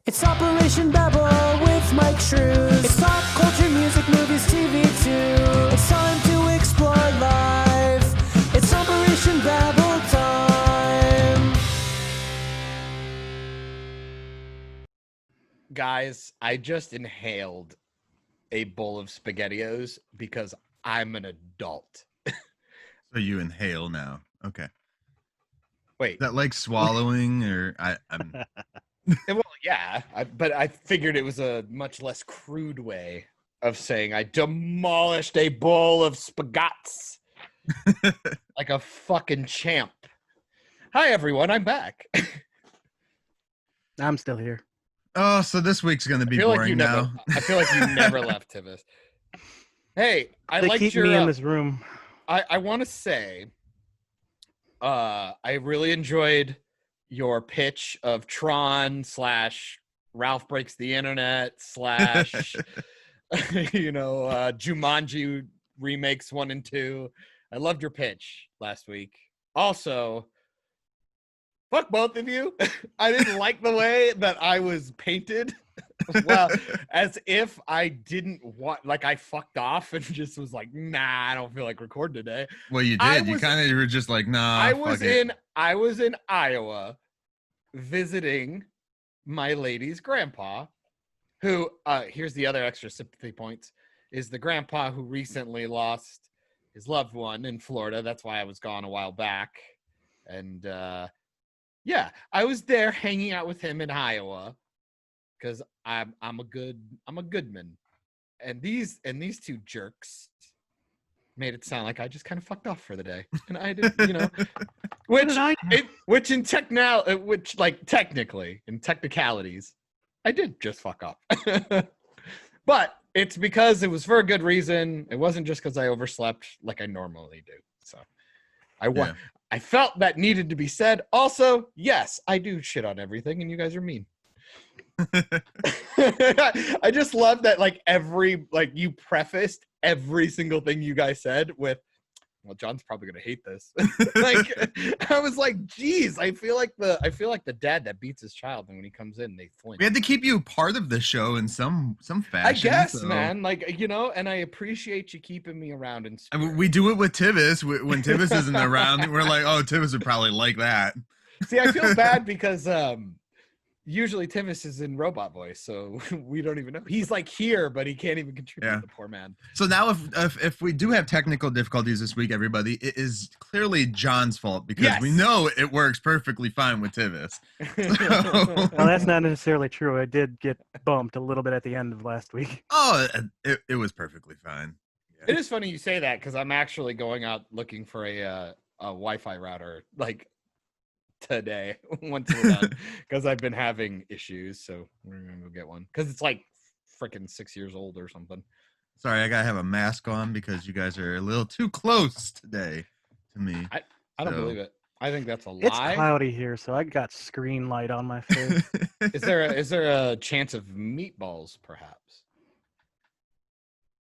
It's Operation Babble with Myke Shrews. It's pop culture, music, movies, TV too. It's time to explore life. It's Operation Babble time. Guys, I just inhaled a bowl of SpaghettiOs because I'm an adult. So you inhale now. Okay. Wait, Is that like swallowing or I'm well, yeah, but I figured it was a much less crude way of saying I demolished a bowl of spaghettis like a fucking champ. Hi, everyone, I'm back. I'm still here. Oh, so this week's gonna be I feel like boring now. I feel like you never left, Tivis. Hey, I They liked keep your. me in this room. I want to say, I really enjoyed your pitch of Tron / Ralph Breaks the Internet / Jumanji remakes 1 and 2. I loved your pitch last week. Also, fuck both of you. I didn't like the way that I was painted. Well, as if I didn't want, like I fucked off and just was like, nah, I don't feel like recording today. Well, you did. You kind of were just like, nah. I was in Iowa visiting my lady's grandpa, who here's the other extra sympathy points, is the grandpa who recently lost his loved one in Florida. That's why I was gone a while back. And yeah, I was there hanging out with him in Iowa because I'm a good man. And these two jerks made it sound like I just kind of fucked off for the day. And I did, technically in technicalities, I did just fuck up. But it's because it was for a good reason. It wasn't just because I overslept like I normally do. So I felt that needed to be said. Also, yes, I do shit on everything and you guys are mean. I just love that you prefaced every single thing you guys said with, well, John's probably gonna hate this. I was like, geez, I feel like the dad that beats his child, and when he comes in, they flinch. We had to keep you part of the show in some fashion. I guess, man. And I appreciate you keeping me around. I mean, we do it with Tivis. When Tivis isn't around, we're like, oh, Tivis would probably like that. See, I feel bad because usually Tivis is in robot voice, so we don't even know. He's like here, but he can't even contribute. The poor man. So now if we do have technical difficulties this week, everybody, it is clearly John's fault because we know it works perfectly fine with Tivis. Well, that's not necessarily true. I did get bumped a little bit at the end of last week. Oh, it was perfectly fine. Yeah. It is funny you say that because I'm actually going out looking for a Wi-Fi router today once we're done because I've been having issues, so we're gonna go get one because it's like freaking 6 years old or something. Sorry, I gotta have a mask on because you guys are a little too close today to me. I don't believe it. I think that's a lie. It's cloudy here, so I got screen light on my face. Is there a chance of meatballs, perhaps?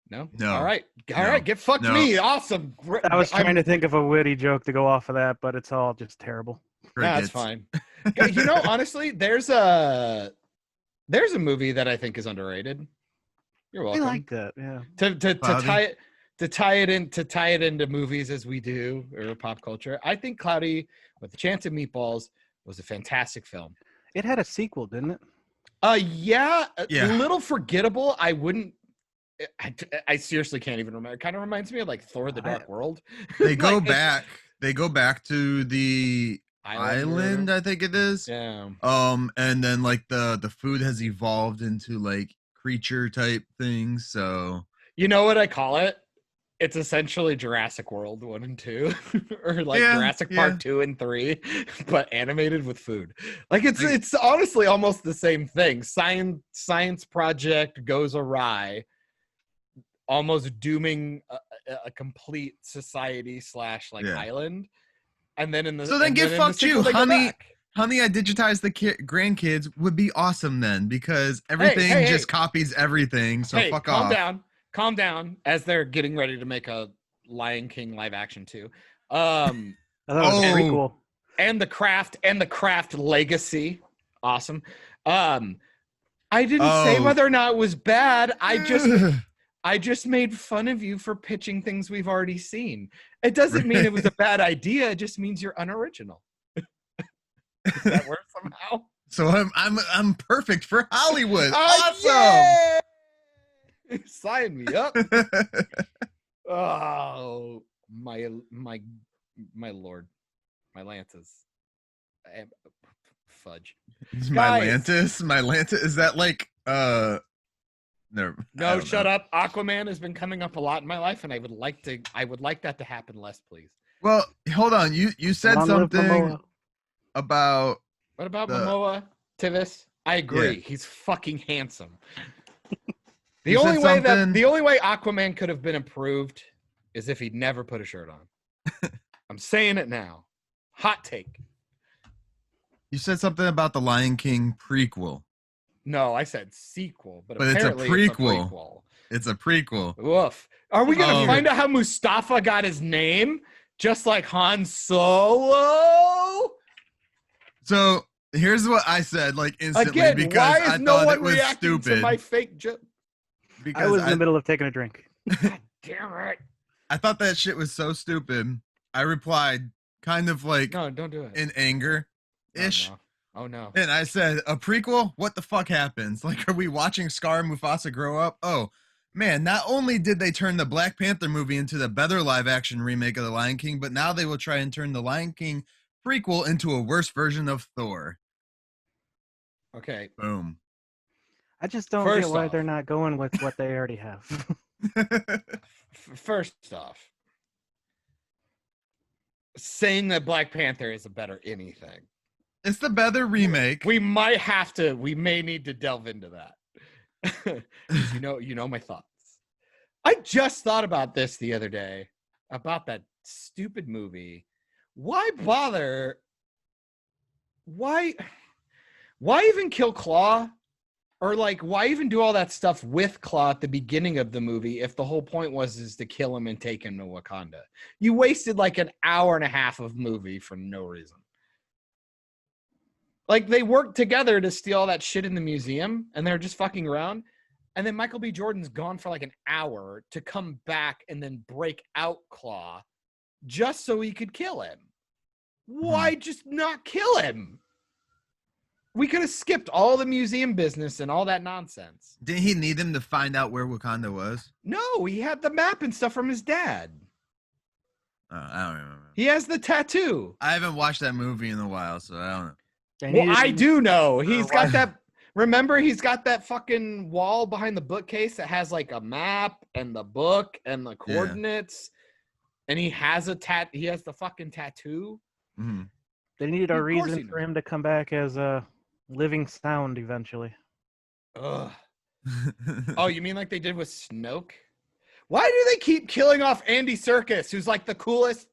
No. All right. Get fucked me. Awesome. I was trying to think of a witty joke to go off of that, but it's all just terrible. That's fine. Honestly, there's a movie that I think is underrated. You're welcome. I like that. Yeah. To tie it into movies as we do or pop culture. I think Cloudy with a Chance of Meatballs was a fantastic film. It had a sequel, didn't it? Yeah. A little forgettable. I seriously can't even remember. It kind of reminds me of like Thor: The Dark World. They go back. They go back to the island, I think it is. Yeah. And then like the food has evolved into like creature type things. So you know what I call it? It's essentially Jurassic World 1 and 2, or like Jurassic Park 2 and 3, but animated with food. Like it's honestly almost the same thing. Science project goes awry, almost dooming a complete society / island. And then get fucked you, honey. Honey, I digitized the grandkids would be awesome then because everything just copies everything. So fuck off. Calm down. As they're getting ready to make a Lion King live action too. I thought it was very cool. And the Craft Legacy, awesome. I didn't say whether or not it was bad. I just made fun of you for pitching things we've already seen. It doesn't mean it was a bad idea. It just means you're unoriginal. Does that work somehow? So I'm perfect for Hollywood. Awesome. Yay! Sign me up. Oh, my lord, my lances. Fudge. My Lantis. Is that like No, shut up. Aquaman has been coming up a lot in my life, and I would like that to happen less, please. Well, hold on. You said something about what about Momoa? Tivis? I agree. Yeah. He's fucking handsome. The only way Aquaman could have been improved is if he'd never put a shirt on. I'm saying it now. Hot take. You said something about the Lion King prequel. No, I said sequel, but apparently it's a prequel. It's a prequel. Woof. Are we going to find out how Mustafa got his name? Just like Han Solo? So here's what I said, like instantly, again, because why is I no thought one it was reacting stupid. To my fake joke? I was in the middle of taking a drink. God damn it. I thought that shit was so stupid. I replied kind of like no, don't do it. In anger-ish. Oh no. And I said, a prequel? What the fuck happens? Like, are we watching Scar and Mufasa grow up? Oh, man, not only did they turn the Black Panther movie into the better live-action remake of The Lion King, but now they will try and turn The Lion King prequel into a worse version of Thor. Okay. Boom. I just don't get why they're not going with what they already have. First off, saying that Black Panther is a better anything. It's the better remake. We may need to delve into that. you know my thoughts. I just thought about this the other day, about that stupid movie. Why bother? Why even kill Claw? Or like, why even do all that stuff with Claw at the beginning of the movie if the whole point is to kill him and take him to Wakanda? You wasted like an hour and a half of movie for no reason. Like, they worked together to steal all that shit in the museum, and they're just fucking around. And then Michael B. Jordan's gone for like an hour to come back and then break out Claw just so he could kill him. Why just not kill him? We could have skipped all the museum business and all that nonsense. Didn't he need him to find out where Wakanda was? No, he had the map and stuff from his dad. I don't remember. He has the tattoo. I haven't watched that movie in a while, so I don't know. Well, I do know. He's got that. Remember, he's got that fucking wall behind the bookcase that has like a map and the book and the coordinates. Yeah. And he has he has the fucking tattoo. Mm-hmm. They needed a reason for him to come back as a living sound eventually. Ugh. Oh, you mean like they did with Snoke? Why do they keep killing off Andy Serkis, who's like the coolest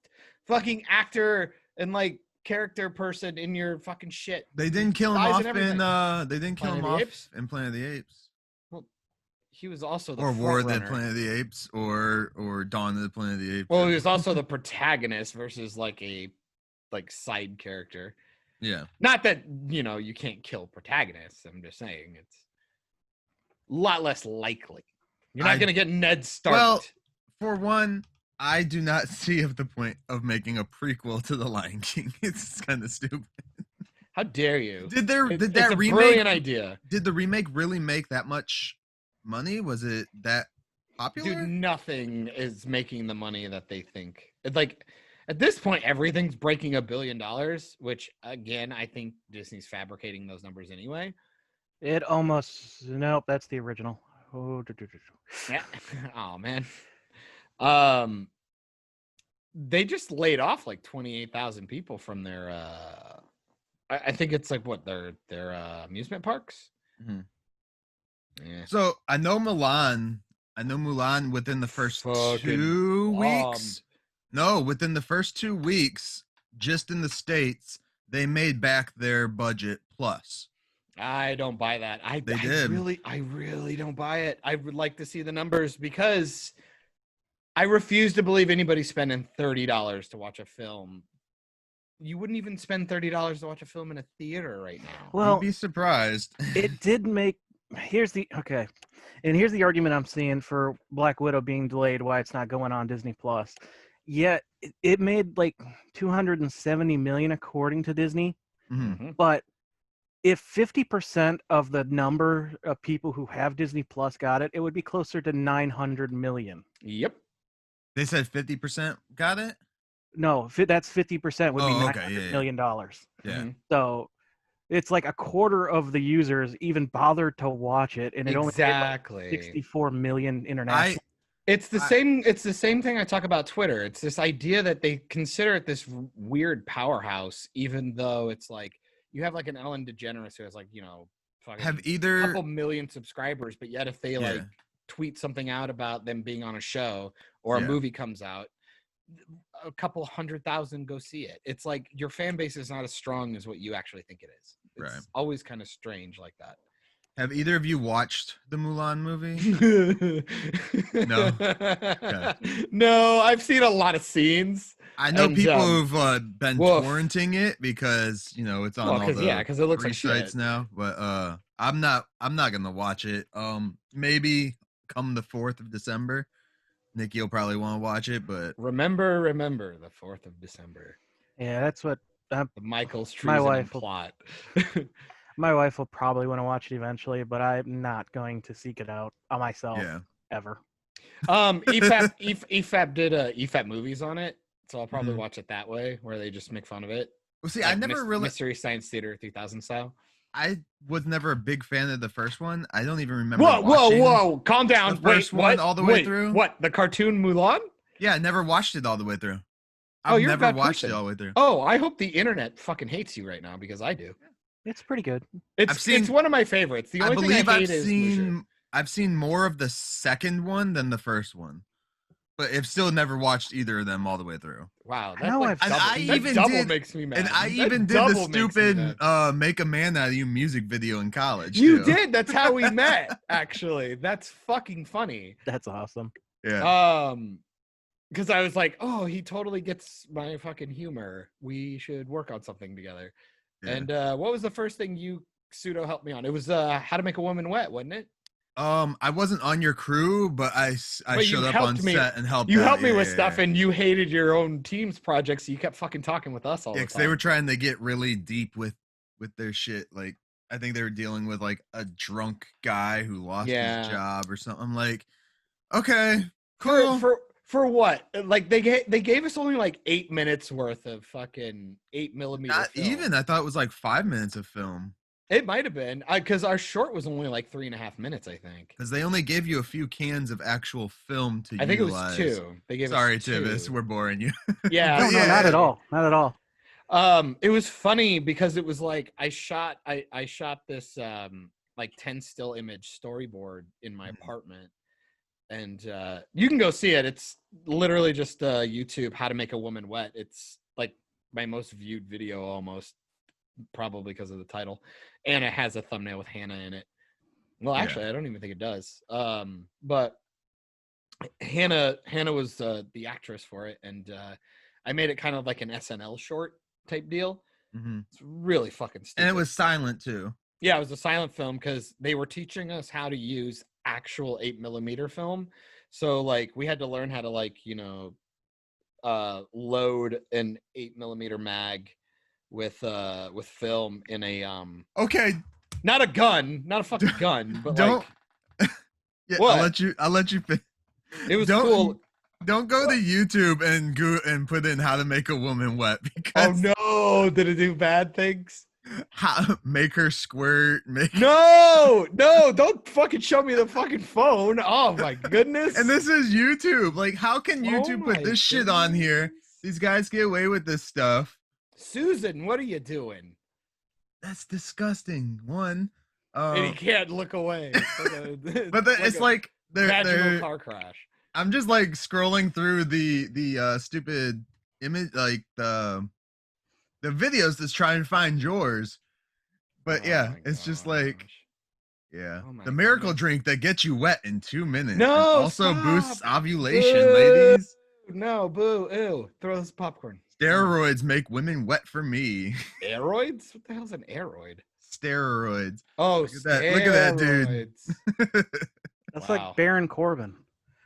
fucking actor and like character person in your fucking shit? They didn't kill him off in Planet of the Apes. Well, he was also the War of the Planet of the Apes or Dawn of the Planet of the Apes. Well, he was also the protagonist versus like a side character. Yeah. Not that, you can't kill protagonists. I'm just saying it's a lot less likely. You're not going to get Ned Stark. Well, for one, I do not see the point of making a prequel to The Lion King. It's kind of stupid. How dare you? It's a brilliant idea. Did the remake really make that much money? Was it that popular? Dude, nothing is making the money that they think. Like, at this point, everything's breaking $1 billion, which, again, I think Disney's fabricating those numbers anyway. Nope, that's the original. Oh, yeah. Oh, man. They just laid off like 28,000 people from their, I think it's like their amusement parks. Mm-hmm. Yeah. So I know Mulan within the first 2 weeks. No, within the first 2 weeks, just in the States, they made back their budget plus. I don't buy that. I really don't buy it. I would like to see the numbers because I refuse to believe anybody's spending $30 to watch a film. You wouldn't even spend $30 to watch a film in a theater right now. Well, you'd be surprised. It did make here's the argument I'm seeing for Black Widow being delayed, why it's not going on Disney Plus. Yet it made like 270 million according to Disney, Mm-hmm. but if 50% of the number of people who have Disney Plus got it, it would be closer to 900 million. Yep. They said 50% got it. No, that's 50% would be Oh, okay, $900 yeah. million dollars. Yeah. Mhm. So it's like a quarter of the users even bothered to watch it, and it only made like Exactly. 64 million international. It's the same thing I talk about Twitter. It's this idea that they consider it this weird powerhouse, even though it's like you have like an Ellen DeGeneres who has like, you know, fucking Have a either couple million subscribers, but yet if they like Yeah. tweet something out about them being on a show or a Yeah. movie comes out, a couple 100,000 go see it. It's like your fan base is not as strong as what you actually think it is. It's Right. always kind of strange like that. Have either of you watched the Mulan movie? No. Okay. No, I've seen a lot of scenes. I know And, people who've been woof. torrenting it because you know it's on Well, all 'cause, the yeah, 'cause it looks free like sites shit. now. But I'm not gonna watch it. Maybe come the 4th of December. Nikki will probably want to watch it, but Remember the 4th of December. Yeah, that's what The Michael My Shrews wife will- plot. my wife will probably want to watch it eventually, but I'm not going to seek it out on myself yeah. ever. EFAP did EFAP movies on it, so I'll probably Mhm. watch it that way, where they just make fun of it. Well, see, Like I never really. Mystery Science Theater 3000 style. I was never a big fan of the first one. I don't even remember. Whoa, watching calm down. the first Wait, one what? all the way Wait, through? What? The cartoon Mulan? Yeah, I never watched it all the way through. Oh, I've you're a never bad watched person. it all the way through. Oh, I hope the internet fucking hates you right now because I do. It's pretty good. It's seen- one of my favorites. The I only believe thing I I've hate is Mushu. seen more of the second one than the first one, but I've still never watched either of them all the way through. Wow, I that's know like I've double, And I that even double did- makes me mad. And I That even did the double makes me stupid mad. "Make a Man Out of You" music video in college. You too. did. That's how we met. Actually, that's fucking funny. That's awesome. Yeah. Because I was like, oh, he totally gets my fucking humor. We should work on something together. Yeah. And what was the first thing you pseudo helped me on? It was How to Make a Woman Wet, wasn't it? I wasn't on your crew, but I But you showed up helped on me. set and helped. You out. helped me Yeah, with yeah, stuff, yeah. and you hated your own team's projects, so you kept fucking talking with us all Yeah, the 'cause time. they were trying to get really deep with their shit. Like, I think they were dealing with like a drunk guy who lost Yeah. his job or something. I'm like, okay, for, cool. for what? Like they gave us only like 8 minutes worth of fucking 8mm. Not film. even. I thought it was like 5 minutes of film It might have been because our short was only like 3.5 minutes, I think. because they only gave you a few cans of actual film to I think utilize. it was 2. They gave Sorry, us 2. Tivis, we're boring you. Yeah, No, But no, yeah. not at all. Not at all. It was funny because it was like I shot this like 10 still image storyboard in my apartment, and you can go see it. It's literally just YouTube How to Make a Woman Wet. It's like my most viewed video almost, probably because of the title, and it has a thumbnail with Hannah in it. Well, Yeah. actually, I don't even think it does. But Hannah was the actress for it, and I made it kind of like an SNL short type deal. Mhm. It's really fucking stupid. And it was silent too. Yeah, it was a silent film because they were teaching us how to use actual 8mm film. So like we had to learn how to like, load an 8mm mag with film in a Okay, not a gun, not a fucking gun, but don't. like Yeah, What? I'll let you. it was don't, cool. Don't go to YouTube and put in "How to Make a Woman Wet" Oh because no, did it do bad things? make her squirt, No, don't fucking show me the fucking phone. Oh my goodness. And this is YouTube. Like, how can Oh YouTube my put this shit on here? goodness. These guys get away with this stuff. Susan, what are you doing? That's disgusting. One, And he can't look away. but it's like vaginal they're. car crash. I'm just like scrolling through the stupid image, like the videos that's trying to find yours. But Oh yeah, my it's just like. gosh. Yeah, Oh my the miracle goodness. drink that gets you wet in 2 minutes. No, and also boosts stop. ovulation, Boo. ladies. No, boo, ew. Throw this popcorn. Steroids make women wet for me. Aeroids? What the hell's an aeroid? Steroids. Oh, Look at that. Look at that dude. steroids. That's Wow. like Baron Corbin.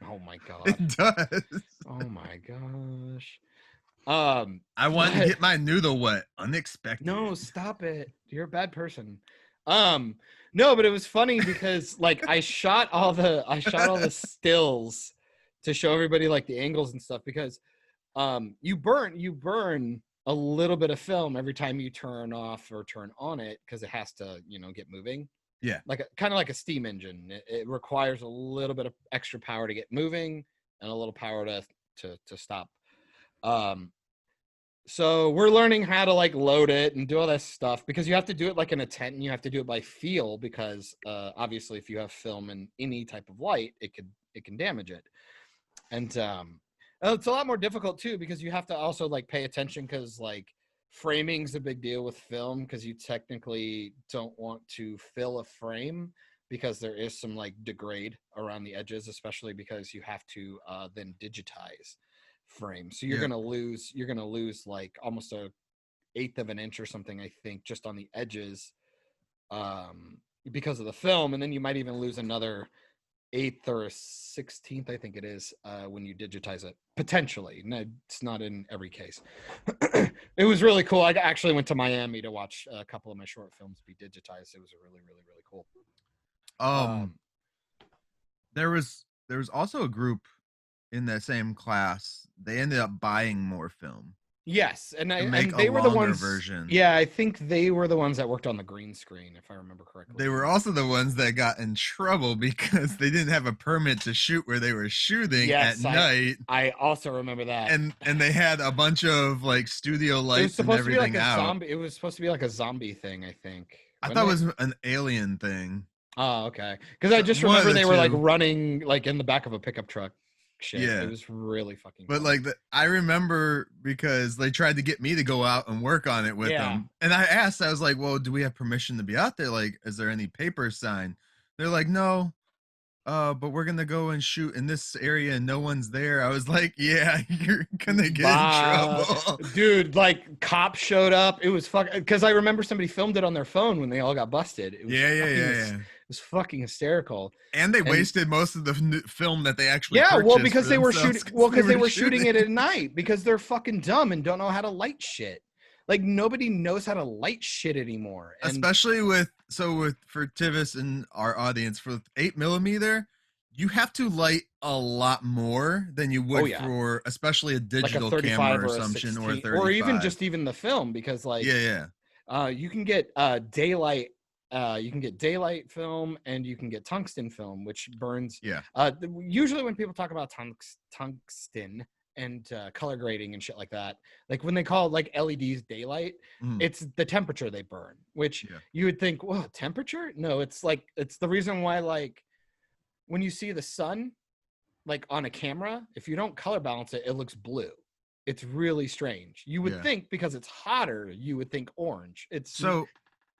Oh my god. It does. Oh my gosh. I wanted to but- get my noodle wet. Unexpected. No, stop it. You're a bad person. No, but it was funny because like I shot all the stills to show everybody like the angles and stuff because you burn a little bit of film every time you turn off or turn on it because it has to, get moving. Yeah. Like kind of like a steam engine. It requires a little bit of extra power to get moving and a little power to stop. So we're learning how to like load it and do all that stuff because you have to do it like in a tent and you have to do it by feel because obviously if you have film in any type of light, it can damage it. And it's a lot more difficult too because you have to also like pay attention because like framing's a big deal with film because you technically don't want to fill a frame because there is some like degrade around the edges, especially because you have to then digitize frame. So you're gonna lose like almost a eighth of an inch or something, I think, just on the edges because of the film, and then you might even lose another eighth or a 16th, I think it is, when you digitize it potentially. No, it's not in every case. It was really cool. I actually went to Miami to watch a couple of my short films be digitized. It was really, really, really cool. There was also a group in that same class. They ended up buying more film. Yes, and they were the longer ones. Version. Yeah, I think they were the ones that worked on the green screen, if I remember correctly. They were also the ones that got in trouble because they didn't have a permit to shoot where they were shooting at night. I also remember that. And they had a bunch of like studio lights and everything out. It was supposed to be like a zombie thing, I think. I thought it was an alien thing. Oh, okay. Because I just remember they were like running like in the back of a pickup truck. Shit. Yeah, it was really fucking but funny. Like I remember because they tried to get me to go out and work on it with them, and I asked, I was like, well, do we have permission to be out there? Like, is there any paper signed? They're like, no, but we're gonna go and shoot in this area and no one's there. I was like, yeah, you're gonna get in trouble, dude. Like cops showed up. It was fucking because I remember somebody filmed it on their phone when they all got busted. It was yeah. It was fucking hysterical. And they wasted most of the film that they actually because they were shooting because they were shooting it at night because they're fucking dumb and don't know how to light shit. Like nobody knows how to light shit anymore. And especially for Tivis and our audience for 8mm, you have to light a lot more than you would for especially a digital like a camera or something or 35. Or even the film because like you can get daylight. You can get daylight film and you can get tungsten film, which burns. Yeah. Usually when people talk about tungsten and color grading and shit like that, like when they call like LEDs daylight, it's the temperature they burn, which you would think, well, temperature? No, it's the reason why like when you see the sun like on a camera, if you don't color balance it, it looks blue. It's really strange. You would think because it's hotter, you would think orange.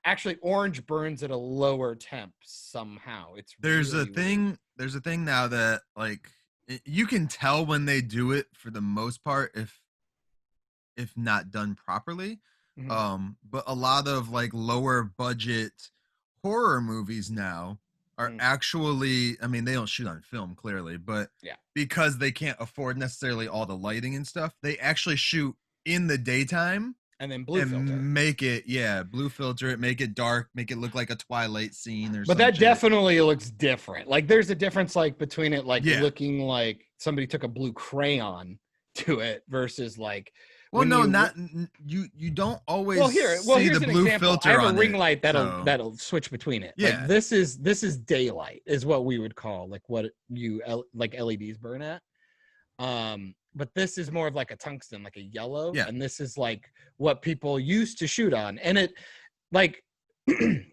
Actually, orange burns at a lower temp somehow. There's a thing now that like you can tell when they do it for the most part if not done properly. But a lot of like lower budget horror movies now are actually, I mean, they don't shoot on film clearly, but because they can't afford necessarily all the lighting and stuff, they actually shoot in the daytime. And then blue filter. Make it, blue filter it, make it dark, make it look like a Twilight scene or something. But that definitely looks different. Like there's a difference like between it like looking like somebody took a blue crayon to it versus like you don't always see the blue filter. I have a ring light that'll switch between it. Like this is daylight is what we would call like what you like LEDs burn at. But this is more of like a tungsten, like a yellow. Yeah. And this is like what people used to shoot on. And it like the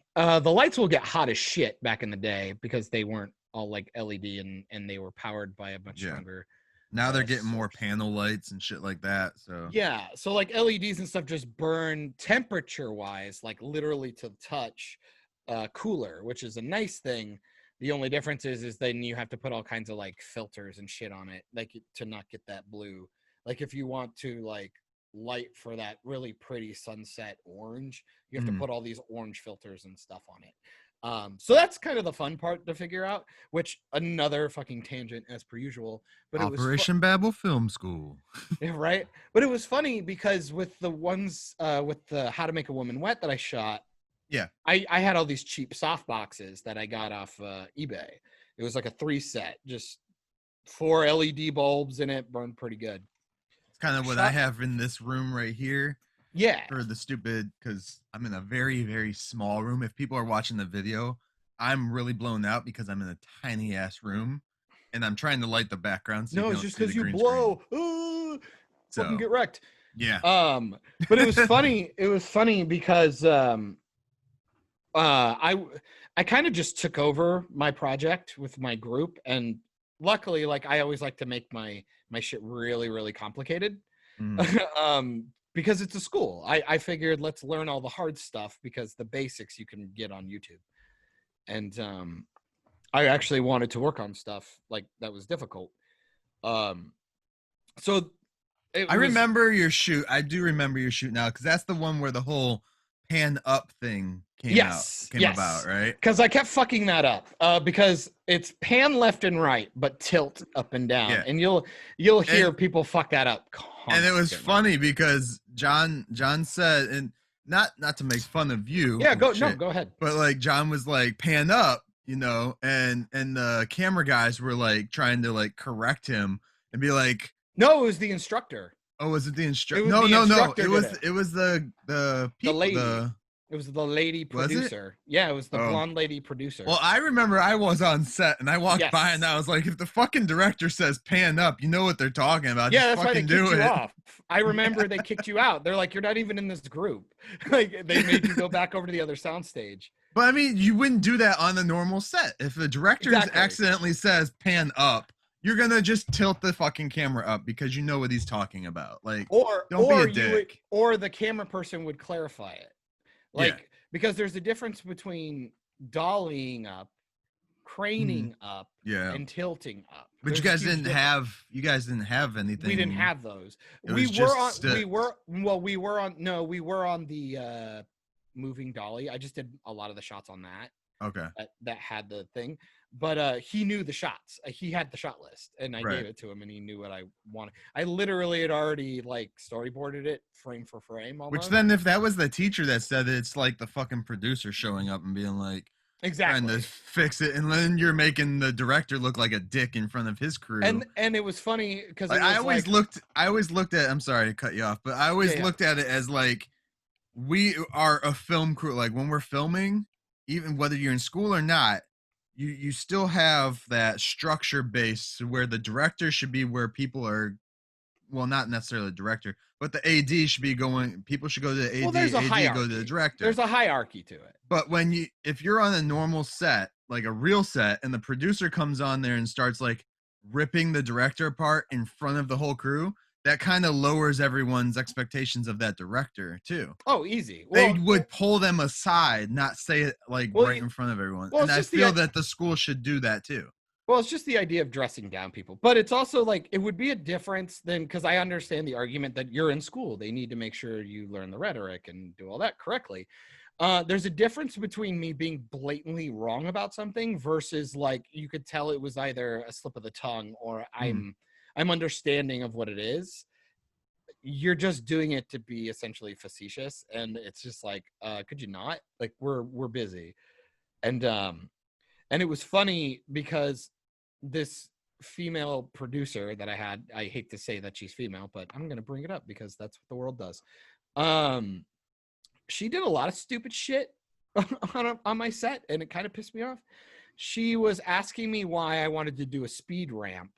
lights will get hot as shit back in the day because they weren't all like LED and they were powered by a much stronger. Now they're getting more panel lights and shit like that. So so like LEDs and stuff just burn temperature wise, like literally to the touch, cooler, which is a nice thing. The only difference is then you have to put all kinds of like filters and shit on it, like to not get that blue. Like if you want to like light for that really pretty sunset orange. You have to put all these orange filters and stuff on it. So that's kind of the fun part to figure out, which another fucking tangent as per usual, but Operation Babble Film School. yeah, right. But it was funny because with the ones with the How to Make a Woman Wet that I shot, Yeah. I had all these cheap soft boxes that I got off eBay. It was like a 3 set, just 4 LED bulbs in it, burned pretty good. It's kind of what I have in this room right here. Yeah. For the stupid, because I'm in a very, very small room. If people are watching the video, I'm really blown out because I'm in a tiny ass room, and I'm trying to light the background. So No, it's just because you blow. Fucking get wrecked. Yeah. But it was funny. It was funny because I kind of just took over my project with my group, and luckily, like I always like to make my shit really, really complicated. Because it's a school. I figured let's learn all the hard stuff because the basics you can get on YouTube. And I actually wanted to work on stuff like that was difficult. So I remember your shoot. I do remember your shoot now because that's the one where the whole pan up thing came about, right? Because I kept fucking that up because it's pan left and right, but tilt up and down. Yeah. And you'll hear people fuck that up constantly. And it was funny because John said, and not to make fun of you. Yeah, go ahead. But like John was like pan up, you know, and the camera guys were like trying to like correct him and be like, no, it was the instructor. Oh, was it the instructor? No. It was the lady. The, it was the lady producer. Yeah, it was the blonde lady producer. Well, I remember I was on set and I walked by and I was like, if the fucking director says pan up, you know what they're talking about. Yeah, just that's why they fucking kicked you off. I remember they kicked you out. They're like, you're not even in this group. Like they made you go back over to the other soundstage. But I mean, you wouldn't do that on a normal set. If the director accidentally says pan up, you're gonna just tilt the fucking camera up because you know what he's talking about. Like, don't be a dick. Or the camera person would clarify it. Like, because there's a difference between dollying up, craning up, and tilting up. But you guys didn't have anything. We didn't have those. We were on the moving dolly. I just did a lot of the shots on that. Okay. That had the thing. But he knew the shots. He had the shot list, and I gave it to him, and he knew what I wanted. I literally had already like storyboarded it frame for frame. Almost. Which then, if that was the teacher that said it, it's like the fucking producer showing up and being like, trying to fix it, and then you're making the director look like a dick in front of his crew. And it was funny because I always looked at. I'm sorry to cut you off, but I always looked at it as like we are a film crew. Like when we're filming, even whether you're in school or not. You still have that structure base where the director should be where people are, well, not necessarily the director, but the AD should be going. People should go to the AD. Well, there's a hierarchy. Go to the director. There's a hierarchy to it. But if you're on a normal set, like a real set, and the producer comes on there and starts like ripping the director apart in front of the whole crew, that kind of lowers everyone's expectations of that director too. Oh, easy. They would pull them aside, not say it like right in front of everyone. And I feel that the school should do that too. Well, it's just the idea of dressing down people. But it's also like, it would be a difference then, because I understand the argument that you're in school. They need to make sure you learn the rhetoric and do all that correctly. There's a difference between me being blatantly wrong about something versus like, you could tell it was either a slip of the tongue or I'm understanding of what it is. You're just doing it to be essentially facetious, and it's just like, could you not? Like we're busy, and it was funny because this female producer that I had, I hate to say that she's female, but I'm gonna bring it up because that's what the world does. She did a lot of stupid shit on my set, and it kind of pissed me off. She was asking me why I wanted to do a speed ramp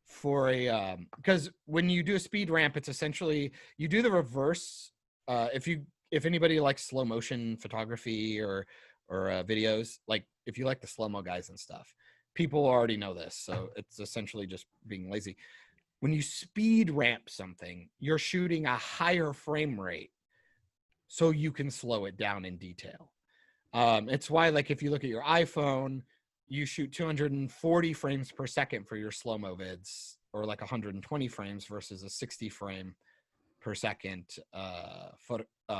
for because when you do a speed ramp, it's essentially you do the reverse. If anybody likes slow motion photography or videos, like if you like the slow-mo guys and stuff, people already know this, so it's essentially just being lazy. When you speed ramp something, you're shooting a higher frame rate so you can slow it down in detail. It's why, like, if you look at your iPhone, you shoot 240 frames per second for your slow-mo vids, or like 120 frames versus a 60 frame per second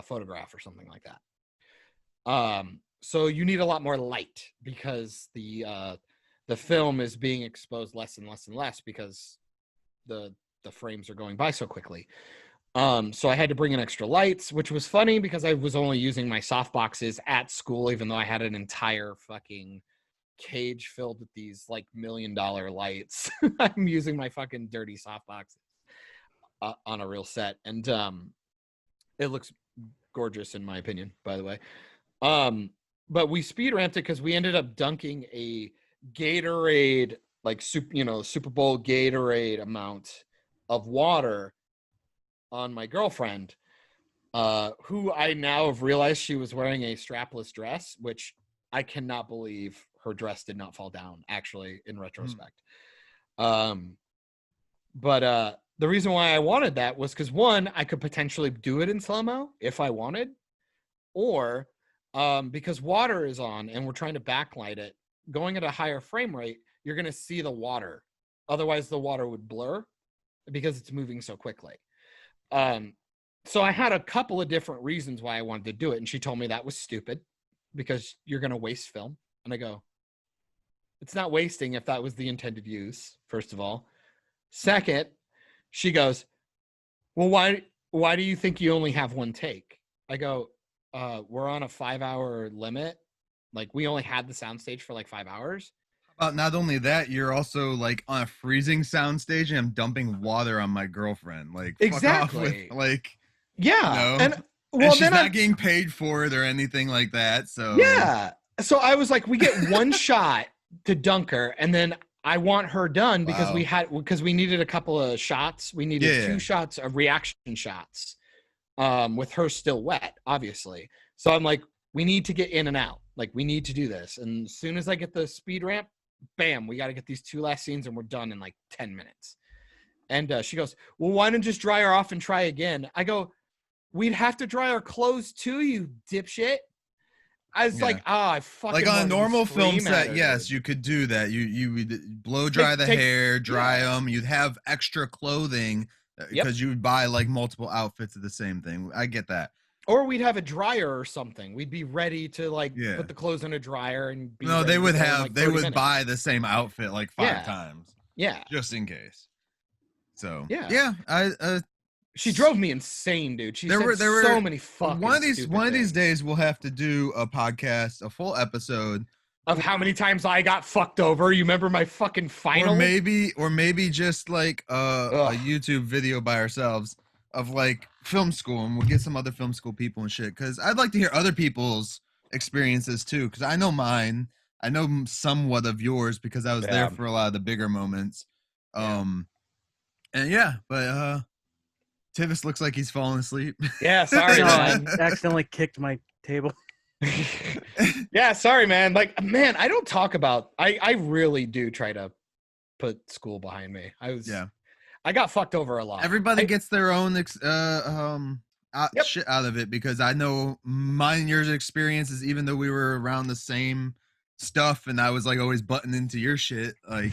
photograph or something like that. So you need a lot more light because the film is being exposed less and less and less because the frames are going by so quickly. So I had to bring in extra lights, which was funny because I was only using my softboxes at school, even though I had an entire fucking cage filled with these like $1 million lights. I'm using my fucking dirty softboxes on a real set, and it looks gorgeous in my opinion, by the way. But we speed ramped it because we ended up dunking a Gatorade, like Super Bowl Gatorade amount of water on my girlfriend, who I now have realized she was wearing a strapless dress, which I cannot believe her dress did not fall down, actually, in retrospect. But the reason why I wanted that was because, one, I could potentially do it in slow-mo if I wanted, or because water is on and we're trying to backlight it, going at a higher frame rate, you're going to see the water. Otherwise, the water would blur because it's moving so quickly. So I had a couple of different reasons why I wanted to do it, and she told me that was stupid because you're going to waste film. And I go, it's not wasting if that was the intended use, first of all. Second, she goes, well, why do you think you only have one take? I go, we're on a 5-hour limit. Like, we only had the soundstage for like 5 hours. Not only that, you're also like on a freezing soundstage, and I'm dumping water on my girlfriend. Like, exactly. Fuck off with, like, yeah. You know? And well, and she's not getting paid for it or anything like that. So yeah. So I was like, we get one shot to dunk her, and then I want her done because we needed a couple of shots. We needed 2 shots of reaction shots, with her still wet, obviously. So I'm like, we need to get in and out. Like, we need to do this. And as soon as I get the speed ramp, bam, we got to get these 2 last scenes and we're done in like 10 minutes. And she goes, well, why don't you just dry her off and try again? I go, we'd have to dry our clothes too, you dipshit. I was like, I fucking like on a normal film set, her, yes, dude. you could do that. You would blow dry the hair, dry them. You'd have extra clothing because you would buy like multiple outfits of the same thing. I get that. Or we'd have a dryer or something. We'd be ready to like put the clothes in a dryer and be no, they would have like they would minutes. buy the same outfit like 5 times. Yeah. Just in case. So yeah. She drove me insane, dude. She said so many fucking one of these things. days we'll have to do a podcast, a full episode of how many times I got fucked over. You remember my fucking final? Or maybe just like a YouTube video by ourselves of like film school, and we'll get some other film school people and shit, because I'd like to hear other people's experiences too, because I know mine. I know somewhat of yours because I was there for a lot of the bigger moments. And Tivis looks like he's falling asleep. Yeah, sorry, man. I accidentally kicked my table. Yeah, sorry, man. Like, man, I don't talk about. I really do try to put school behind me. I got fucked over a lot. Everybody gets their own shit out of it, because I know mine and yours experiences, even though we were around the same stuff and I was like always butting into your shit, like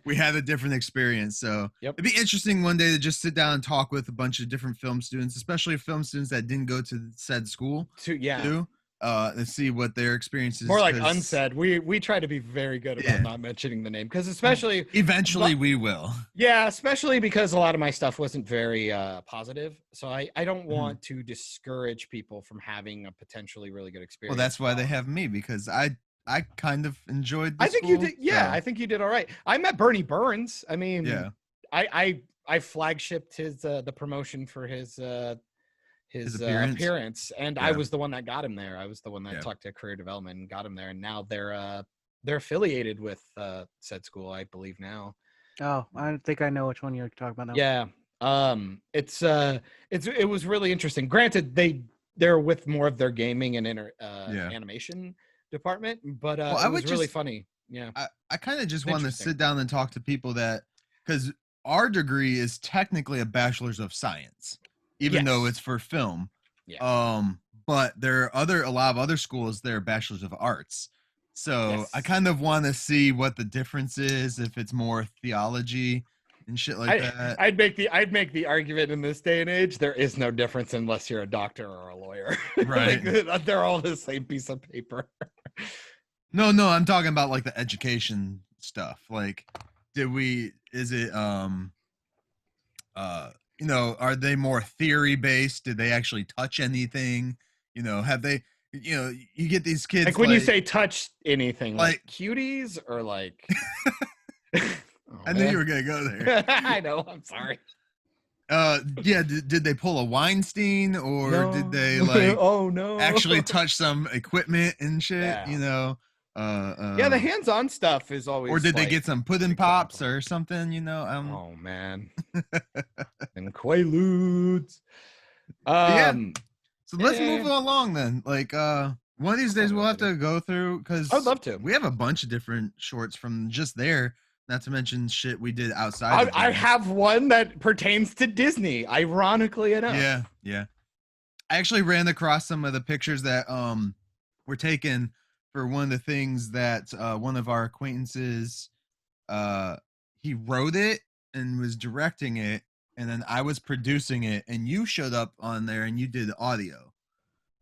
we had a different experience. So it'd be interesting one day to just sit down and talk with a bunch of different film students, especially film students that didn't go to said school too, and see what their experiences more like unsaid. We try to be very good about not mentioning the name, because especially eventually we will. Yeah, especially because a lot of my stuff wasn't very positive, so I don't want to discourage people from having a potentially really good experience. Well, that's why they have me, because I kind of enjoyed the I think school, you did. Yeah, I think you did all right. I met Bernie Burns. I mean, I flagshipped his the promotion for his appearance, and I was the one that got him there. I was the one that talked to career development and got him there, and now they're affiliated with said school, I believe now. Oh, I think I know which one you're talking about now. Yeah. It was really interesting. Granted, they're with more of their gaming and animation department, but it was really funny. Yeah. I kind of just want to sit down and talk to people that, because our degree is technically a bachelor's of science, even though it's for film. Yeah. But there are a lot of other schools that are bachelor's of arts. So I kind of want to see what the difference is, if it's more theology and shit like that. I'd make the argument in this day and age. There is no difference unless you're a doctor or a lawyer. Right. Like, they're all the same piece of paper. No, I'm talking about like the education stuff. Like, is it you know, are they more theory based? Did they actually touch anything? You know, have they, you know, you get these kids Like when you say touch anything, like cuties or like. I knew you were gonna go there. I know. I'm sorry. Yeah. Did they pull a Weinstein, or did they like? Oh no! Actually touch some equipment and shit. Yeah. You know. Yeah, the hands-on stuff is always. Or did they like, get some pudding pops or something? You know. Oh man. And Quaaludes. Yeah. So let's move along then. Like, one of these days we'll have to go through, because I'd love to. We have a bunch of different shorts from just there. Not to mention shit we did outside. I have one that pertains to Disney, ironically enough. Yeah. I actually ran across some of the pictures that were taken for one of the things that one of our acquaintances he wrote it and was directing it, and then I was producing it, and you showed up on there and you did audio.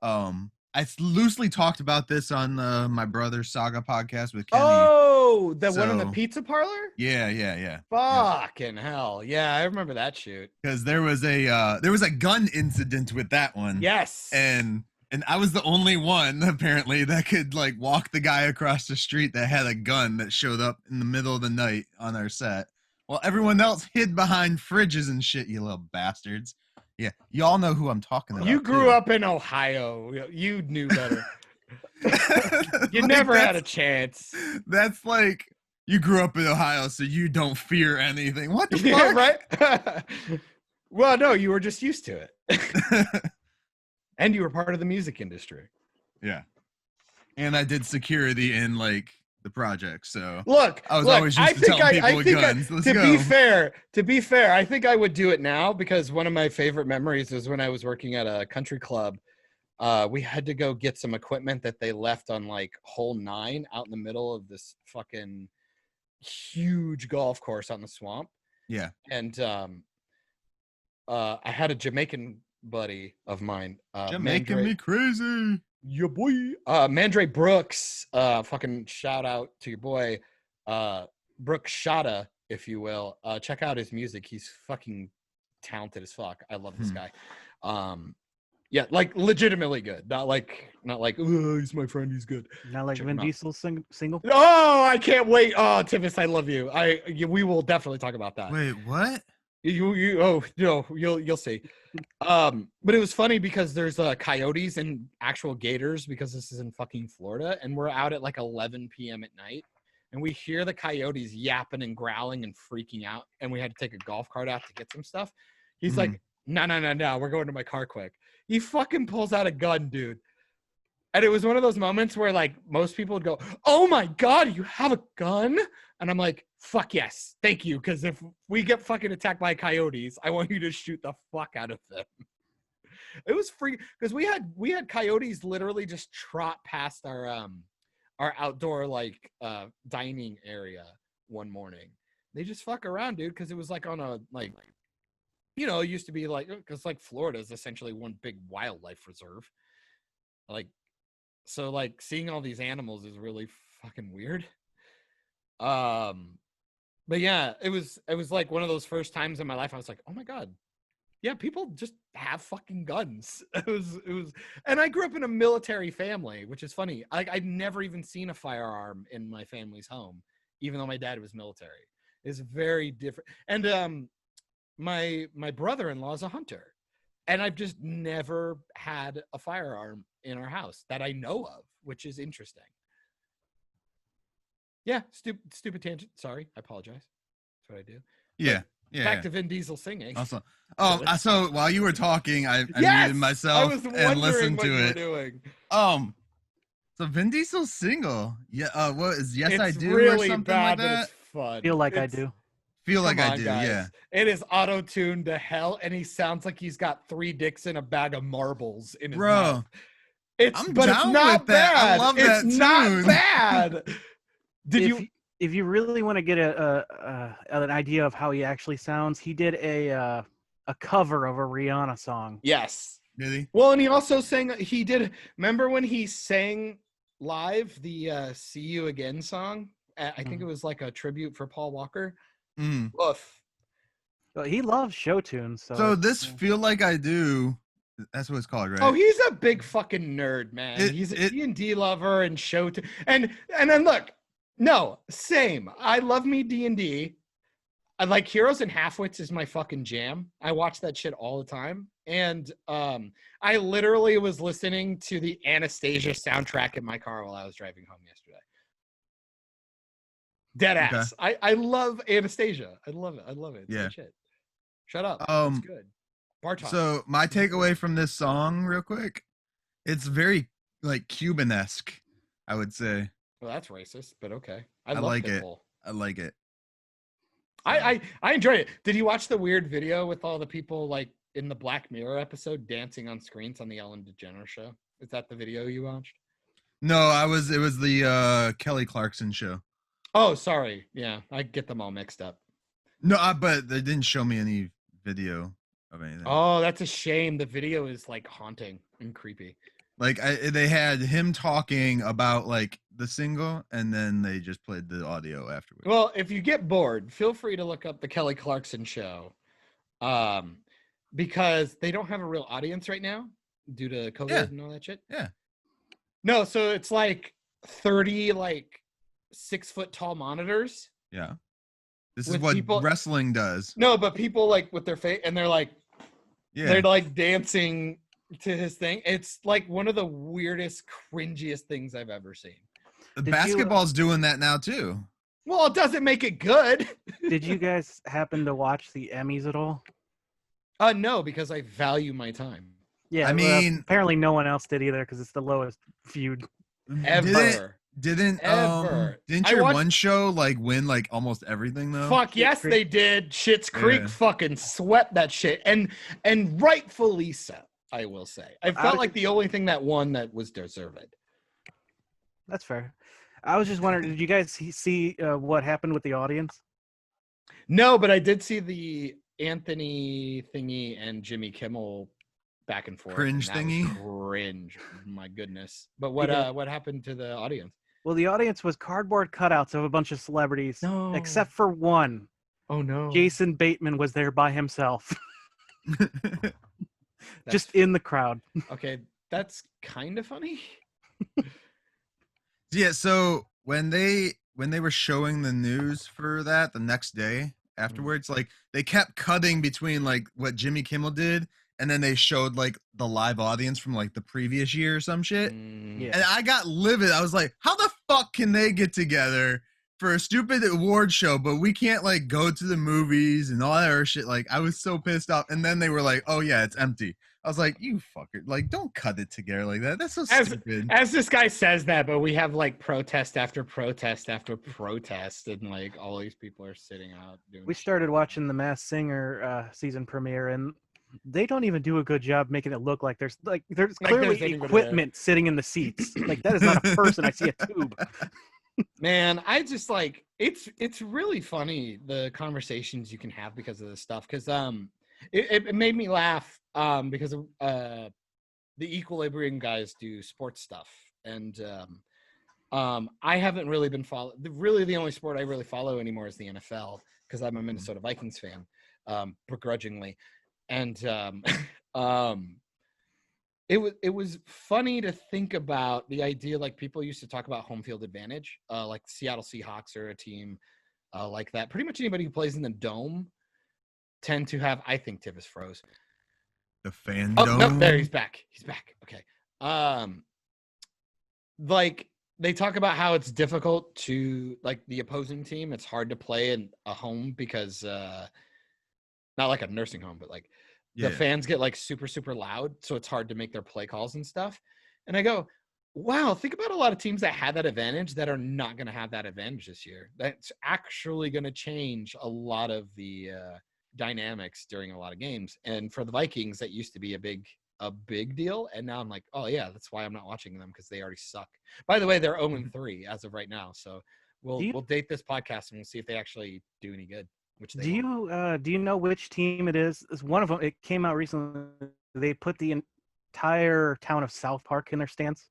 I loosely talked about this on my brother's Saga podcast with Kenny. Oh, the one in the pizza parlor? Yeah. Fucking hell. Yeah, I remember that shoot. Because there was a gun incident with that one. Yes. And I was the only one apparently that could like walk the guy across the street that had a gun that showed up in the middle of the night on our set. Well, everyone else hid behind fridges and shit, you little bastards. Yeah, y'all know who I'm talking about. You grew up in Ohio. You knew better. You never had a chance. That's like, you grew up in Ohio, so you don't fear anything. What the fuck? Right? Well, no, you were just used to it. And you were part of the music industry. Yeah. And I did security in like the project, so look, I was always used to telling people with guns. To be fair, I think I would do it now, because one of my favorite memories is when I was working at a country club. We had to go get some equipment that they left on like hole 9 out in the middle of this fucking huge golf course on the swamp. Yeah. And I had a Jamaican buddy of mine. Making me crazy. Your boy. Mandre Brooks. Fucking shout out to your boy. Brooks Shada, if you will. Check out his music. He's fucking talented as fuck. I love this guy. Yeah, like legitimately good. Not like, oh, he's my friend, he's good. Not like Vin Diesel single. Oh, I can't wait. Oh, Tivis, I love you. We will definitely talk about that. Wait, what? You'll see. But it was funny because there's coyotes and actual gators, because this is in fucking Florida, and we're out at like 11 p.m. at night, and we hear the coyotes yapping and growling and freaking out, and we had to take a golf cart out to get some stuff. He's like, no, we're going to my car quick. He fucking pulls out a gun, dude. And it was one of those moments where like most people would go, oh my God, you have a gun? And I'm like, fuck yes, thank you. Because if we get fucking attacked by coyotes, I want you to shoot the fuck out of them. It was free, because we had coyotes literally just trot past our outdoor like dining area one morning. They just fuck around, dude, because it was like on a like, you know, it used to be like, because like Florida is essentially one big wildlife reserve. Like, so like seeing all these animals is really fucking weird. But yeah, it was like one of those first times in my life I was like, oh my God, yeah, people just have fucking guns. It was, and I grew up in a military family, which is funny. Like, I'd never even seen a firearm in my family's home, even though my dad was military. It's very different. And my brother-in-law is a hunter, and I've just never had a firearm in our house that I know of, which is interesting. Yeah, stupid tangent. Sorry, I apologize. That's what I do. Yeah. Back to Vin Diesel singing. Also, so while you were talking, I muted myself and listened to it. So Vin Diesel's single. Yeah. What is Yes it's I Do really or something bad, like that? but it's fun. Feel like I do. Feel like I on, do. guys. Yeah. It is auto-tuned to hell, and he sounds like he's got 3 dicks in a bag of marbles in his mouth. I'm but down it's not with that. bad. I love that It's not tune. bad. if you really want to get an idea of how he actually sounds, he did a cover of a Rihanna song. Yes. Really? Well, and he also sang. He did. Remember when he sang live the "See You Again" song? I think it was like a tribute for Paul Walker. Mm. Woof. But he loves show tunes, so, So this Feel Like I Do, that's what it's called, right? Oh, he's a big fucking nerd, man. He's a D&D lover and show and then look, no, same. I love me D&D. I like Heroes and Halfwits is my fucking jam. I watch that shit all the time. And I literally was listening to the Anastasia soundtrack in my car while I was driving home yesterday. Dead ass. I love Anastasia. I love it. I love it. It's good shit. Shut up. It's good. Bartok. So my takeaway from this song, real quick, it's very like Cuban-esque, I would say. Well, that's racist, but okay. I love like Pitbull. it. I like it. I enjoyed it. Did you watch the weird video with all the people like in the Black Mirror episode dancing on screens on the Ellen DeGeneres show? Is that the video you watched? No, it was the Kelly Clarkson show. Oh, sorry. Yeah, I get them all mixed up. No, but they didn't show me any video of anything. Oh, that's a shame. The video is like haunting and creepy. Like they had him talking about like the single, and then they just played the audio afterwards. Well, if you get bored, feel free to look up the Kelly Clarkson show, because they don't have a real audience right now due to COVID and all that shit. Yeah. No, so it's like 30 like 6 foot tall monitors. Yeah. This is what wrestling does. No, but people like with their face, and they're like dancing to his thing. It's like one of the weirdest, cringiest things I've ever seen. The basketball's doing that now too. Well, it doesn't make it good. Did you guys happen to watch the Emmys at all? No, because I value my time. Yeah, I mean, apparently no one else did either because it's the lowest viewed ever. Didn't your one show like win like almost everything though? Fuck yes, they did. Schitt's Creek fucking swept that shit, and rightfully so. I will say, I felt like the only thing that won that was deserved. That's fair. I was just wondering, did you guys see what happened with the audience? No, but I did see the Anthony thingy and Jimmy Kimmel back and forth. Cringe thingy. Cringe. My goodness. But what happened to the audience? Well, the audience was cardboard cutouts of a bunch of celebrities, except for one. Oh no. Jason Bateman was there by himself. Just in the crowd. Okay, that's kind of funny. Yeah, so when they were showing the news for that the next day afterwards, like they kept cutting between like what Jimmy Kimmel did, and then they showed like the live audience from like the previous year or some shit. Yeah. And I got livid. I was like, how the fuck can they get together for a stupid award show, but we can't like go to the movies and all that other shit? Like, I was so pissed off. And then they were like, oh yeah, it's empty. I was like, you fucker, like, don't cut it together like that. That's so stupid. As this guy says that, but we have like protest after protest after protest, and like all these people are sitting out doing We started watching the Masked Singer season premiere, and they don't even do a good job making it look like there's clearly equipment sitting in the seats. Like, that is not a person. I see a tube. Man, I just like it's really funny the conversations you can have because of this stuff. Because it made me laugh because the Equilibrium guys do sports stuff, and I haven't really been really the only sport I really follow anymore is the NFL because I'm a Minnesota Vikings fan, begrudgingly, and it was funny to think about the idea, like people used to talk about home field advantage, like Seattle Seahawks are a team like that. Pretty much anybody who plays in the dome tend to have, I think Tivis froze. The fan dome. No, there he's back. Okay. Like they talk about how it's difficult to like the opposing team. It's hard to play in a home because not like a nursing home, but like the fans get like super, super loud. So it's hard to make their play calls and stuff. And I go, wow, think about a lot of teams that had that advantage that are not going to have that advantage this year. That's actually going to change a lot of the dynamics during a lot of games. And for the Vikings, that used to be a big deal. And now I'm like, oh yeah, that's why I'm not watching them, because they already suck. By the way, they're 0-3 as of right now. So We'll Do you- we'll date this podcast and we'll see if they actually do any good. Which they Do won't. you know which team it is? It's one of them. It came out recently. They put the entire town of South Park in their stands.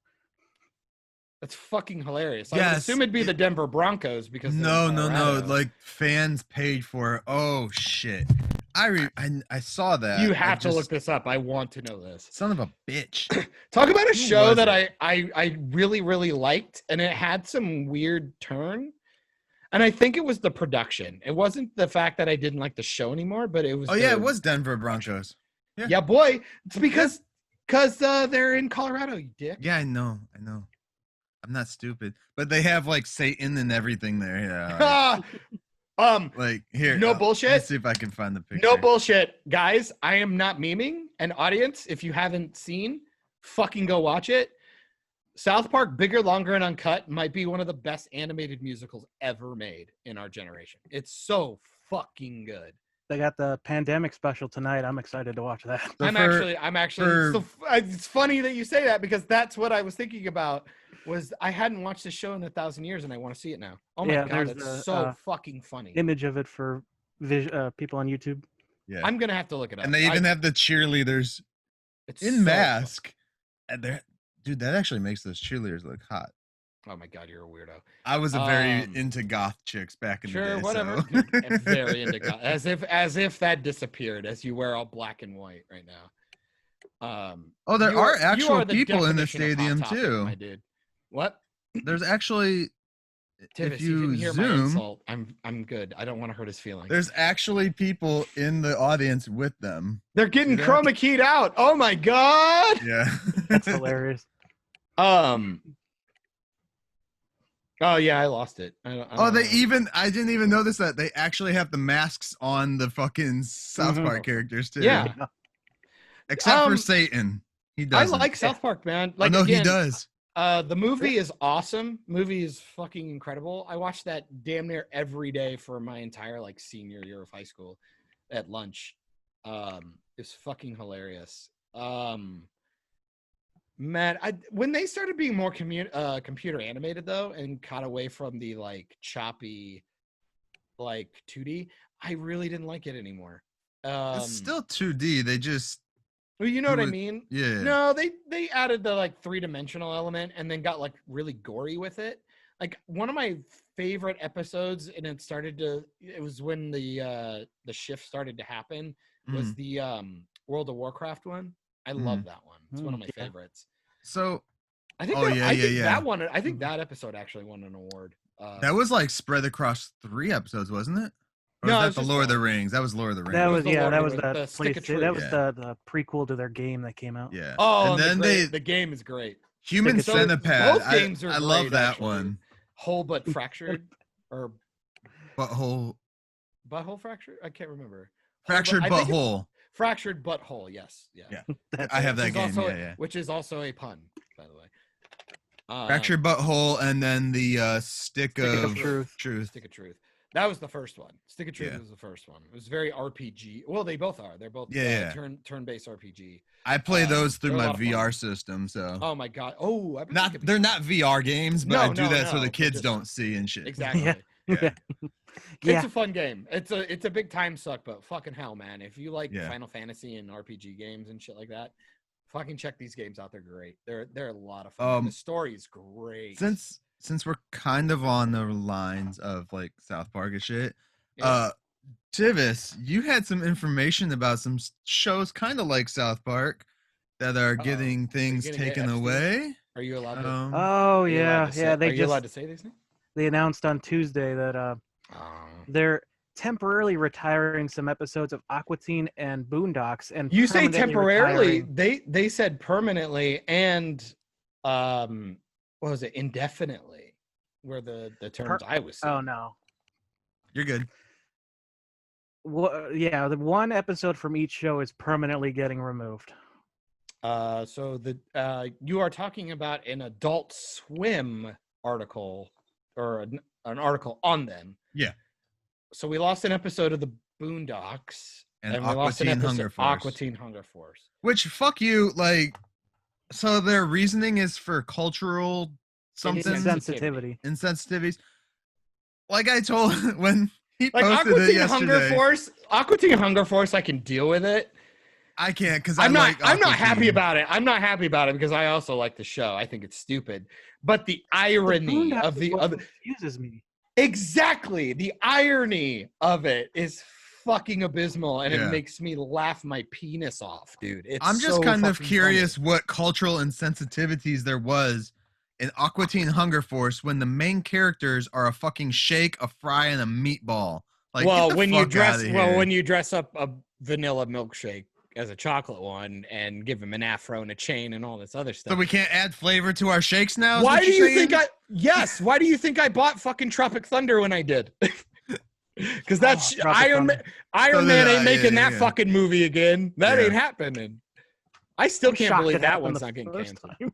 That's fucking hilarious. I would Yes, assume it'd be the Denver Broncos because they're in no. Colorado. Like fans paid for it. Oh shit! I saw that. You I have to look just- this up. I want to know this. Son of a bitch. Talk about a Who show was that it? I really, really liked, and it had some weird turn. And I think it was the production. It wasn't the fact that I didn't like the show anymore, but it was. Oh yeah, the- it was Denver Broncos. Yeah, boy. It's because they're in Colorado, you dick. Yeah, I know. I'm not stupid, but they have like Satan and everything there. Yeah. Like here. No bullshit. Let's see if I can find the picture. No bullshit, guys. I am not memeing. An audience, if you haven't seen, fucking go watch it. South Park, Bigger, Longer, and Uncut might be one of the best animated musicals ever made in our generation. It's so fucking good. They got the pandemic special tonight. I'm excited to watch that. So I'm actually. It's funny that you say that because that's what I was thinking about. Was I hadn't watched this show in 1,000 years and I want to see it now. Oh my Yeah, god, there's it's the, so fucking funny. Image of it for people on YouTube. Yeah. I'm gonna have to look it up. And they even have the cheerleaders it's in so mask. And they're dude, that actually makes those cheerleaders look hot. fun. Oh my god, you're a weirdo. I was a very Um, into goth chicks back in the Sure, day. whatever. So. I'm very into God. As if that disappeared as you wear all black and white right now. Oh, there you are you actual the people in the definition of Hot stadium Topic, too. my dude. What? There's actually Tivis, if you you didn't hear my zoom, insult. I'm good. I don't want to hurt his feelings. there's actually people in the audience with them. They're getting See that? chroma keyed out. Oh my god. Yeah. That's hilarious. Oh yeah, I lost it. I Oh, don't know. I didn't even notice that. They actually have the masks on the fucking South Mhm. Park characters too. Yeah. Except for Um, Satan. He I doesn't. like South Park, man. Oh, Like no, again, he does. The movie is awesome. Movie is fucking incredible. I watched that damn near every day for my entire like senior year of high school at lunch. It's fucking hilarious. Man, when they started being more computer animated though, and got away from the like choppy, like 2D, I really didn't like it anymore. It's still 2D. They just Well, you know what I was- mean? yeah. No, they added the like three-dimensional element and then got like really gory with it. Like one of my favorite episodes, and it was when the shift started to happen, was the World of Warcraft one. I love that one. It's one of my Yeah. favorites. So I think Oh, that, yeah, I yeah, think yeah. that one I think that episode actually won an award. that was like spread across 3 episodes, wasn't it? Or No, it was was that the just Lord of the one. Rings? That was Lord of the Rings. That was the yeah. Lord That of was the- the the Stick of that was Truth. the prequel to their game that came out. Yeah. Oh, and then the game is great. Human Stick of Truth. Centipede. Both games are I love great, that actually. one. Whole but fractured or Butthole. butthole fractured? I can't remember. Fractured I think it's butthole. Fractured butthole. Yes. Yeah. Yeah. That's I it. have that Which is game. also- Yeah. Which is also a pun, by the way. Fractured butthole and then the stick of Truth. truth. Stick of Truth. That was the first one. Stick of Truth Yeah. was the first one. It was very RPG. Well, they both are. They're both Yeah. turn-based RPG. I play those through they're a my lot of VR fun. system, so Oh my god. Oh, I bet not that could be they're fun. not VR games, but I No, do no, that so no, the but kids just- don't see and shit. Exactly. Yeah. Yeah. Yeah. It's a fun game. It's a big time suck, but fucking hell, man. If you like Yeah. Final Fantasy and RPG games and shit like that, fucking check these games out. They're great. They're a lot of fun. And the story is great. Since we're kind of on the lines of like South Park and shit, Yeah. Tivis, you had some information about some shows kind of like South Park that are getting things getting taken Epstein? away. Are you allowed to? Um, Oh are you allowed yeah, to say- yeah. They are you allowed just to say these things? they announced on Tuesday that they're temporarily retiring some episodes of Aqua Teen and Boondocks, and You say permanently temporarily. retiring- They said permanently and what was it? Indefinitely. Were the terms I was seeing. Oh no. you're good. Well, yeah, the one episode from each show is permanently getting removed. So you are talking about an Adult Swim article or an article on them. Yeah. So we lost an episode of the Boondocks And we Aqua lost an Teen episode Hunger Force. Aqua Teen Hunger Force. Which fuck you, like. So their reasoning is for cultural something Insensitivity. Sensitivity. insensitivities. like I told when he Like posted Aqua it Teen Hunger yesterday. Force, Aqua Teen Hunger Force, I can deal with it. I can't because I'm not Aqua happy Teen. about it. I'm not happy about it because I also like the show. I think it's stupid. But the irony Boondocks of is the what other confuses me. exactly the irony of it is fucking abysmal, and it Yeah. makes me laugh my penis off, dude. It's I'm just so kind of fucking curious funny. what cultural insensitivities there was in Aqua Teen Hunger Force when the main characters are a fucking shake, a fry, and a meatball. Like, Well, get the when fuck out of here. when you dress up a vanilla milkshake as a chocolate one and give him an afro and a chain and all this other stuff. So we can't add flavor to our shakes now? is Why what do you're you think saying? yes, why do you think I bought fucking Tropic Thunder when I did? Because that's Tropic Iron Thunder. Iron Man ain't making yeah. that fucking movie again. That Yeah. ain't happening. I still I'm can't shocked believe it that happened one's the not getting first canceled. time.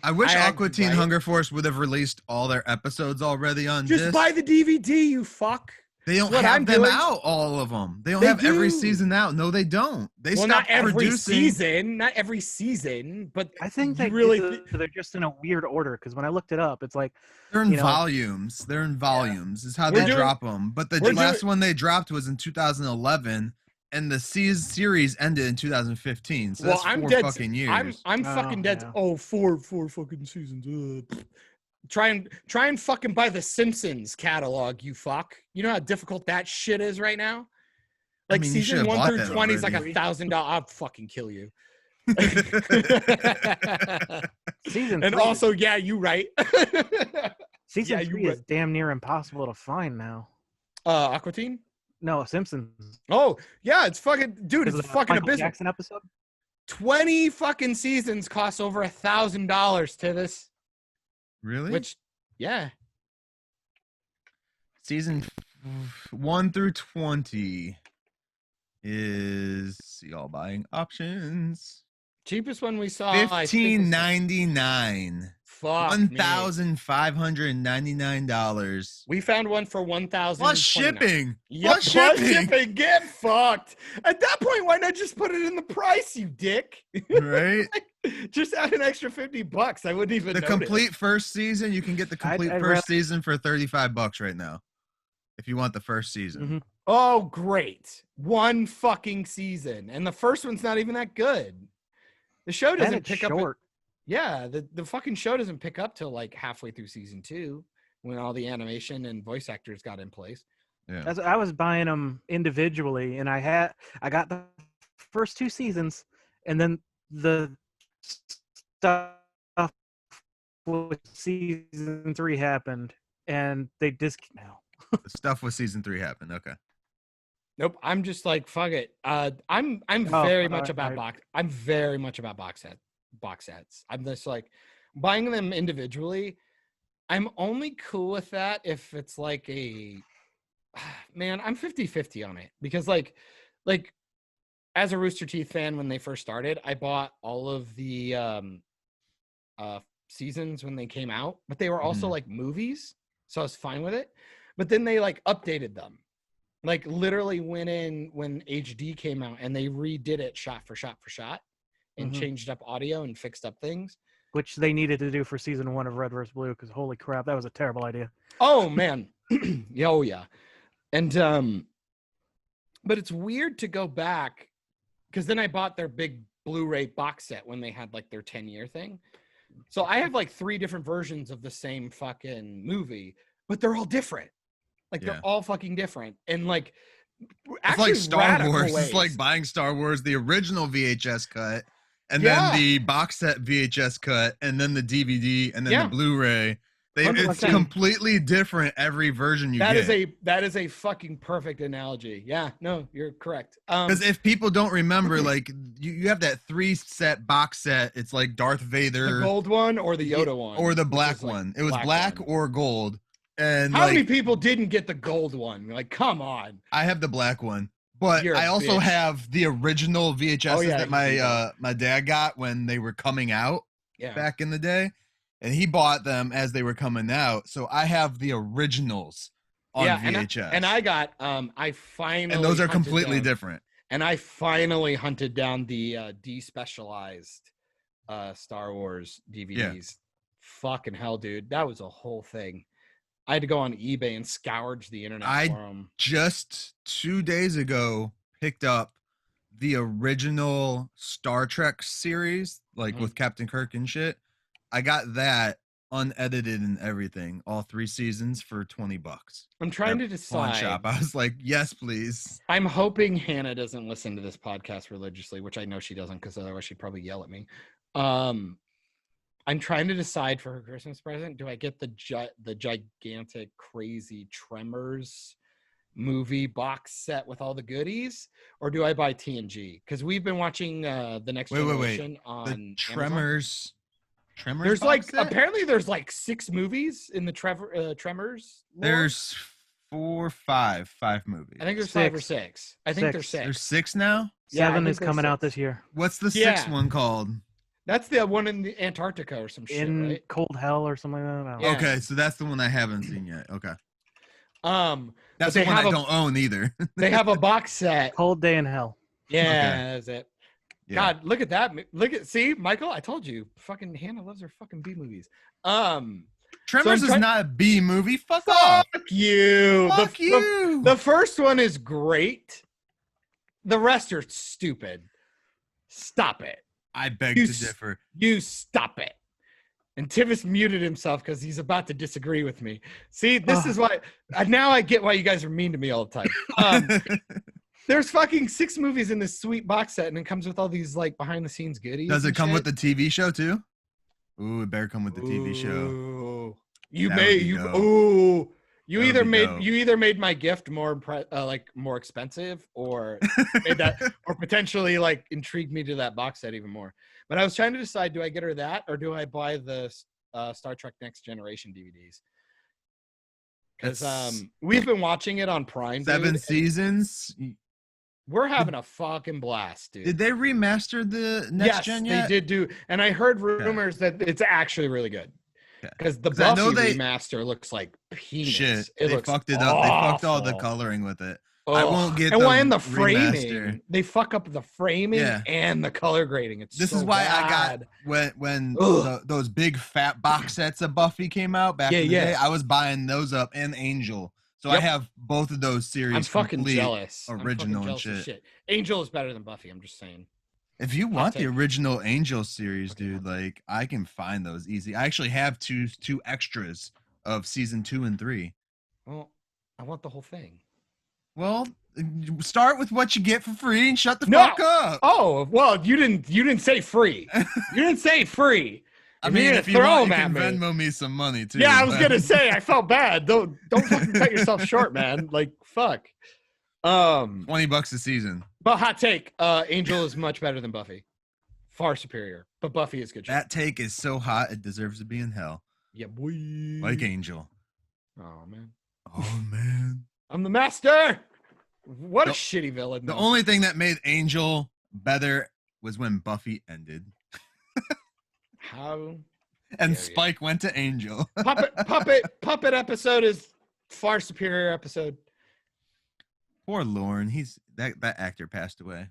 I wish I Aqua Teen right? Hunger Force would have released all their episodes already on Just disc. buy the DVD, you fuck. They don't what have I'm them doing. out, all of them. They don't They have every do. season out. No, they don't. They Well, stopped not every producing. season, not every season, but I think you they really they're just in a weird order because when I looked it up, it's like They're in you know, volumes. They're in volumes. Is how We're they doing- drop them. But the we're last doing- one they dropped was in 2011, and the series ended in 2015. So that's I'm 4 dead. fucking years. I'm Oh, fucking dead. yeah. Oh, four fucking seasons. Try and fucking buy the Simpsons catalog, you fuck. You know how difficult that shit is right now. I Like mean, you season should've 1 bought through that 20 is like already. $1,000. I'll fucking kill you. season And 3 also, yeah, you right. season yeah, you 3 right. is damn near impossible to find now. Aqua Teen? No, Simpsons. Oh, yeah, it's fucking dude, Is it's it a fucking Michael abysmal. Jackson episode? 20 fucking seasons cost over $1,000 to this. Really? Which, yeah. Season 1 through 20 is see all buying options. Cheapest one we saw, I think, was like, $15.99. fuck me. $1,599. We found one for 1,000 Plus shipping. Yep, Plus shipping. Get fucked. At that point, why not just put it in the price, you dick? Right? Just add an extra $50. I wouldn't even The notice. complete first season, you can get the complete I'd first rather- season for $35 right now. If you want the first season. Mhm. Oh, great. One fucking season. And the first one's not even that good. The show And doesn't it's pick up. short. Yeah, the fucking show doesn't pick up till like halfway through season 2 when all the animation and voice actors got in place. Yeah. I was buying them individually, and I got the first 2 seasons, and then the stuff with season 3 happened, and they now. The stuff with season 3 happened. Okay. Nope, I'm just like fuck it. I'm Oh, very much I- about box. I'm very much about box sets. I'm just like buying them individually. I'm only cool with that if it's like a man. I'm 50-50 on it because like as a Rooster Teeth fan when they first started, I bought all of the seasons when they came out, but they were also Mhm. like movies, so I was fine with it. But then they like updated them. Like literally went in when HD came out and they redid it shot for shot and Mhm. changed up audio and fixed up things. Which they needed to do for season 1 of Red vs. Blue, because holy crap, that was a terrible idea. Oh man. Oh yeah. And but it's weird to go back because then I bought their big Blu-ray box set when they had like their 10-year thing. So I have like 3 different versions of the same fucking movie, but they're all different. Like Yeah. they're all fucking different. And like It's actually like Star radical Wars. ways. It's like buying Star Wars, the original VHS cut, and Yeah. then the box set VHS cut, and then the DVD, and then Yeah. the Blu-ray. It's 100%. completely different every version you That get. is a fucking perfect analogy. Yeah, no, you're correct. Because if people don't remember, like you have that 3-set box set. It's like Darth Vader the gold one or the Yoda one or the which black is, like, one. It was black one. or gold. And How like, many people didn't get the gold one? Like, come on. I have the black one, but You're a I also bitch. have the original VHSs Oh, yeah, that you my do that. my dad got when they were coming out Yeah. back in the day, and he bought them as they were coming out. So I have the originals on yeah, VHS, and I got I finally and those are hunted completely down- different. And I finally hunted down the despecialized Star Wars DVDs. Fucking hell, dude. That was a whole thing. I had to go on eBay and scourge the internet I- for them. Just 2 days ago, picked up the original Star Trek series, like Mhm. with Captain Kirk and shit. I got that unedited and everything, all 3 seasons for $20. I'm trying at to Pawn decide. shop. I was like, yes, please. I'm hoping Hannah doesn't listen to this podcast religiously, which I know she doesn't, because otherwise she'd probably yell at me. I'm trying to decide for her Christmas present. Do I get the gigantic, crazy Tremors movie box set with all the goodies, or do I buy TNG? Because we've been watching the Next Wait. Generation The on Amazon. Tremors. There's box like set? apparently there's like 6 movies in the Tremors. lore. There's 5 movies. I think there's 5 or 6. 6. I think there's 6. There's 6 now. Yeah, I 7 think is there's coming out 6. this year. What's the Yeah. 6th one called? That's the one in the Antarctica or some shit, In right? Cold Hell or something like that. I don't know. Yeah. Okay, so that's the one I haven't seen yet. Okay, But that's they the one I have a- don't own either. They have a box set. Cold Day in Hell. Yeah, that's it. Yeah. God, look at that. See, Michael, I told you. Fucking Hannah loves her fucking B movies. Tremors I'm is not a B movie. Fuck off. Fuck you. Fuck you. The first one is great. The rest are stupid. Stop it. I beg You to s- differ. You stop it. And Tivis muted himself because he's about to disagree with me. See, this is why now I get why you guys are mean to me all the time. There's fucking 6 movies in this sweet box set, and it comes with all these like behind the scenes goodies. Does it and come with shit. the TV show too? Ooh, it better come with the TV show. Ooh. You That would made be you dope. ooh. You That would either be made dope. you either made my gift more more expensive, or made that, or potentially like intrigued me to that box set even more. But I was trying to decide: do I get her that, or do I buy the Star Trek Next Generation DVDs? Because That's we've been watching it on Prime. 7 dude, and seasons. We're having a fucking blast, dude. Did they remaster the next Yes, gen yet? they did do, and I heard rumors that it's actually really good. Okay. Because the 'Cause I know Buffy they- remaster looks like penis. Shit, It they looks fucked it up. They fucked all the awful. coloring with it. I Ugh. won't get and the why in the framing? remaster. They fuck up the framing Yeah. and the color grading. It's This so is why I bad. got when Ugh. those big fat box sets of Buffy came out back Yeah, in the yeah. day. I was buying those up and Angel, so I Yep. have both of those series. I'm fucking complete. jealous. I'm fucking original and jealous of shit. Angel is better than Buffy. I'm just saying. If you want the take. original Angel series, Fucking dude, hot like I can find those easy. I actually have two extras of season 2 and 3. Well, I want the whole thing. Well, start with what you get for free and shut the No. fuck up. Oh well, you didn't say free. You didn't say free. I If mean, you're if gonna you throw want, you them can at me. Venmo me some money too. Yeah, I was but- gonna say I felt bad. Don't fucking cut yourself short, man. Like fuck. $20 a season. But hot take, Angel is much better than Buffy. Far superior. But Buffy is good shit. That take is so hot it deserves to be in hell. Yeah, boy. Like Angel. Oh man. Oh man. I'm the master. What a The- shitty villain. The though. only thing that made Angel better was when Buffy ended. How And Dare you. Spike went to Angel. puppet episode is far superior episode. Poor Lorne. That actor passed away.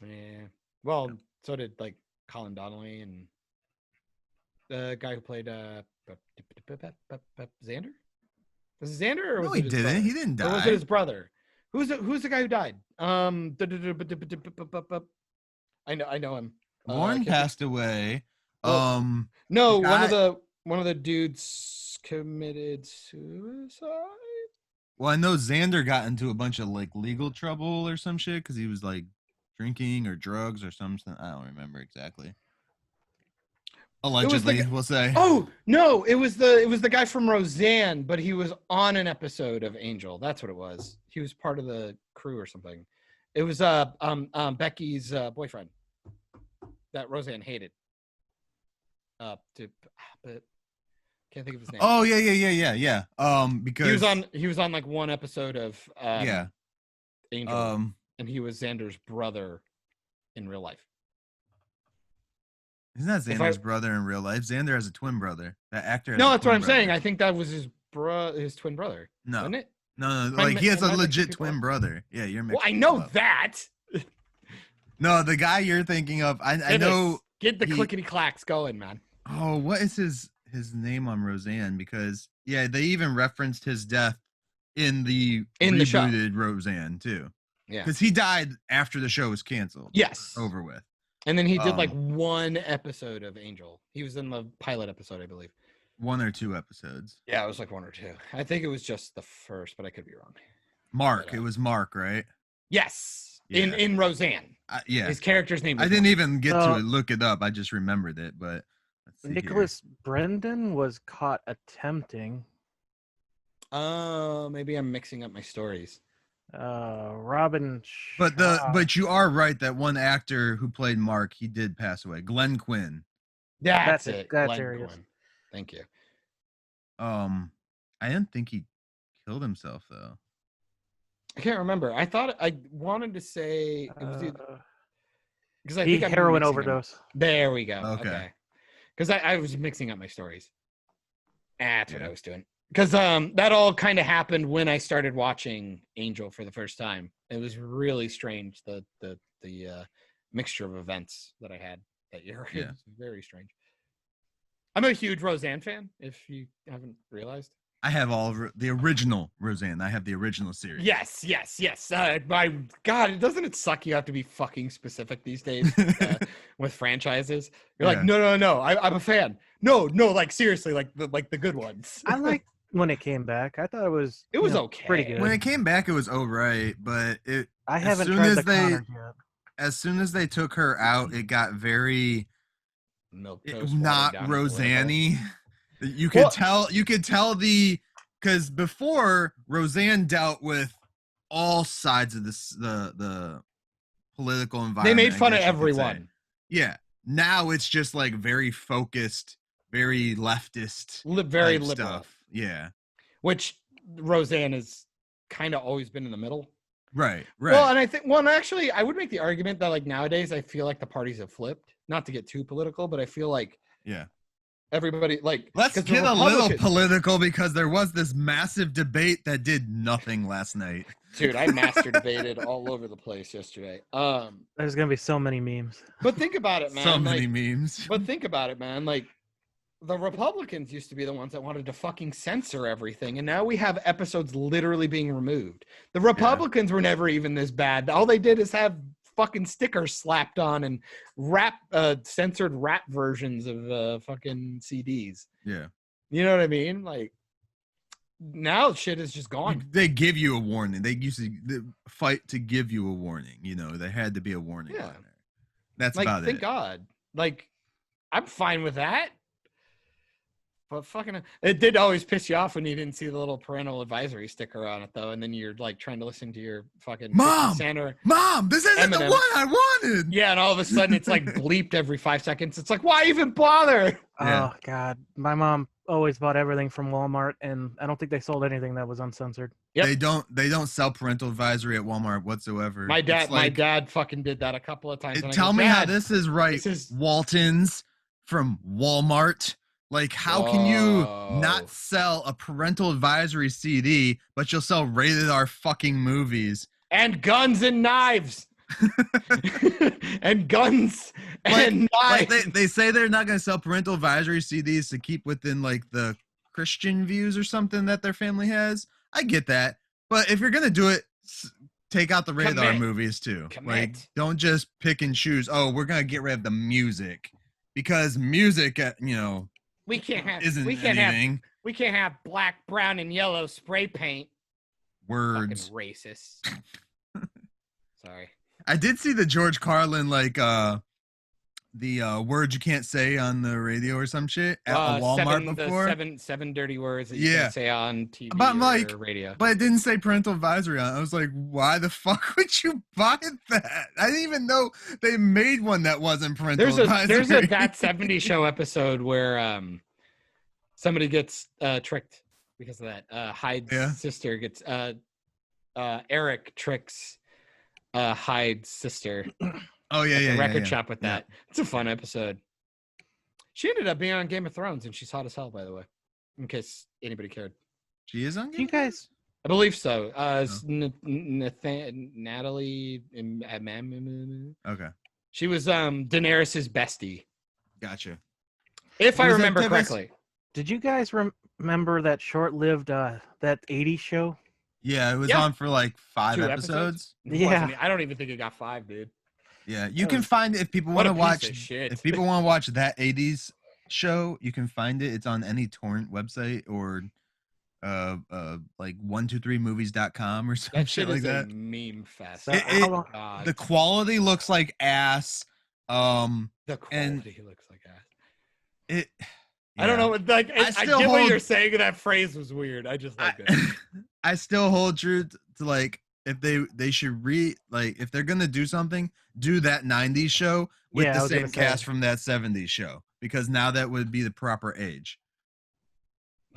Yeah. Well, so did like Colin Donnelly and the guy who played Xander. Was it Xander or was No, it he his didn't. brother? He didn't Or was it die. his brother? Who's the guy who died? I know him. I Lorne can't think- passed away. Well, No, the one of the dudes committed suicide. Well, I know Xander got into a bunch of like legal trouble or some shit because he was like drinking or drugs or something. I don't remember exactly. Allegedly, we'll say. Oh no, it was the guy from Roseanne, but he was on an episode of Angel. That's what it was. He was part of the crew or something. It was Becky's boyfriend that Roseanne hated. But can't think of his name. Oh yeah. Because he was on like one episode of yeah. Angel, and he was Xander's brother in real life. Isn't that If I- Xander's brother in real life? Xander has a twin brother. That actor. Has No, a that's what twin I'm saying. brother. I think that was his twin brother. No, Wasn't it? no, Am I like he has am I a mixing legit people twin up? brother. Yeah, you're Well, I mixing know people up. that. No, the guy you're thinking of. I Tivis, know. Get the he- clickety clacks going, man. Oh, what is his name on Roseanne? Because Yeah, they even referenced his death in the In the show. rebooted Roseanne too. Yeah. Because he died after the show was canceled. Yes. Over with. And then he did like one episode of Angel. He was in the pilot episode, I believe. 1 or 2 episodes. Yeah, it was like 1 or 2. I think it was just the first, but I could be wrong. Mark. But, it was Mark, right? Yes. Yeah. In Roseanne. Yeah. His character's name was I didn't Mark. even get to look it up. I just remembered it. But let's see Nicholas Brendan was caught attempting. Maybe I'm mixing up my stories. Robin. But you are right that one actor who played Mark, he did pass away. Glenn Quinn. That's it. That's Glenn Arius. Quinn. Thank you. I didn't think he killed himself though. I can't remember. I thought I wanted to say it was because I he think I'm heroin mixing them. overdose. There we go. Okay. Because I was mixing up my stories. That's what I was doing. Because that all kind of happened when I started watching Angel for the first time. It was really strange the mixture of events that I had that year. It was very strange. I'm a huge Roseanne fan, if you haven't realized. I have all the original Roseanne. I have the original series. Yes. My God, doesn't it suck you have to be fucking specific these days with franchises? You're like, no, I'm a fan. No, like seriously, like the good ones. I like when it came back. I thought it was okay. pretty good. When it came back, it was right, but I haven't tried the Connors yet. As soon as they took her out, it got very not Roseanne-y. You could tell because before Roseanne dealt with all sides of the political environment. They made fun of everyone. Yeah. Now it's just like very focused, very leftist, very liberal stuff. Yeah. Which Roseanne has kind of always been in the middle. Right. Well, and I think, actually, I would make the argument that like nowadays, I feel like the parties have flipped. Not to get too political, but I feel like everybody like let's get a little political because there was this massive debate that did nothing last night. Dude, I master debated all over the place yesterday. There's gonna be so many memes. But think about it, man. So many memes. But think about it, man. Like the Republicans used to be the ones that wanted to fucking censor everything, and now we have episodes literally being removed. The Republicans were never even this bad. All they did is have fucking stickers slapped on and censored rap versions of fucking CDs. Yeah. You know what I mean? Like now shit is just gone. They give you a warning. They used to fight to give you a warning. You know, there had to be a warning on there. That's like, about it. Thank God. Like, I'm fine with that. But fucking, it did always piss you off when you didn't see the little parental advisory sticker on it, though, and then you're like trying to listen to your fucking Mom, this isn't Eminem. the one I wanted. Yeah, and all of a sudden it's like bleeped every 5 seconds. It's like, why even bother? Oh God, my mom always bought everything from Walmart, and I don't think they sold anything that was uncensored. Yep. They don't sell parental advisory at Walmart whatsoever. My dad fucking did that a couple of times. Tell me how this is right. This is Walton's from Walmart. Like, how can you not sell a parental advisory CD, but you'll sell rated R fucking movies? And guns and knives. And guns and knives. Like they say they're not going to sell parental advisory CDs to keep within, like, the Christian views or something that their family has. I get that. But if you're going to do it, take out the rated R movies, too. Like, don't just pick and choose, we're going to get rid of the music. Because music, we can't have black, brown, and yellow spray paint. Words. Fucking racist. Sorry. I did see the George Carlin the words you can't say on the radio or some shit at a Walmart before. Seven dirty words that you can't say on TV or radio. But it didn't say parental advisory on it. I was like, why the fuck would you buy that? I didn't even know they made one that wasn't parental advisory. There's a That 70s Show episode where somebody gets tricked because of that. Hyde's sister gets Eric tricks Hyde's sister. Oh yeah, record shop with that. It's a fun episode. She ended up being on Game of Thrones, and she's hot as hell, by the way. In case anybody cared, she is on. You guys, I believe so. Natalie. Okay. She was Daenerys's bestie. Gotcha. If I remember correctly. Did you guys remember that short-lived that 80s show? Yeah, it was Yeah. on for like 5 2 episodes. It Yeah. wasn't- I don't even think it got 5, dude. Yeah, you That can was- find it if people what want a to piece watch. of shit. If people want to watch that '80s show, you can find it. It's on any torrent website or like 123movies.com or some That shit shit like is a that. meme fest. So It- how it- long? God. The quality looks like ass. The and- quality looks like that. It. I don't yeah. know. Like, I still get what hold- you're saying. That phrase was weird. I just like that. I still hold true to like if they should like if they're gonna do something, do that '90s show with Yeah, I the was same gonna cast say. from that '70s show because now that would be the proper age.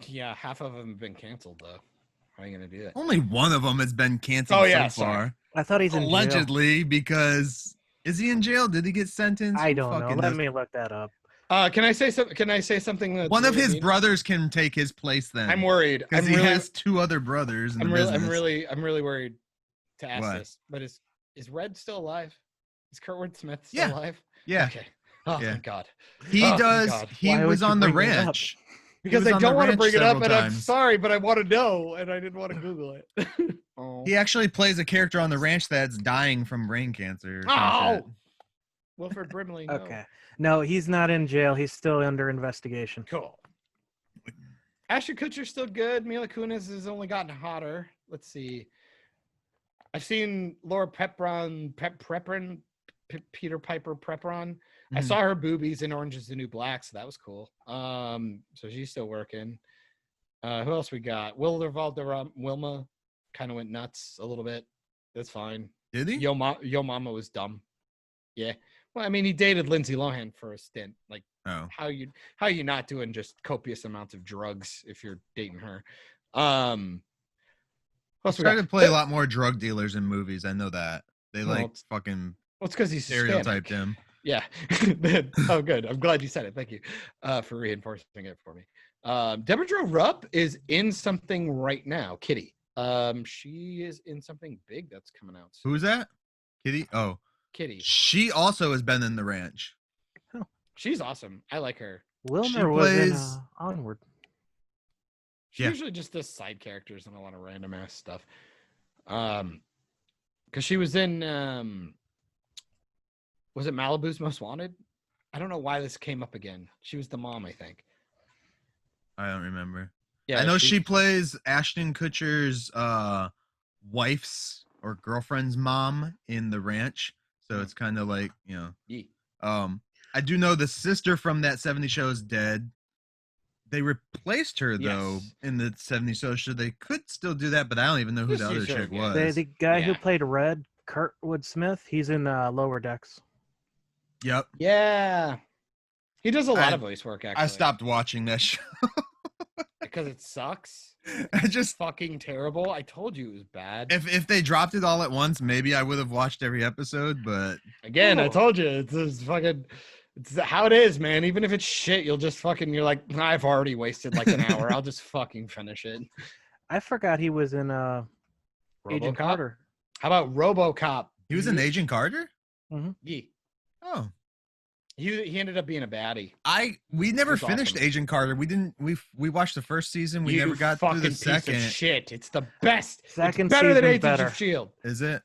Yeah, half of them have been canceled though. How are you gonna do that? Only one of them has been canceled Oh, yeah, so far, I thought he's in jail. allegedly. Because is he in jail? Did he get sentenced? I Who don't know. fucking Let knows? me look that up. Can I say something? Can I say something? That's One of really his mean? brothers can take his place then. I'm worried. because I'm he really, has 2 other brothers. In I'm the really, business. I'm really worried to ask What? this. But is Red still alive? Is Kurtwood Smith still Yeah. alive? Yeah, Okay. Oh, Yeah. thank God. he Oh, thank does. God. He Why was would you on the bring that up? ranch. Because was I on the don't want to ranch bring it up, several and I'm times. sorry, but I want to know, and I didn't want to Google it. Oh. He actually plays a character on the ranch that's dying from brain cancer. Or some shit. Oh! Wilford Brimley. No. Okay. No, he's not in jail. He's still under investigation. Cool. Ashton Kutcher's still good. Mila Kunis has only gotten hotter. Let's see. I've seen Laura Peter Piper Prepron. I Mhm. saw her boobies in Orange is the New Black, so that was cool. So she's still working. Who else we got? Wilma kind of went nuts a little bit. That's fine. Did he? Yo Mama was dumb. Yeah. Well, I mean, he dated Lindsay Lohan for a stint. Like, Oh. how you not doing just copious amounts of drugs if you're dating her? What else we Try got? to play a lot more drug dealers in movies. I know that they Well, like it's- fucking Well, it's because he's stereotyped Hispanic. him. Yeah. Oh, good. I'm glad you said it. Thank you for reinforcing it for me. Deborah Jo Rupp is in something right now. Kitty. She is in something big that's coming out soon. Who's that? Kitty. Oh, Kitty. she also has been in the ranch. She's awesome. I like her. Wilmer was in plays- Onward. She Yeah. usually just does side characters and a lot of random ass stuff. Because she was in was it Malibu's Most Wanted? I don't know why this came up again. She was the mom, I think. I don't remember. Yeah, I know she plays Ashton Kutcher's wife's or girlfriend's mom in the ranch. So it's kind of like, Yee. I do know the sister from that 70s show is dead. They replaced her though Yes. in the 70s show, so they could still do that, but I don't even know who Just the other use her chick again. was. The guy who Yeah. played Red, Kurtwood Smith, he's in Lower Decks. Yep. Yeah. He does a lot I- of voice work, actually. I stopped watching that show. because it sucks. I just Fucking terrible. I told you it was bad. if they dropped it all at once, maybe I would have watched every episode, but Again, I Oh. told you it's fucking. It's how it is, man. Even if it's shit, you'll just fucking. You're like, I've already wasted like an hour. I'll just fucking finish it. I forgot he was in Agent RoboCop? Carter. How about RoboCop? he was an Agent Carter? Yeah. Oh. He ended up being a baddie. We never was finished awesome. Agent Carter. We watched the first season. We You never got fucking through the piece second. of shit. It's the best. Second it's better than season's Agents better. of Shield. Is it?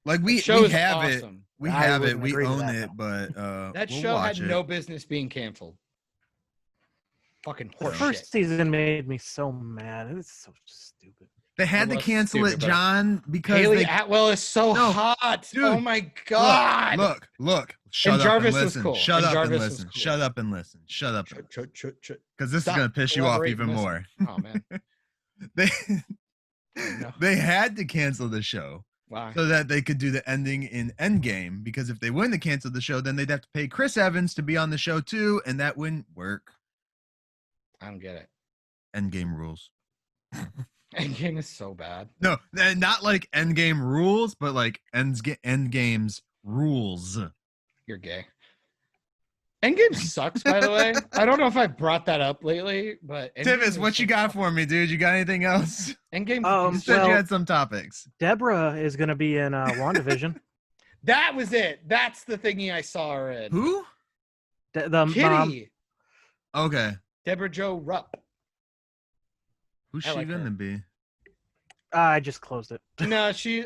Like we show is have it. awesome. We I have it. wouldn't We agree to own that, it, but That we'll show watch had it. no business being canceled. Fucking The horse first shit. season made me so mad. It's so stupid. They had It to was cancel stupid, it, but- John, because Haley they Atwell is so No, hot. dude, Oh my god. look. Shut And up Jarvis and was listen. cool. Shut And up Jarvis and was listen. cool. Shut up and listen. Shut up. Shut. Because this Stop. is gonna piss you off Elaborate even and more. Oh man. They No. they had to cancel the show Why? so that they could do the ending in Endgame. Because if they wouldn't have canceled the show, then they'd have to pay Chris Evans to be on the show too, and that wouldn't work. I don't get it. Endgame rules. Endgame is so bad. No, not like Endgame rules, but like Endgame's rules. You're gay. Endgame sucks, by the way. I don't know if I brought that up lately, but Endgame Tivis, is what you so got fucking- for me, dude? You got anything else? Endgame. You said Well- you had some topics. Deborah is going to be in WandaVision. That was it. That's the thingy I saw her in. Who? The Kitty. mom. Okay. Deborah Jo Rupp. Who's I she like her. gonna be? I just closed it. No, she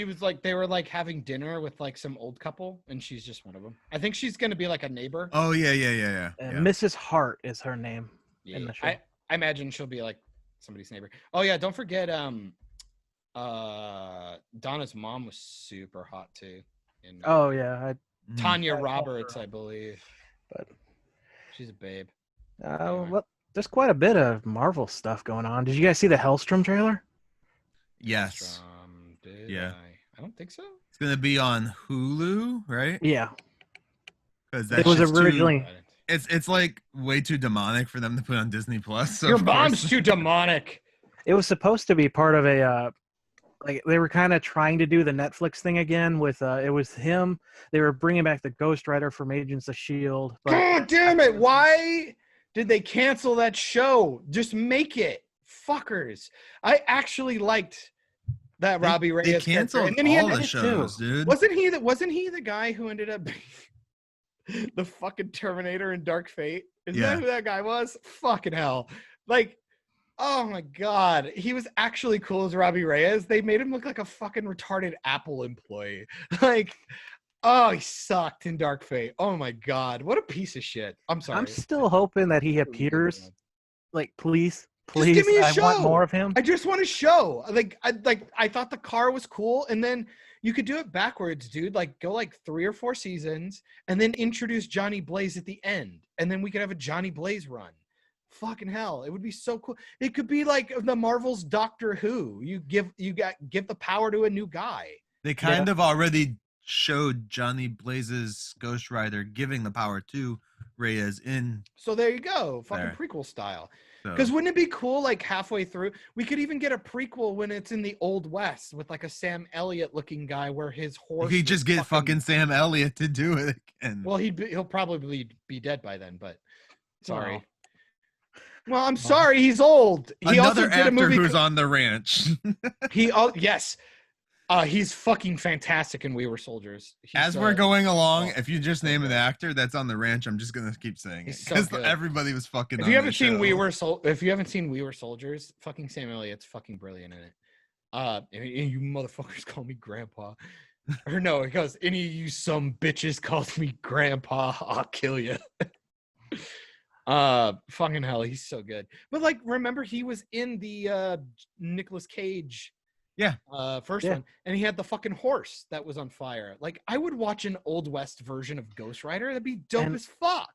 was like they were like having dinner with like some old couple, and she's just one of them. I think she's gonna be like a neighbor. Oh yeah. Mrs. Hart is her name in the show. I imagine she'll be like somebody's neighbor. Oh yeah, don't forget Donna's mom was super hot too. In, Oh yeah, Tanya I told Roberts, her. I believe. But She's a babe. Anyway. well, there's quite a bit of Marvel stuff going on. Did you guys see the Hellstrom trailer? Yes. Did Yeah. I don't think so. It's gonna be on Hulu, right? Yeah, Because it was originally. It's like way too demonic for them to put on Disney Plus. So Your of course- mom's too demonic. It was supposed to be part of a like they were kind of trying to do the Netflix thing again with it was him. They were bringing back the Ghost Rider from Agents of Shield. But God damn it! Why did they cancel that show? Just make it, fuckers. I actually liked that Robbie Reyes. They character. canceled And then he all had- the shows, dude. Wasn't he the guy who ended up being the fucking Terminator in Dark Fate? Is Yeah. that who that guy was? Fucking hell. Like, oh my God. He was actually cool as Robbie Reyes. They made him look like a fucking retarded Apple employee. Like, oh, he sucked in Dark Fate. Oh my God. What a piece of shit. I'm sorry. I'm still hoping that he appears. Like, please, Just give me a I want show. more of him. I just want to show. I thought the car was cool, and then you could do it backwards, dude. Like go like 3 or 4 seasons, and then introduce Johnny Blaze at the end, and then we could have a Johnny Blaze run. Fucking hell, it would be so cool. It could be like the Marvel's Doctor Who. You give the power to a new guy. They kind of already showed Johnny Blaze's Ghost Rider giving the power to Reyes in. So there you go, fucking There. prequel style. So. Because wouldn't it be cool, like halfway through, we could even get a prequel when it's in the Old West with like a Sam Elliott looking guy where his horse. He was just get fucking Sam Elliott to do it again. Well, he'll probably be dead by then, but sorry. Wow. Well, I'm sorry, he's old. He also Another did a actor movie. who's on the ranch. Yes, he's fucking fantastic in We Were Soldiers. As we're going along, oh, if you just name an actor that's on the ranch, I'm just gonna keep saying it He's so because good. everybody was fucking. If on you haven't this seen show. if you haven't seen We Were Soldiers, fucking Sam Elliott's fucking brilliant in it. And you motherfuckers call me grandpa. Or no, he goes, any of you some bitches called me grandpa, I'll kill you. Fucking hell, he's so good. But like, remember he was in the Nicolas Cage first one, and he had the fucking horse that was on fire. Like, I would watch an Old West version of Ghost Rider. That'd be dope as fuck.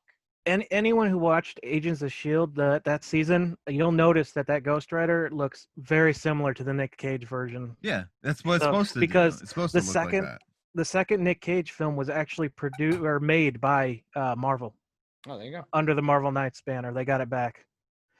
And anyone who watched Agents of Shield that season, you'll notice that Ghost Rider looks very similar to the Nick Cage version. Yeah, that's what it's So, supposed to because do. It's supposed the to look second- like that. The second Nick Cage film was actually produced or made by Marvel Oh, there you go. under the Marvel Knights banner. They got it back.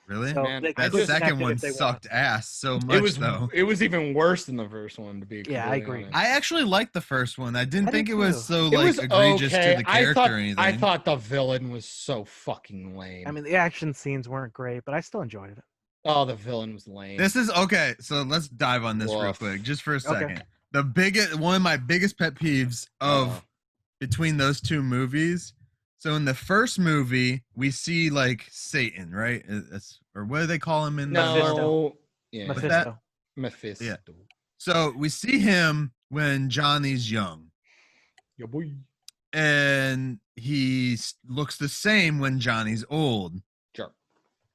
Really? So Man, they That could have second kept it one if they sucked ass so much, It was though. it was even worse than the first one, to be Yeah, I completely agree. honest. I actually liked the first one. I didn't I think did it was too. so It like was egregious okay. to the character or anything. I thought the villain was so fucking lame. I mean, the action scenes weren't great, but I still enjoyed it. oh, the villain was lame. This is okay. So let's dive on this real Woof. quick, just for a Okay. second. One of my biggest pet peeves of between those two movies. So in the first movie, we see like Satan, right? Or what do they call him in the? no, yeah, Mephisto. Mephisto. Mephisto. Yeah. So we see him when Johnny's young, Yo, boy. and he looks the same when Johnny's old. Sure.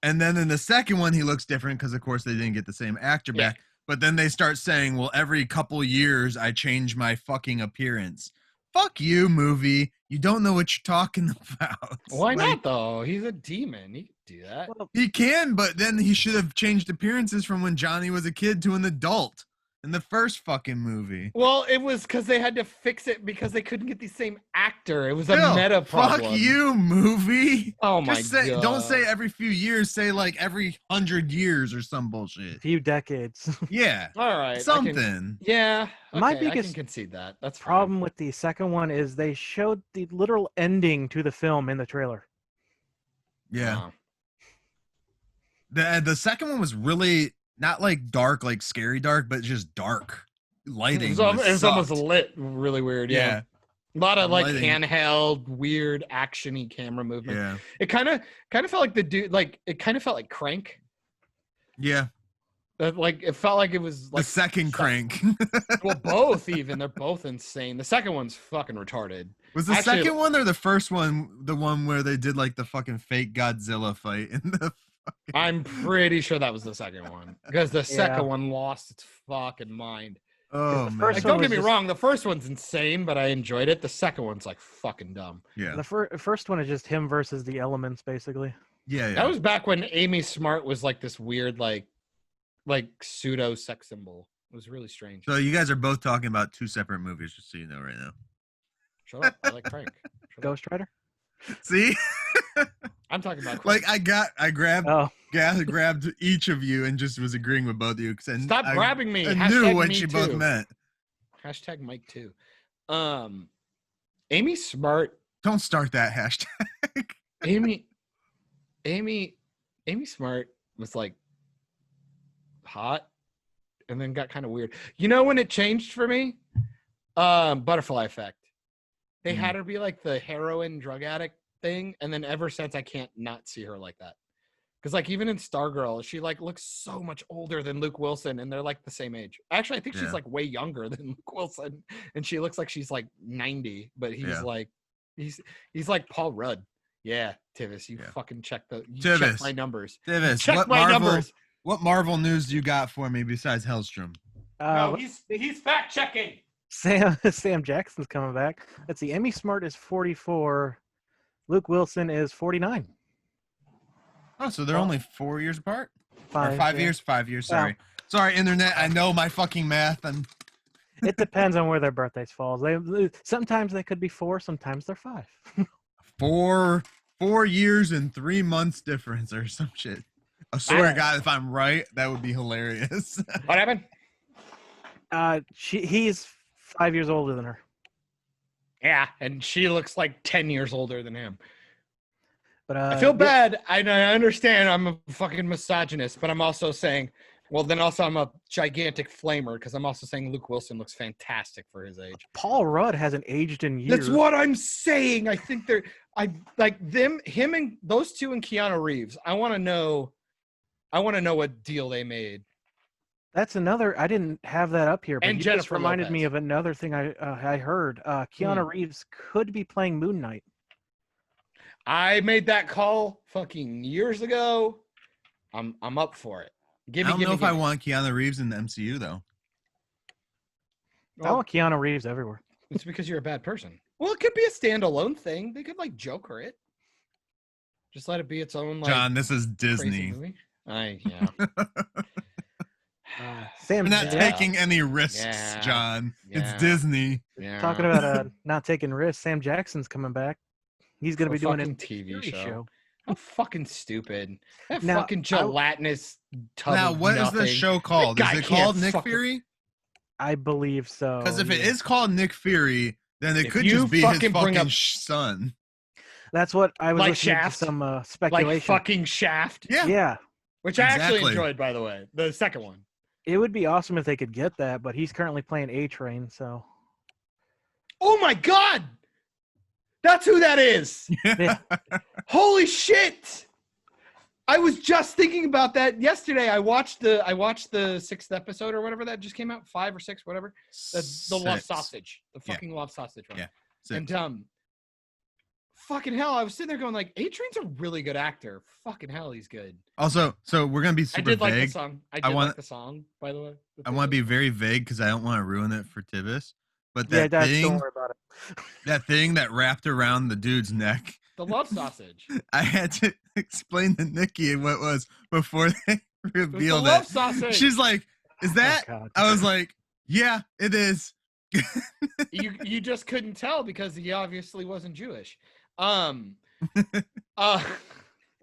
And then in the second one, he looks different because, of course, they didn't get the same actor Yeah. back. But then they start saying, well, every couple years, I change my fucking appearance. Fuck you, movie. You don't know what you're talking about. Why Like, not though? He's a demon. He can do that. Well, He can, but then he should have changed appearances from when Johnny was a kid to an adult in the first fucking movie. Well, it was because they had to fix it because they couldn't get the same actor. It was a Still, meta problem. Fuck you, movie. Oh my Just say, god! don't say every few years. Say like every 100 years or some bullshit. few decades. Yeah, All right, I can- something. yeah, My okay, I biggest can concede that. That's fine. Problem with the second one is they showed the literal ending to the film in the trailer. Yeah. Uh, The second one was really not like dark, like scary dark, but just dark. Lighting. it was almost sucked. lit really weird. Yeah. Yeah. A lot of like Lighting. handheld, weird, actiony camera movement. Yeah. It kind of felt like the dude, like it kind of felt like Crank. Yeah, Like it felt like it was like the second crank. Well, both even. They're both insane. The second one's fucking retarded. Was the Actually, second one or the first one the one where they did like the fucking fake Godzilla fight in the I'm pretty sure that was the second one because the Yeah. second one lost its fucking mind. Oh the man. first Like, one don't get was me just- wrong, the first one's insane, but I enjoyed it. The second one's like fucking dumb. Yeah. The first one is just him versus the elements, basically. Yeah. That was back when Amy Smart was like this weird, like pseudo sex symbol. It was really strange. So you guys are both talking about two separate movies, just so you know right now. Shut up. I like Frank. Shut up. Ghost Rider. See? I'm talking about Like Frank. I grabbed Oh, grabbed each of you and just was agreeing with both of you. Stop grabbing me. I Hashtag knew what me you too. both meant. Hashtag Myke too. Amy Smart. Don't start that hashtag. Amy Smart was like hot and then got kind of weird. You know when it changed for me? Butterfly Effect. They had her be like the heroin drug addict thing, and then ever since I can't not see her like that. Because like even in Stargirl, she like looks so much older than Luke Wilson, and they're like the same age. Actually, I think Yeah. she's like way younger than Luke Wilson, and she looks like she's like 90, but he's Yeah. like he's like Paul Rudd. Yeah, Tivis, you Yeah. fucking check Tivis. check my numbers. Davis, Check what my Marvel numbers. what Marvel news do you got for me besides Hellstrom? No, he's fact checking. Sam Jackson's coming back. Let's see. Emmy Smart is 44. Luke Wilson is 49. Oh, so they're Well, only 4 years apart? Or Five, 5 yeah. years? 5 years, Well. sorry. Sorry, internet. I know my fucking math. And It depends on where their birthdays falls. Sometimes they could be 4, sometimes they're 5. 4 years and 3 months difference or some shit. I swear to God, if I'm right, that would be hilarious. What happened? He's 5 years older than her. Yeah, and she looks like 10 years older than him. But I feel bad. I understand I'm a fucking misogynist, but I'm also saying, well, then also I'm a gigantic flamer because I'm also saying Luke Wilson looks fantastic for his age. Paul Rudd hasn't aged in years. That's what I'm saying. I think I like him and those two and Keanu Reeves. I want to know what deal they made. That's another. I didn't have that up here, but And you just Jennifer reminded me Lopez. of another thing I heard. Keanu Reeves could be playing Moon Knight. I made that call fucking years ago. I'm up for it. I don't know if I want Keanu Reeves in the MCU, though. I want Keanu Reeves everywhere. It's because you're a bad person. Well, it could be a standalone thing. They could like Joker it. Just let it be its own like John, this is crazy Disney. movie. Yeah. Sam We're not Jackson, taking any risks, Yeah. John. Yeah. It's Disney. Yeah. talking about not taking risks. Sam Jackson's coming back. He's going to A be doing fucking a TV TV show. How fucking stupid. That Now, fucking gelatinous tub Now, of what is nothing. this show called? guy Is it can't called Nick fucking- Fury? I believe so. Because if it yeah. is called Nick Fury, then it If could you just be his fucking bring fucking up- son. That's what I was Like listening Shaft? to some like speculation. fucking Shaft, Yeah. Yeah. which I actually Exactly. enjoyed, by the way. The second one. It would be awesome if they could get that, but he's currently playing A-Train, so Oh my god, that's who that is. Yeah. Holy shit! I was just thinking about that yesterday. I watched the sixth episode or whatever that just came out, 5 or 6, whatever. The love Six. sausage, the Yeah. fucking love sausage one. Yeah. Six. And fucking hell, I was sitting there going like, A-Train's a really good actor. Fucking hell, he's good. Also, so we're gonna be I super did like the vague. song. I I did wanna- like the song, by the way. I want to be very vague because I don't want to ruin it for Tivis. But yeah, that don't thing, worry about it. that thing that wrapped around the dude's neck, the love sausage. It I had to explain to Nikki what it was before they was the revealed love it. sausage. She's like, "Is that?" Oh, God. I was like, "Yeah, it is." you just couldn't tell because he obviously wasn't Jewish. Uh,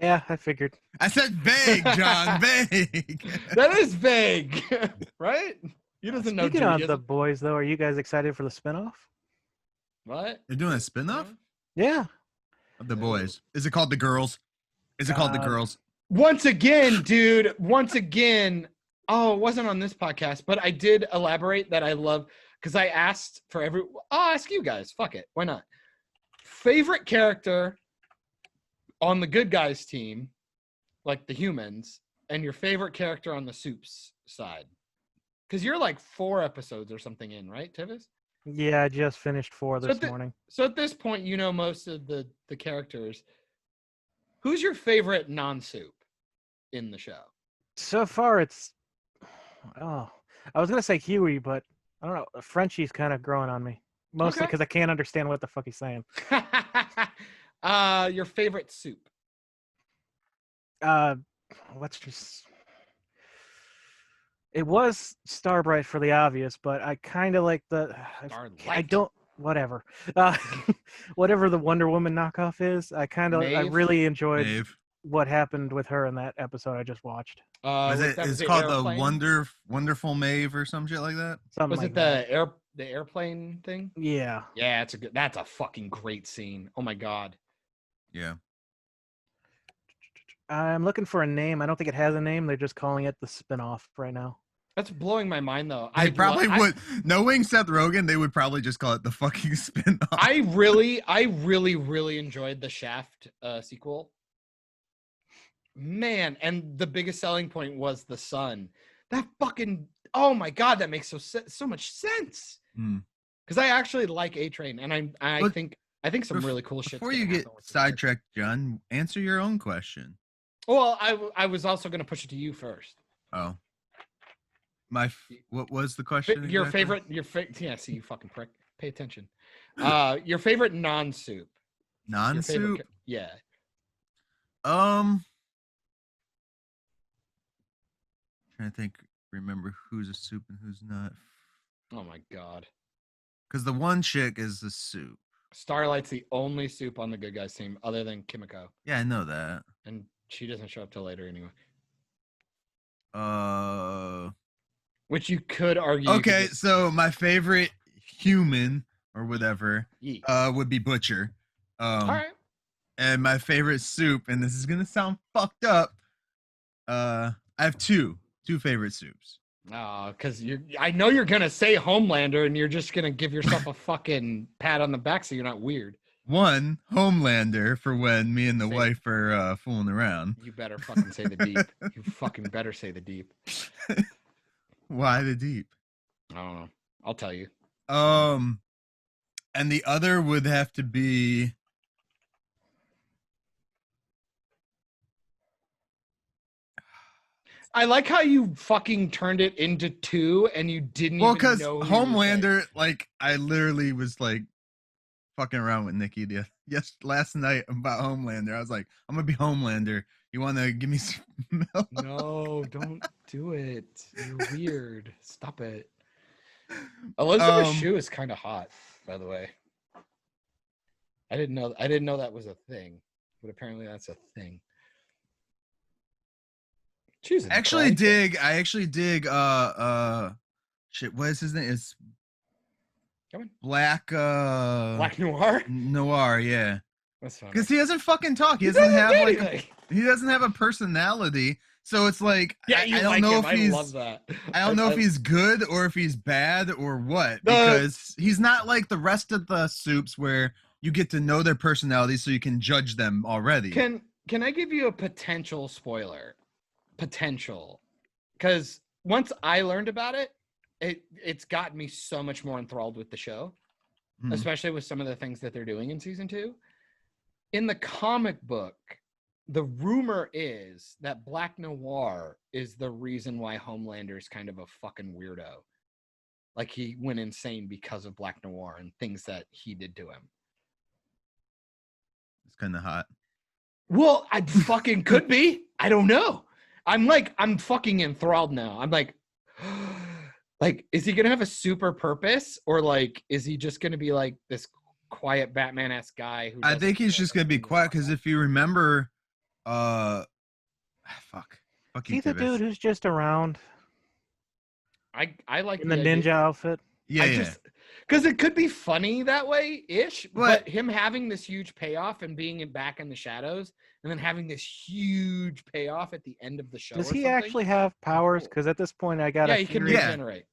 Yeah, I figured. I said vague, John, vague. that is vague, right? He doesn't know Speaking of the Judaism. boys, though, are you guys excited for the spinoff? What? They're doing a spinoff Yeah. of the boys. Is it called the girls? Is it called the girls? Once again, dude. Once again. Oh, it wasn't on this podcast, but I did elaborate that I love because I asked for I'll ask you guys. Fuck it. Why not? Favorite character on the good guys team, like the humans, and your favorite character on the Soups side. Because you're like 4 episodes or something in, right, Tivis? Yeah, I just finished 4 So this morning. So at this point, you know most of the characters. Who's your favorite non-Soup in the show? So far, it's I was gonna say Huey, but I don't know. Frenchie's kind of growing on me, mostly Okay. because I can't understand what the fuck he's saying. Your favorite Soup? What's just? It was Starbright for the obvious, but I kind of like the. I Starlight. don't. Whatever. Whatever the Wonder Woman knockoff is, I Maeve? really enjoyed Dave. what happened with her in that episode I just watched. It's called the Wonderful Maeve or some shit like that. Something Was like it that. the airplane thing? Yeah. Yeah, that's a fucking great scene. Oh my god. Yeah. I'm looking for a name. I don't think it has a name. They're just calling it the spinoff right now. That's blowing my mind though. They probably would. Knowing Seth Rogen, they would probably just call it the fucking spin-off. I really enjoyed the Shaft sequel. Man, and the biggest selling point was the son. That fucking, oh my god, that makes so much sense. Because I actually like A-Train, and I think some really cool shit. Before you get sidetracked, John, answer your own question. Well, I was also going to push it to you first. Oh. What was the question? Your favorite, yeah, see, you fucking prick. Pay attention. Your favorite non-Soup. Non-Soup? Yeah. Trying to remember who's a Soup and who's not. Oh my god. Because the one chick is the Soup. Starlight's the only Soup on the good guys team other than Kimiko. Yeah, I know that. And she doesn't show up till later anyway. Which you could argue. Okay, so my favorite human or whatever Yeet. would be Butcher. All right. And my favorite Soup, and this is gonna sound fucked up. I have two favorite Soups. Because I know you're gonna say Homelander, and you're just gonna give yourself a fucking pat on the back so you're not weird. One, Homelander, for when me and the wife are fooling around. You better fucking say the Deep. You fucking better say the Deep. Why the Deep? I don't know. I'll tell you. And the other would have to be I like how you fucking turned it into 2 and you didn't even because know who Homelander, like I literally was like fucking around with Nikki last night about Homelander. I was like, I'm gonna be Homelander. You wanna give me some milk? No, don't do it. You're weird. Stop it. Elizabeth Shue is kind of hot, by the way. I didn't know that was a thing, but apparently that's a thing. I actually dig shit, what is his name? It's Black Noir, yeah. That's fine. Because he doesn't fucking talk. He doesn't have a personality. So it's like I don't know if he's good or if he's bad or what. Because he's not like the rest of the Soups where you get to know their personalities so you can judge them already. Can I give you a potential spoiler? Potential. Because once I learned about it, it's gotten me so much more enthralled with the show, especially with some of the things that they're doing in season 2. In the comic book, the rumor is that Black Noir is the reason why Homelander's kind of a fucking weirdo. Like he went insane because of Black Noir and things that he did to him. It's kind of hot. Well, I fucking could be. I don't know. I'm fucking enthralled now. I'm like, is he gonna have a super purpose, or like, is he just gonna be like this quiet Batman-esque guy? I think he's just gonna be quiet because if you remember, fucking He's a dude who's just around. I like in the ninja outfit. Yeah, because it could be funny that way ish, but him having this huge payoff and being back in the shadows, and then having this huge payoff at the end of the show. Does he actually have powers? Because at this point, I got he can regenerate.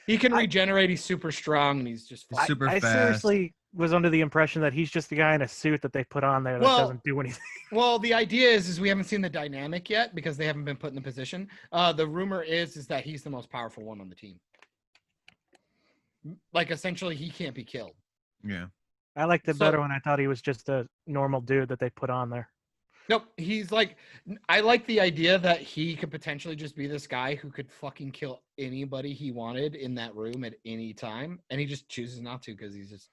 He can regenerate. He's super strong, and he's just super fast. I seriously was under the impression that he's just the guy in a suit that they put on there that Well, doesn't do anything. Well, the idea is we haven't seen the dynamic yet because they haven't been put in the position. The rumor is that he's the most powerful one on the team. Like, essentially, he can't be killed. Yeah. I liked it So- better when I thought he was just a normal dude that they put on there. Nope, he's like, I like the idea that he could potentially just be this guy who could fucking kill anybody he wanted in that room at any time, and he just chooses not to because he's just,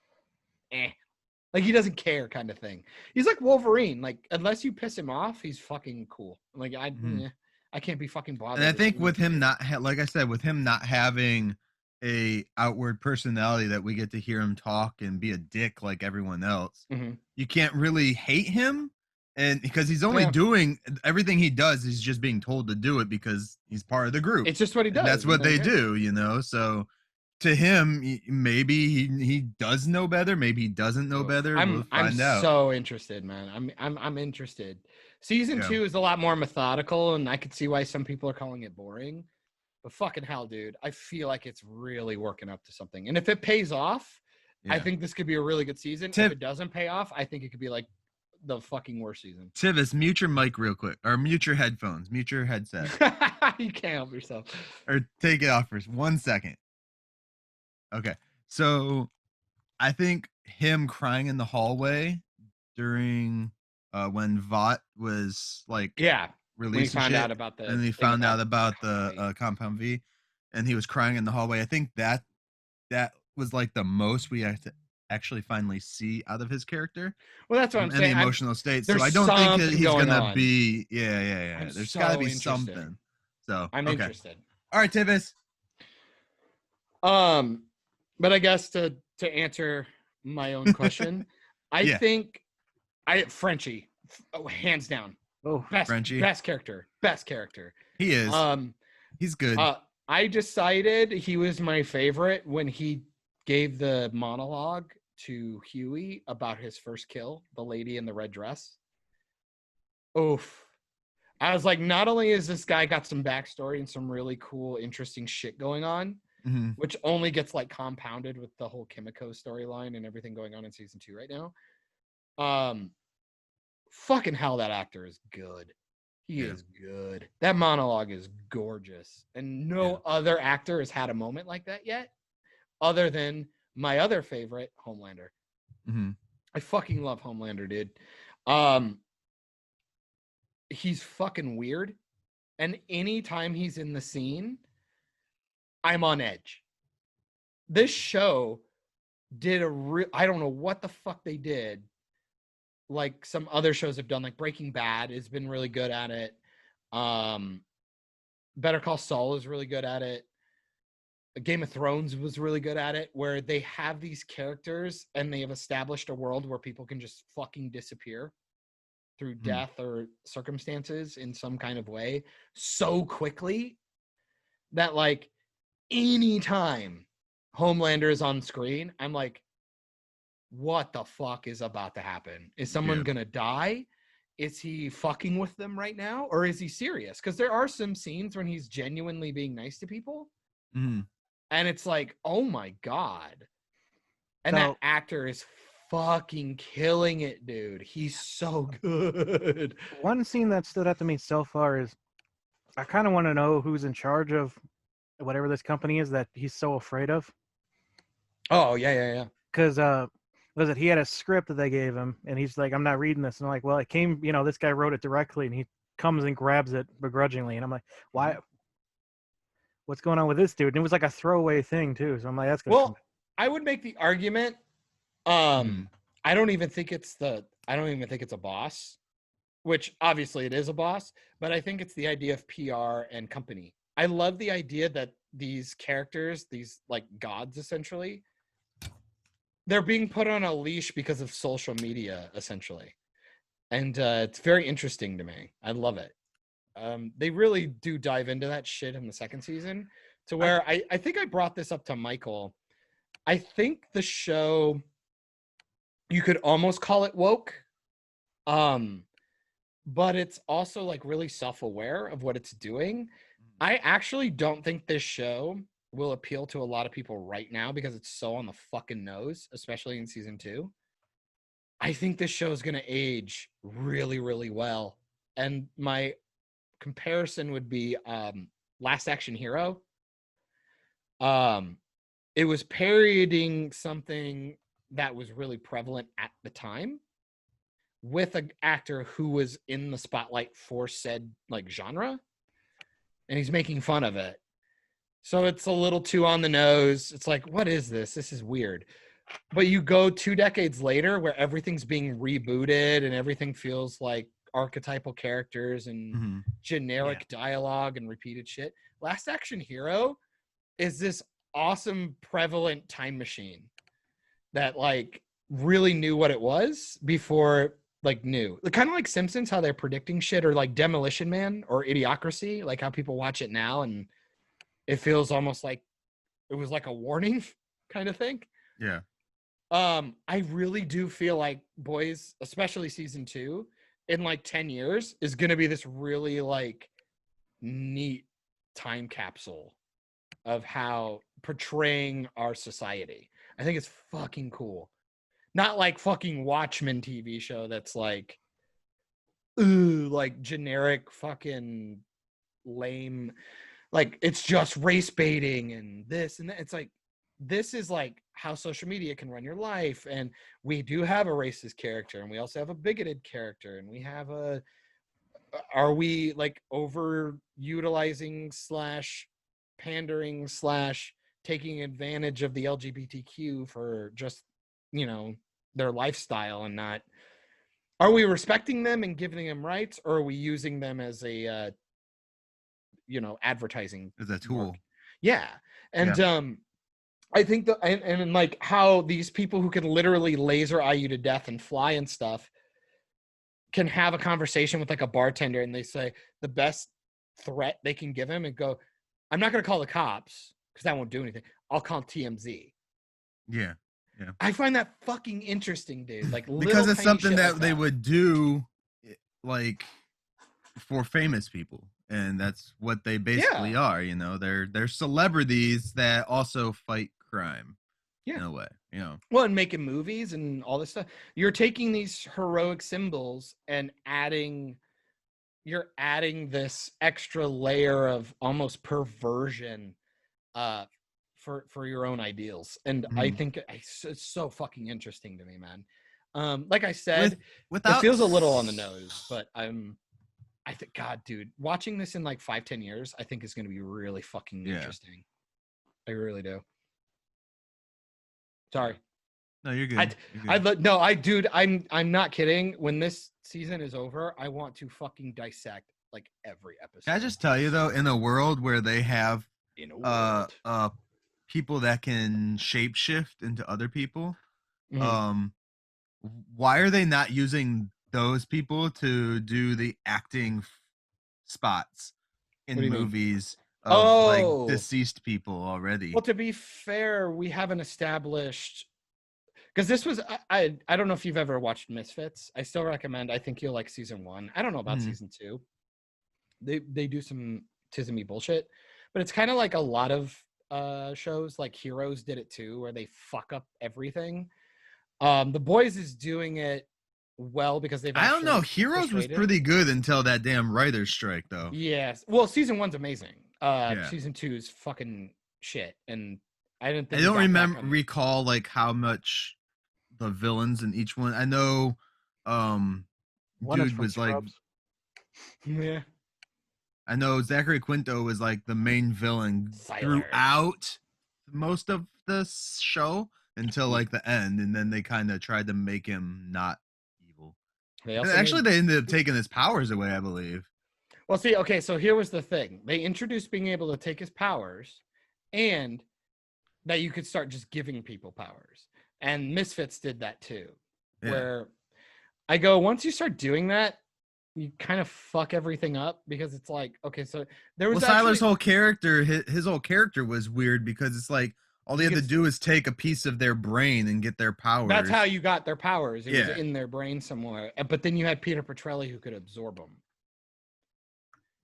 like he doesn't care kind of thing. He's like Wolverine. Like, unless you piss him off, he's fucking cool. Like I can't be fucking bothered. And I think him. with him not, like I said, with him not having a outward personality that we get to hear him talk and be a dick like everyone else, Mhm. you can't really hate him. And because he's only Yeah. doing everything he does, he's just being told to do it because he's part of the group. It's just what he does. And that's what they Yeah. do, you know? So to him, maybe he does know better. Maybe he doesn't know better. We'll find out. So interested, man. I'm interested. Season 2 is a lot more methodical, and I could see why some people are calling it boring. But fucking hell, dude, I feel like it's really working up to something. And if it pays off, I Yeah. think this could be a really good season. Tip- If it doesn't pay off, I think it could be like the fucking worst season. Tivis, mute your mic real quick, or mute your headphones, mute your headset, You can't help yourself. or take it off for 1 second. Okay, so I think him crying in the hallway during when Vought was like Yeah. When he releasing found shit, out about the and he thing found out about about the Compound V, and he was crying in the hallway. I think that was like the most we had to actually finally see out of his character. Well, that's what I'm And saying. the emotional state. So there's I don't think that something he's going gonna on. be. Yeah. I'm There's so got to be interested. something. So I'm okay. interested. All right, Tivis. But I guess to answer my own question, I Yeah. think Frenchie, hands down, Oh, Frenchie. best character. He is. He's good. I decided he was my favorite when he gave the monologue to Huey about his first kill, the lady in the red dress. Oof. I was like, not only is this guy got some backstory and some really cool, interesting shit going on, Mhm. which only gets like compounded with the whole Kimiko storyline and everything going on in season 2 right now. Fucking hell, that actor is good. He Yeah. is good. That monologue is gorgeous. And no other actor has had a moment like that yet, other than my other favorite, Homelander. Mhm. I fucking love Homelander, dude. He's fucking weird. And anytime he's in the scene, I'm on edge. This show did I don't know what the fuck they did. Like some other shows have done, like Breaking Bad has been really good at it. Better Call Saul is really good at it. Game of Thrones was really good at it, where they have these characters and they have established a world where people can just fucking disappear through death or circumstances in some kind of way so quickly that like anytime Homelander is on screen, I'm like, what the fuck is about to happen? Is someone gonna die? Is he fucking with them right now? Or is he serious? Because there are some scenes when he's genuinely being nice to people. Mhm. And it's like, oh my God. And that actor is fucking killing it, dude. He's so good. one scene that stood out to me so far is I kind of want to know who's in charge of whatever this company is that he's so afraid of. Oh, yeah. Because was it he had a script that they gave him and he's like, I'm not reading this. And I'm like, well, it came, this guy wrote it directly and he comes and grabs it begrudgingly. And I'm like, why? What's going on with this dude? And it was like a throwaway thing too. So I'm like, that's good. Well, I would make the argument. I don't even think it's a boss, which obviously it is a boss, but I think it's the idea of PR and company. I love the idea that these characters, these like gods essentially, they're being put on a leash because of social media essentially. And it's very interesting to me. I love it. They really do dive into that shit in the second season to where I think I brought this up to Michael. I think the show, you could almost call it woke, but it's also like really self-aware of what it's doing. I actually don't think this show will appeal to a lot of people right now because it's so on the fucking nose, especially in season 2. I think this show is going to age really, really well. And my comparison would be Last Action Hero. It was parodying something that was really prevalent at the time with an actor who was in the spotlight for said like genre, and he's making fun of it. So it's a little too on the nose. It's like, what is this? This is weird. But you go 2 decades later where everything's being rebooted and everything feels like archetypal characters and generic dialogue and repeated shit. Last Action Hero is this awesome prevalent time machine that like really knew what it was before like knew. Kind of like Simpsons, how they're predicting shit, or like Demolition Man or Idiocracy, like how people watch it now and it feels almost like it was like a warning kind of thing. Yeah. I really do feel like Boys, especially season 2, in like 10 years is going to be this really like neat time capsule of how portraying our society. I think it's fucking cool. Not like fucking Watchmen TV show that's like, ooh, like generic fucking lame. Like it's just race baiting and this and that. It's like, this is like how social media can run your life. And we do have a racist character, and we also have a bigoted character, and we have are we like overutilizing / pandering / taking advantage of the LGBTQ for just, their lifestyle, and not, are we respecting them and giving them rights, or are we using them as a, advertising As a tool. mark? Yeah. And, I think that, and like how these people who can literally laser eye you to death and fly and stuff can have a conversation with like a bartender, and they say the best threat they can give him and go, I'm not going to call the cops because that won't do anything. I'll call TMZ. Yeah. Yeah. I find that fucking interesting, dude. Like, because it's something that like they would do like for famous people, and that's what they basically are. They're celebrities that also fight crime in a way. Well, and making movies and all this stuff. You're taking these heroic symbols and you're adding this extra layer of almost perversion for your own ideals. And I think it's so fucking interesting to me, man. Like I said, it feels a little on the nose, but I think, God, dude, watching this in like 5-10 years, I think is going to be really fucking interesting. I really do. Sorry. No, you're good. I'm not kidding. When this season is over, I want to fucking dissect like every episode. Can I just tell you though, in a world where they have people that can shapeshift into other people, why are they not using those people to do the acting spots in movies of like deceased people already? Well, to be fair, we haven't established, because this was, I don't know if you've ever watched Misfits. I still recommend. I think you'll like season 1. I don't know about season 2. They do some tismy bullshit, but it's kind of like a lot of shows. Like Heroes did it too, where they fuck up everything. The Boys is doing it well because they've. I don't know. Heroes was pretty good until that damn writer's strike, though. Yes. Well, season 1's amazing. Season 2 is fucking shit, and I didn't. Think I don't recall like how much the villains in each one. I know, dude was like, yeah. I know Zachary Quinto was like the main villain throughout most of the show until like the end, and then they kind of tried to make him not evil. They ended up taking his powers away, I believe. Well, see, okay, so here was the thing. They introduced being able to take his powers, and that you could start just giving people powers. And Misfits did that too. Yeah. Where I go, once you start doing that, you kind of fuck everything up, because it's like, okay, so there was Siler's whole character, his whole character was weird, because it's like all they had to do is take a piece of their brain and get their powers. That's how you got their powers. It was in their brain somewhere. But then you had Peter Petrelli who could absorb them.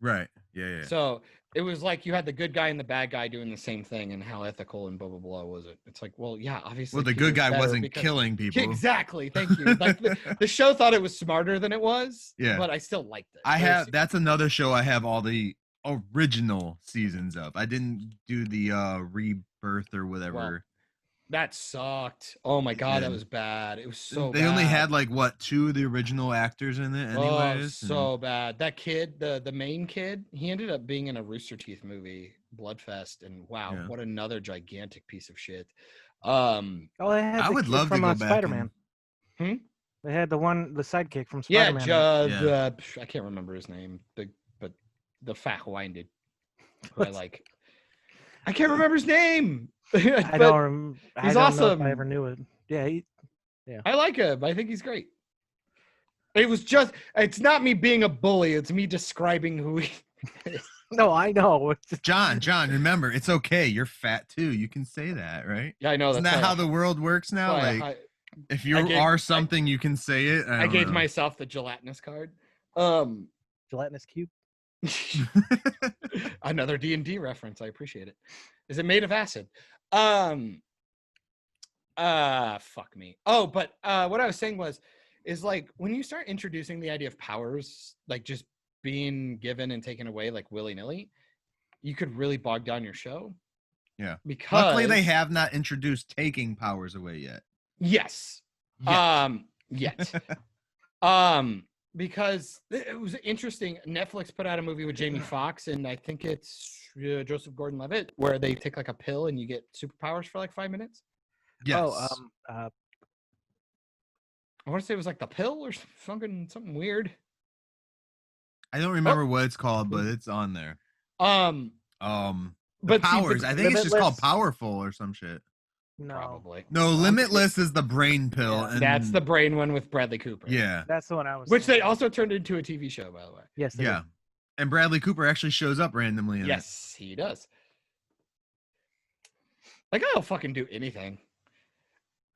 Right. Yeah. So it was like you had the good guy and the bad guy doing the same thing, and how ethical and blah blah blah was it? It's like, well, yeah, obviously. Well, the good Peter's guy better wasn't because- killing people. Exactly. Thank you. Like the show thought it was smarter than it was. Yeah. But I still liked it. I It was- have. That's another show I have all the original seasons of. I didn't do the rebirth or whatever. That sucked. Oh my god, that did. was bad. It was so. They only bad. had like what, 2 of the original actors in it, anyways. Oh, so bad. That kid, the main kid, he ended up being in a Rooster Teeth movie, Bloodfest, and wow, Yeah. what another gigantic piece of shit. Oh, they had I the would kid love to from go back Spider-Man. Hmm? They had the sidekick from Yeah, Spider-Man. I can't remember his name, but the fat Hawaiian dude who I like. I can't remember his name. I but don't. I he's don't know awesome. if I ever knew it. Yeah. I like him. I think he's great. It was just, it's not me being a bully. It's me describing who he is. No, I know. It's just- John, remember, it's okay. You're fat too. You can say that, right? Yeah, I know. Isn't that's that why how the world works now? that's why Like, if you gave- are I- something, you can say it. I don't gave know. myself the gelatinous card. gelatinous cube. Another D&D reference. I appreciate it. Is it made of acid? Fuck me. Oh, but what I was saying is like when you start introducing the idea of powers, like just being given and taken away like willy-nilly, you could really bog down your show. Yeah. Because Luckily, they have not introduced taking powers away yet. Yes. Yet. Yet. Because it was interesting. Netflix put out a movie with Jamie Foxx, and I think it's Joseph Gordon-Levitt, where they take like a pill and you get superpowers for like 5 minutes. Yes. Oh, I want to say it was like the pill or something weird. I don't remember what it's called, but it's on there. The But see, powers. I think it's just called Limitless- Powerful or some shit. no. probably. No, Limitless is the brain pill. Yeah, and That's the brain one with Bradley Cooper. Yeah. That's the one I was. Which they thinking. also turned into a TV show, by the way. Yes. They Yeah. did. And Bradley Cooper actually shows up randomly in it. Yes, he does. Like, I'll fucking do anything.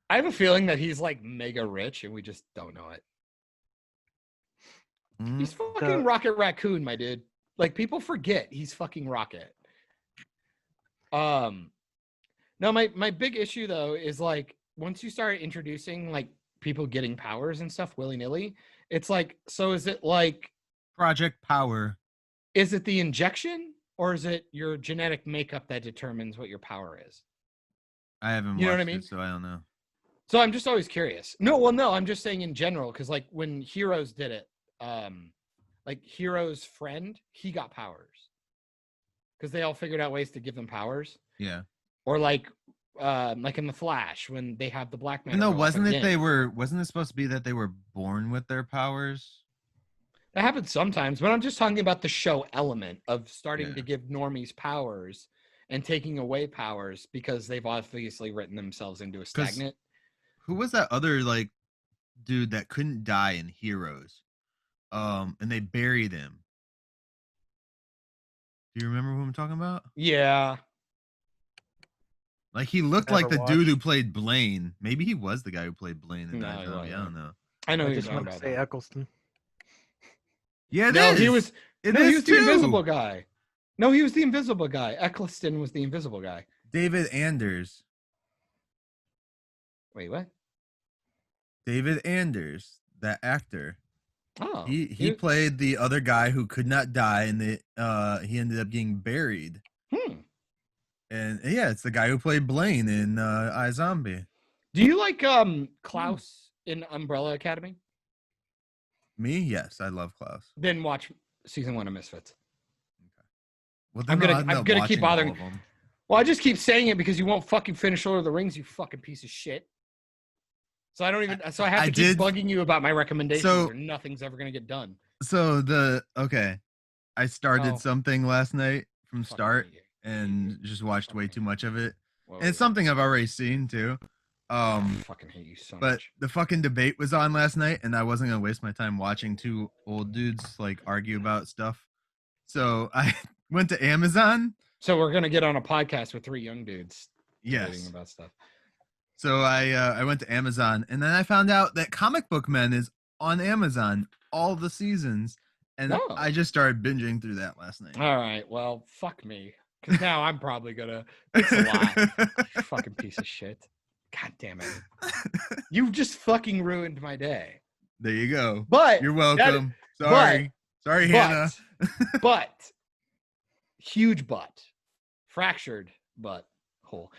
I have a feeling that he's like mega rich and we just don't know it. Mhm. He's fucking Rocket Raccoon, my dude. Like, people forget he's fucking Rocket. No, my big issue though is like once you start introducing like people getting powers and stuff willy-nilly, it's like, so is it like, Project Power. is it the injection or is it your genetic makeup that determines what your power is? I haven't You know watched what I mean? it, so I don't know. So I'm just always curious. No, I'm just saying in general, because like when Heroes did it, like Heroes' friend, he got powers. Because they all figured out ways to give them powers. Yeah. Or like in the Flash, when they have the Black Man. No, go up wasn't it again. wasn't it supposed to be that they were born with their powers? That happens sometimes, but I'm just talking about the show element of starting Yeah. to give normies powers and taking away powers because they've obviously written themselves into a stagnant. Who was that other like dude that couldn't die in Heroes? And they buried him. Do you remember who I'm talking about? Yeah. Like he looked like Never the dude who watched. played Blaine. Maybe he was the guy who played Blaine in No, that he zombie. I wasn't. don't know. I know I who you're just talking want to about. say though. Eccleston. Yeah, No, it he is. was. It No, he is was the too. invisible guy. No, he was the invisible guy. Eccleston was the invisible guy. David Anders. Wait, what? David Anders, that actor. Oh, He played the other guy who could not die, and he ended up getting buried. And yeah, it's the guy who played Blaine in iZombie. Do you like Klaus in Umbrella Academy? Me, yes, I love Klaus. Then watch season 1 of Misfits. Well, I'm then gonna- I'll end I'm up gonna keep watching all bothering- of 'em. Well, I just keep saying it because you won't fucking finish Lord of the Rings, you fucking piece of shit. So I don't even. So I have I to keep did- bugging you about my recommendations, So- or nothing's ever gonna get done. So I started Oh. something last night from Fucking start hate you. and just watched way too much of it. What And it's was it? something I've already seen too. I fucking hate you so But much. the fucking debate was on last night, and I wasn't gonna waste my time watching two old dudes like argue about stuff. So I went to Amazon. So we're gonna get on a podcast with 3 young dudes debating Yes. about stuff. So I went to Amazon, and then I found out that Comic Book Men is on Amazon all the seasons, And No. I just started binging through that last night. All right. Well, fuck me. Because now I'm probably gonna. Thanks a lot. You fucking piece of shit. God damn it. You just fucking ruined my day. There you go. But You're welcome. Sorry, Hannah. But huge butt, fractured butt hole.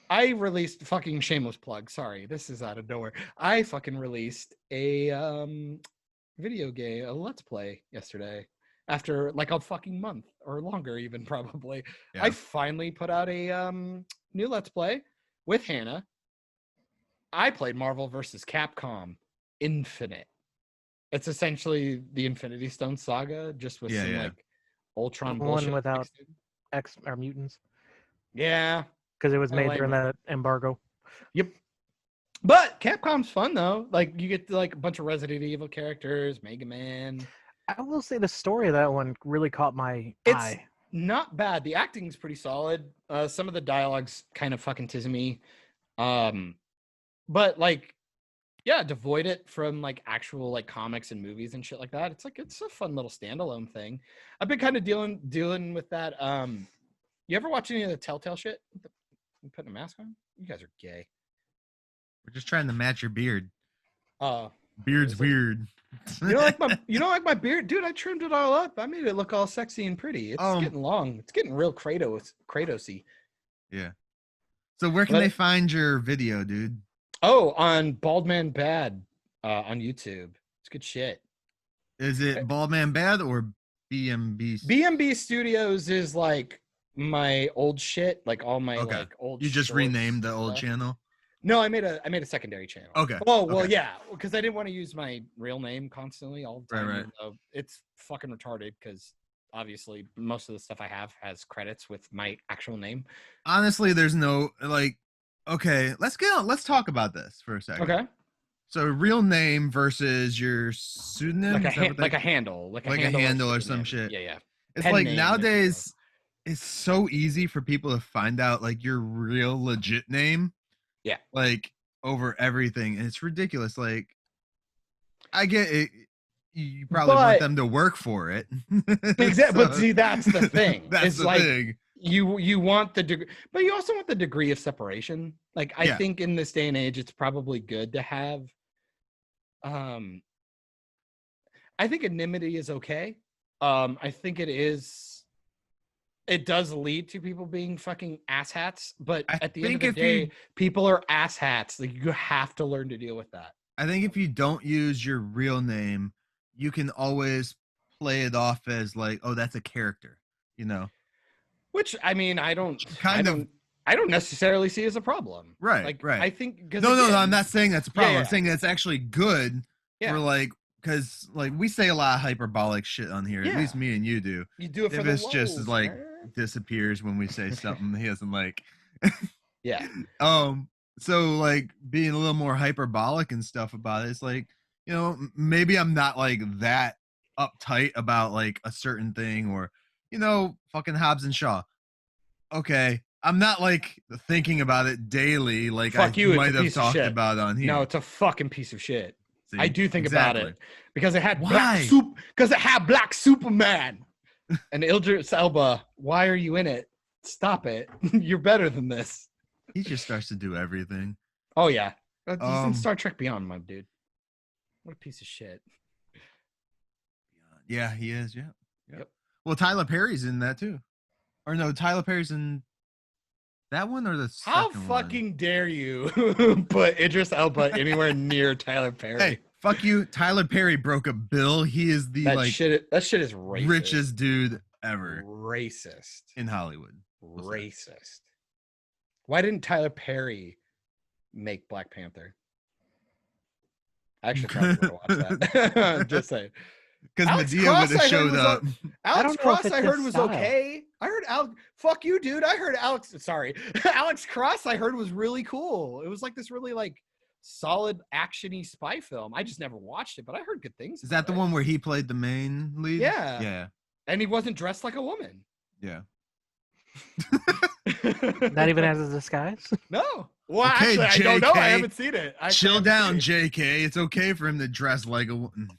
I released fucking shameless plug. Sorry, this is out of nowhere. I fucking released a video game, a let's play yesterday after like a fucking month or longer, even probably. Yeah. I finally put out a new let's play with Hannah. I played Marvel vs. Capcom Infinite. It's essentially the Infinity Stone saga, just with some like Ultron One bullshit. without X or mutants. Yeah. Because it was Kinda made during lame. that embargo. Yep. But Capcom's fun though. Like you get like a bunch of Resident Evil characters, Mega Man. I will say the story of that one really caught my It's eye. not bad. The acting's pretty solid. Some of the dialogue's kind of fucking tizzy me. But like, yeah, devoid it from like actual like comics and movies and shit like that. It's like it's a fun little standalone thing. I've been kind of dealing with that. You ever watch any of the Telltale shit? You putting a mask on? You guys are gay. We're just trying to match your beard. Is Beard's it? weird. You don't like my beard, dude? I trimmed it all up. I made it look all sexy and pretty. It's getting long. It's getting real Kratosy. Yeah. So where can But- they find your video, dude? Oh, on Bald Man Bad on YouTube. It's good shit. Is it Bald Man Bad or BMB? BMB Studios is like my old shit, like all my Okay. like old. You just shorts renamed the old stuff. channel? No, I made a secondary channel. Okay. Oh well, Okay. yeah, because I didn't want to use my real name constantly all the time. Right. even though it's fucking retarded because obviously most of the stuff I have has credits with my actual name. Honestly, there's no like. Okay, let's talk about this for a second. Okay. So real name versus your pseudonym, Like a is that what they- like a handle, like a handle or some pseudonym. shit. Yeah. It's pen like name, if you nowadays it's so easy for people to find out like your real legit name. Yeah. Like over everything. And it's ridiculous. Like I get it. You probably want But- them to work for it. Exactly. But So, see, that's the thing. that's It's the like thing. you want the degree, but you also want the degree of separation. Like I Yeah. think in this day and age, it's probably good to have. I think anonymity is okay. I think it is. It does lead to people being fucking asshats, but I at the end of think the if day, you- people are asshats. Like you have to learn to deal with that. I think if you don't use your real name, you can always play it off as like, oh, that's a character, you know? Which I mean, I don't necessarily see as a problem. Right, Like right. I think because No, I'm not saying that's a problem. yeah. I'm saying that's actually good Yeah. for like, because like we say a lot of hyperbolic shit on here. At Yeah. least me and you do. You do it for Tivis the just lows, is like man. disappears when we say something he doesn't like. Yeah. So like being a little more hyperbolic and stuff about it, it's like, you know, maybe I'm not like that uptight about like a certain thing or, you know, fucking Hobbs and Shaw. Okay. I'm not like thinking about it daily like Fuck I you, it's a might have piece of talked shit. about on here. No, it's a fucking piece of shit. See? I do think about Exactly. it because it had Why? because it had Black Superman and Idris Elba. Why are you in it? Stop it! You're better than this. He just starts to do everything. Oh yeah, he's in Um, Star Trek Beyond, my dude. What a piece of shit. Yeah, he is. Yeah. Yep. Well, Tyler Perry's in that too. Or no, Tyler Perry's in that one or the How second one? fucking dare you put Idris Elba anywhere near Tyler Perry? Hey, fuck you. Tyler Perry broke a bill. He is the that like shit is racist. richest dude ever Racist. in Hollywood. say. Racist. Why didn't Tyler Perry make Black Panther? I actually probably would watch that. Just saying. Because Alex Medea Cross, would I have heard, showed was up. Alex don't know if Cross, it's I his heard was style. okay. I heard fuck you, dude. I heard Alex. Sorry, Alex Cross. I heard was really cool. It was like this really like solid actiony spy film. I just never watched it, but I heard good things. Is that the about one where he played the main lead? Yeah. Yeah. it. And he wasn't dressed like a woman. Yeah. Not even as a disguise. No. Well, Okay, actually, I don't know. I JK. haven't seen it. I Chill haven't down, seen it. JK. It's okay for him to dress like a woman.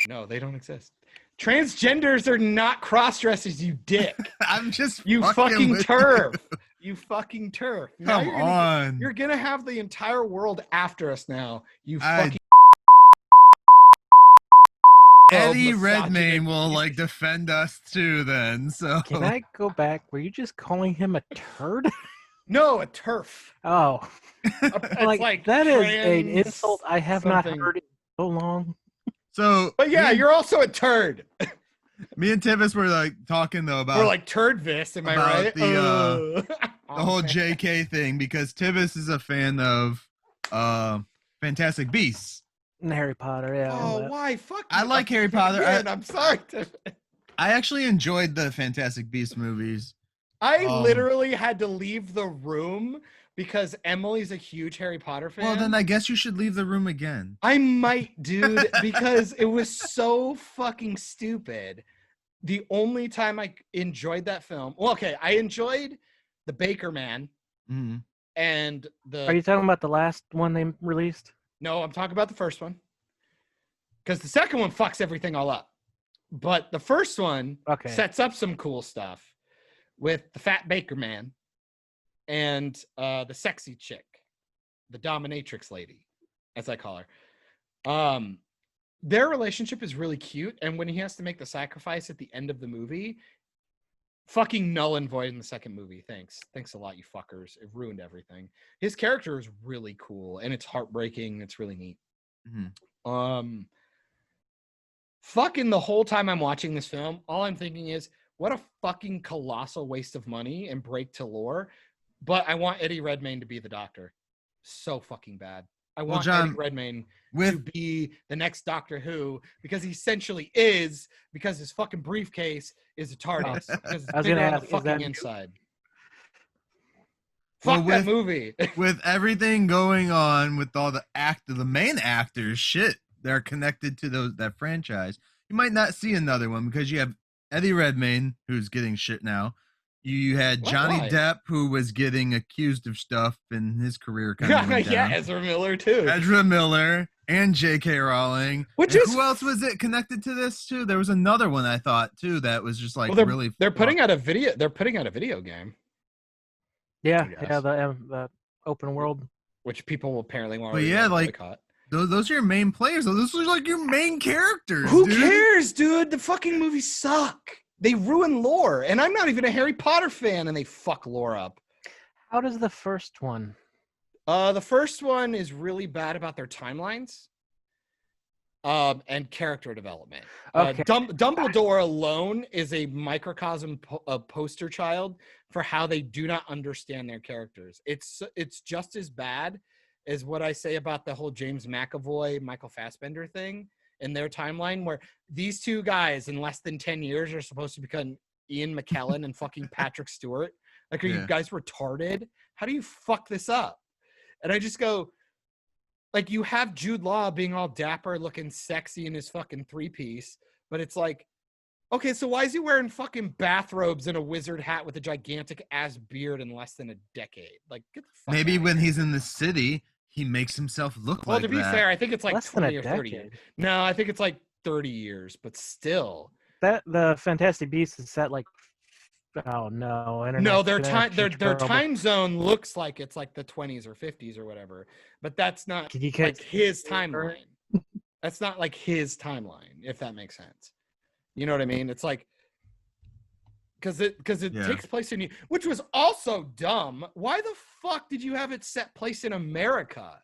No, they don't exist. Transgenders are not cross-dressers, you dick. I'm just You fucking fucking with turf. You fucking turf. Now Come you're on. You're gonna have the entire world after us now. You I- fucking Eddie misogynist Redmayne will piece like of defend us too. Then so Can I go back? Were you just calling him a turd? No, a turf. Oh, It's like that is an trans insult I have something. not heard in so long. so. But yeah, me, you're also a turd. me and Tivis were like talking though about We're like turdvis, am I about right? the whole JK thing because Tivis is a fan of Fantastic Beasts. And Harry Potter, yeah. all Oh, that. why? Fuck I you. like Harry Potter. Again, I'm sorry. I actually enjoyed the Fantastic Beasts movies. I literally had to leave the room because Emily's a huge Harry Potter fan. Well, then I guess you should leave the room again. I might, dude, because it was so fucking stupid. The only time I enjoyed that film, well, okay, I enjoyed The Baker Man Mhm. and Are you talking about the last one they released? No, I'm talking about the first one. Because the second one fucks everything all up. But the first one Okay. sets up some cool stuff with the fat Baker Man and the sexy chick, the dominatrix lady, as I call her. Their relationship is really cute, and when he has to make the sacrifice at the end of the movie, fucking null and void in the second movie. Thanks a lot, you fuckers. It ruined everything. His character is really cool, and it's heartbreaking. It's really neat. Mhm. Fucking the whole time I'm watching this film, all I'm thinking is, what a fucking colossal waste of money and break to lore. But I want Eddie Redmayne to be the Doctor. So fucking bad. I Well, want John, Eddie Redmayne to with be the next Doctor Who, because he essentially is, because his fucking briefcase is a TARDIS. Because it's I was bigger gonna on the ask, is fucking that- inside. Well, Fuck that with- movie. with everything going on with all the main actors, shit, they're connected to that franchise. You might not see another one because you have Eddie Redmayne, who's getting shit now. You had What? Johnny Why? Depp, who was getting accused of stuff, and his career kind of went Yeah, down. Ezra Miller too. Ezra Miller and J.K. Rowling. Which And is who else was it connected to this too? There was another one I thought too that was just like well, really. they're putting fucked. out a video. They're putting out a video game, Yeah, I yeah, guess. the open world. which people apparently want But to yeah, like, boycott. Those are your main players. Those are like your main characters. Who dude. cares, dude? The fucking movies suck. They ruin lore, and I'm not even a Harry Potter fan, and they fuck lore up. How does the first one? The first one is really bad about their timelines, and character development. Okay. Dumbledore alone is a microcosm, a poster child for how they do not understand their characters. It's just as bad as what I say about the whole James McAvoy, Michael Fassbender thing in their timeline, where these two guys in less than 10 years are supposed to become Ian McKellen and fucking Patrick Stewart. Like, are you Yeah. guys retarded? How do you fuck this up? And I just go, like, you have Jude Law being all dapper, looking sexy in his fucking three-piece, but it's like, okay, so why is he wearing fucking bathrobes and a wizard hat with a gigantic ass beard in less than a decade? Like, get the fuck Maybe outta when here. he's in the city, he makes himself look Well, like to be that. fair, I think it's like Less than 20 a or 30 years. decade. No, I think it's like 30 years, but still. That the Fantastic Beasts is set like, oh no, internet No, their connection their trouble. time zone looks like it's like the 20s or 50s or whatever, but that's not Can you like catch- his timeline. That's not like his timeline, if that makes sense. You know what I mean? It's like because it Yeah. takes place in, which was also dumb. Why the fuck did you have it set place in America?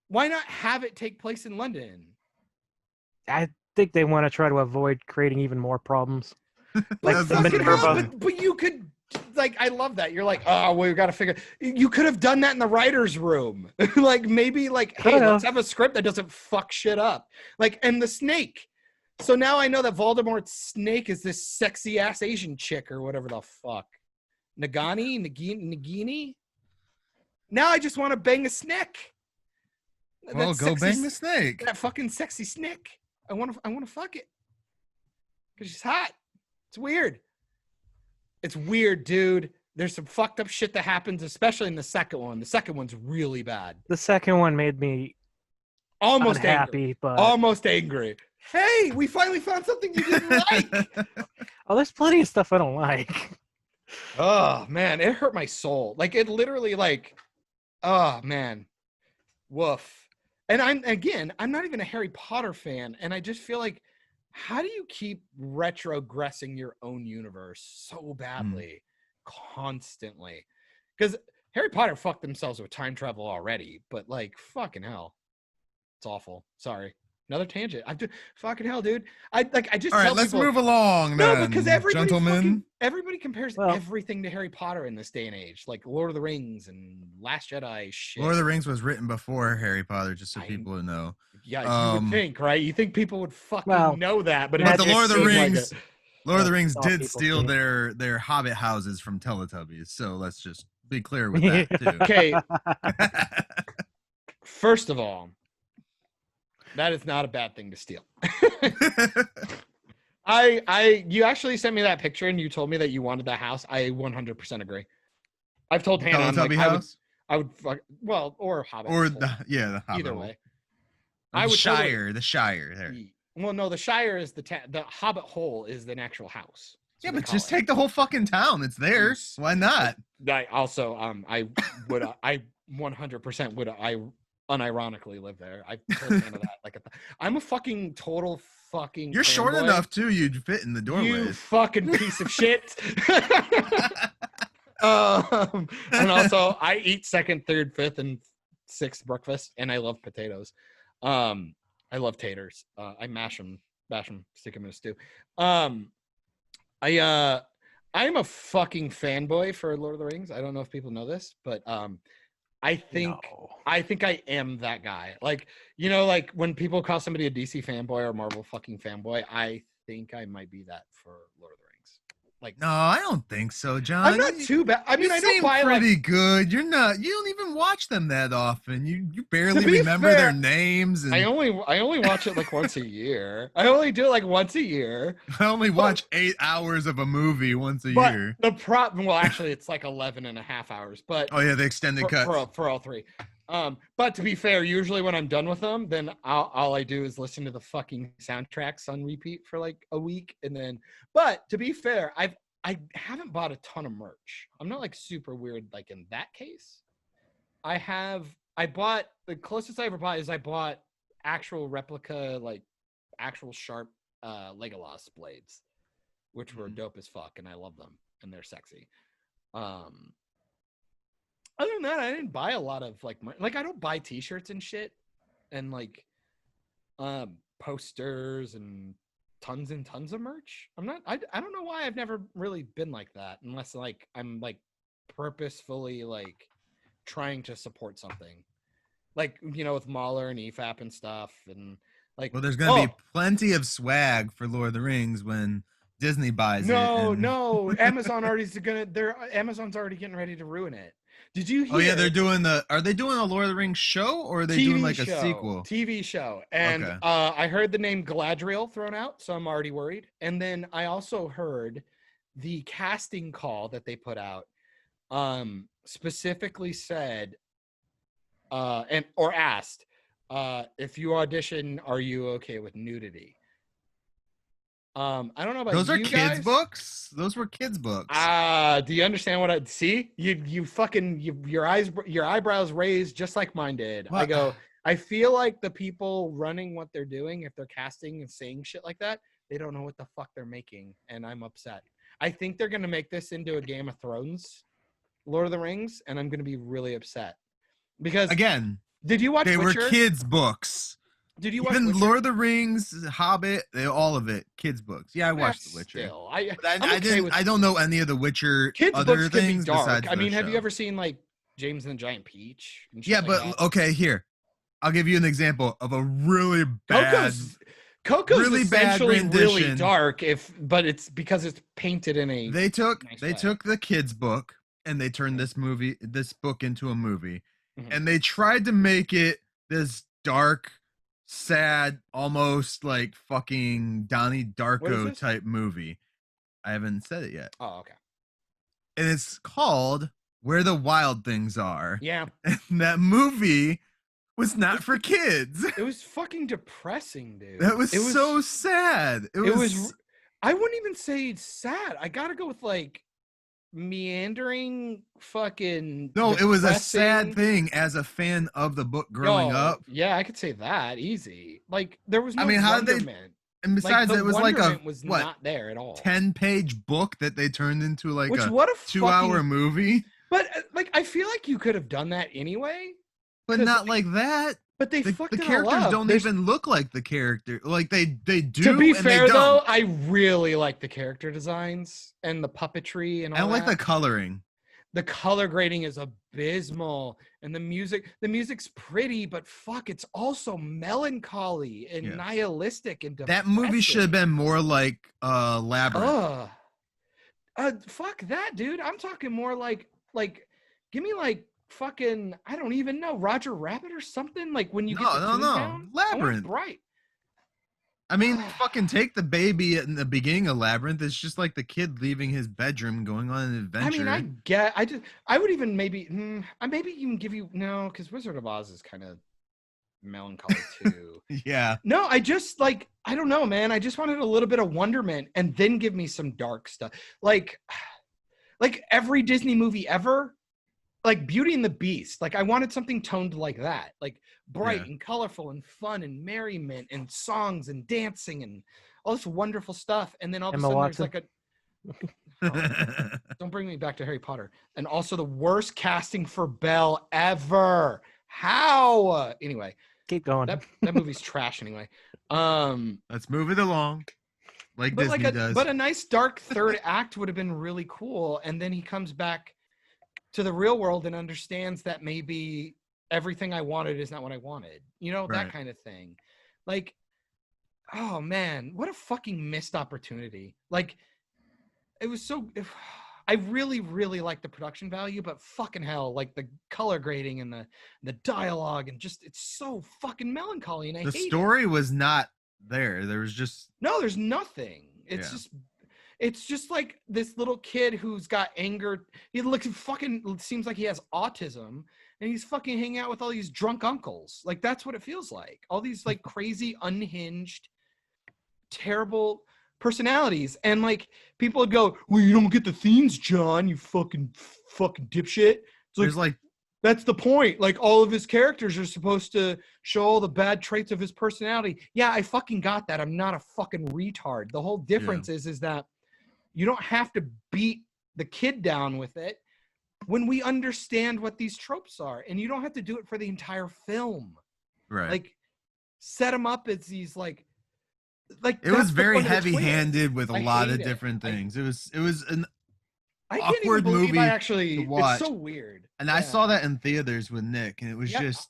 Why not have it take place in London? I think they want to try to avoid creating even more problems. Like That's the fucking Fucking Minerva. hell, but you could, like, I love that. You're like, oh, well, we got to figure. You could have done that in the writer's room. Like, maybe, like, hey, Could've. let's have a script that doesn't fuck shit up. Like, and the snake. So now I know that Voldemort's snake is this sexy ass Asian chick or whatever the fuck. Nagini? Now I just want to bang a snake. Well, That go sexy bang the snake. That fucking sexy snake. I want to fuck it. Because she's hot. It's weird. It's weird, dude. There's some fucked up shit that happens, especially in the second one. The second one's really bad. The second one made me Almost angry. unhappy, but Almost angry. Hey, we finally found something you didn't like. there's plenty of stuff I don't like. Oh man, it hurt my soul. Like it literally like, oh man, woof. And I'm not even a Harry Potter fan, and I just feel like, how do you keep retrogressing your own universe so badly, constantly? Because Harry Potter fucked themselves with time travel already, but like fucking hell, it's awful. Sorry, another tangent. Fucking hell, dude. I just All right, tell let's people, move along. no, Then, because gentlemen. everybody compares Well- everything to Harry Potter in this day and age, like Lord of the Rings and Last Jedi shit. Lord of the Rings was written before Harry Potter, just so I- people would know. Yeah, you would think, right? You think people would fucking Well, know that, but, But it the just Lord of the seemed like Rings, it. Lord of the Rings All did people steal think. their Hobbit houses from Teletubbies. So let's just be clear with that too. Okay, first of all, that is not a bad thing to steal. You actually sent me that picture and you told me that you wanted that house. I 100% agree. I've told Hannah, I'm like, Teletubby house, I would fuck, well, or Hobbit. or hole. the Hobbit Either hole. way. Or I the would totally- Shire, the Shire. There. Well, no, the Shire is the Hobbit hole is the actual house. That's Yeah, what they but call just it. take the whole fucking town. It's theirs. Why not? I also, I would, I 100% would, I unironically live there. I told Hannah that. Like, I'm a fucking total fucking. You're short fanboy. enough too. You'd fit in the You doorway. fucking piece of shit. And also, I eat second, third, fifth, and sixth breakfast, and I love potatoes. I love taters. I mash them, stick them in a stew. I'm a fucking fanboy for Lord of the Rings. I don't know if people know this, but I think No. I am that guy. Like, you know, like when people call somebody a DC fanboy or Marvel fucking fanboy, I think I might be that for Lord of the Rings. Like, No, I don't think so, John. I'm not too bad. I mean, you I don't seem buy pretty like. good. You're not. You don't even watch them that often. You barely be remember fair, their names, and I only watch it like once a year. I only do it like once a year. I only watch 8 hours of a movie once a But year. the problem, well, actually, it's like 11 and a half hours. But Oh yeah, the extended cuts. for all three. But to be fair, usually when I'm done with them, then all I do is listen to the fucking soundtracks on repeat for like a week, and then. But to be fair, I haven't bought a ton of merch. I'm not like super weird like in that case. I bought the closest I ever bought is I bought actual replica, like actual sharp Legolas blades, which were dope as fuck, and I love them and they're sexy. Other than that, I didn't buy a lot of like I don't buy t-shirts and shit and like posters and tons of merch. I don't know why I've never really been like that, unless like I'm like purposefully like trying to support something, like, you know, with Mahler and EFAP and stuff, and like, Well, there's gonna be plenty of swag for Lord of the Rings when Disney buys it. no, Amazon's already getting ready to ruin it. Did you hear? Oh yeah, are they doing a Lord of the Rings show, or are they doing like a sequel? TV show. And Okay. I heard the name Galadriel thrown out, so I'm already worried. And then I also heard the casting call that they put out specifically said or asked if you audition, are you okay with nudity? I don't know about Those are you kids' guys. books. Those were kids' books. Do you understand what I see? You fucking your eyebrows raised just like mine did. What? I go, I feel like the people running what they're doing, if they're casting and saying shit like that, they don't know what the fuck they're making, and I'm upset. I think they're gonna make this into a Game of Thrones, Lord of the Rings, and I'm gonna be really upset. Because Again, did you watch they Witcher? were kids' books. Did you watch Even Witcher? Lord of the Rings, Hobbit, all of it, kids' books. Yeah, I watched The Witcher. Still, But I'm I okay didn't. with I don't know any of the Witcher kids' other books can be things dark. besides I mean, the have you show. ever seen like James and the Giant Peach? And shit Yeah, like but that? okay, here. I'll give you an example of a really bad. Coco's really bad essentially really rendition. dark, but it's because it's painted in a. They took nice way. the kids' book and they turned this book into a movie, Mhm. and they tried to make it this dark, sad, almost like fucking Donnie What is Darko this? type movie. I haven't said it yet, Oh, okay. and it's called Where the Wild Things Are. Yeah. And that movie was not for kids. It was fucking depressing, dude. That was It was so sad. It was I wouldn't even say it's sad. I gotta go with like meandering fucking no, it was a sad depressing- thing as a fan of the book growing Yo, up. Yeah, I could say that easy. Like there was no I mean, how did they- wonderment. And besides, the it was like a wonderment was what not there at all. 10-page book that they turned into like Which a what a 2-hour fucking, movie, But like I feel like you could have done that anyway. but 'Cause, not like, like that. But they The fucked it all characters up. don't There's- even look like the character. Like they do. To be and fair they don't. though, I really like the character designs and the puppetry and all I don't like that. the coloring. The color grading is abysmal, and the music's pretty, but fuck, it's also melancholy and Yeah. nihilistic and That movie should have depressing. been more like Labyrinth. Fuck that, dude. I'm talking more like give me like fucking I don't even know Roger Rabbit or something. Like when you get to No. Toontown. I want Labyrinth. bright. I mean, fucking take the baby in the beginning of Labyrinth. It's just like the kid leaving his bedroom, going on an adventure. I mean, I would even maybe even give you no, because Wizard of Oz is kind of melancholy too. yeah. No, I just like I don't know, man. I just wanted a little bit of wonderment, and then give me some dark stuff, like every Disney movie ever, like Beauty and the Beast. Like I wanted something toned like that, like bright Yeah. and colorful and fun and merriment and songs and dancing and all this wonderful stuff. And then all of a Emma sudden Watson. there's like a don't bring me back to Harry Potter. And also the worst casting for Belle ever. How? Anyway, Keep going. that movie's trash anyway. Let's move it along, like But Disney does. but a nice dark third act would have been really cool. And then he comes back to the real world and understands that maybe everything I wanted is not what I wanted. You know, that Right. kind of thing. Like, oh man, what a fucking missed opportunity. Like, it was so. I really, really like the production value, but fucking hell, like the color grading and the dialogue and just it's so fucking melancholy and I the hate it. story was not there. There was just No, there's nothing. Yeah. It's just like this little kid who's got anger. He looks fucking seems like he has autism and he's fucking hanging out with all these drunk uncles. Like that's what it feels like. All these like crazy, unhinged, terrible personalities. And like people would go, well, you don't get the themes, John, you fucking dipshit. It's like there's like that's the point. Like all of his characters are supposed to show all the bad traits of his personality. Yeah, I fucking got that. I'm not a fucking retard. The whole difference is that you don't have to beat the kid down with it when we understand what these tropes are. And you don't have to do it for the entire film. right. Like set them up as these like it that's was the very point of the twist. heavy-handed with a I lot of hate it. different things. It was an I can't even awkward believe movie I actually to watch. it's so weird. and I Yeah. saw that in theaters with Nick, and it was Yeah. just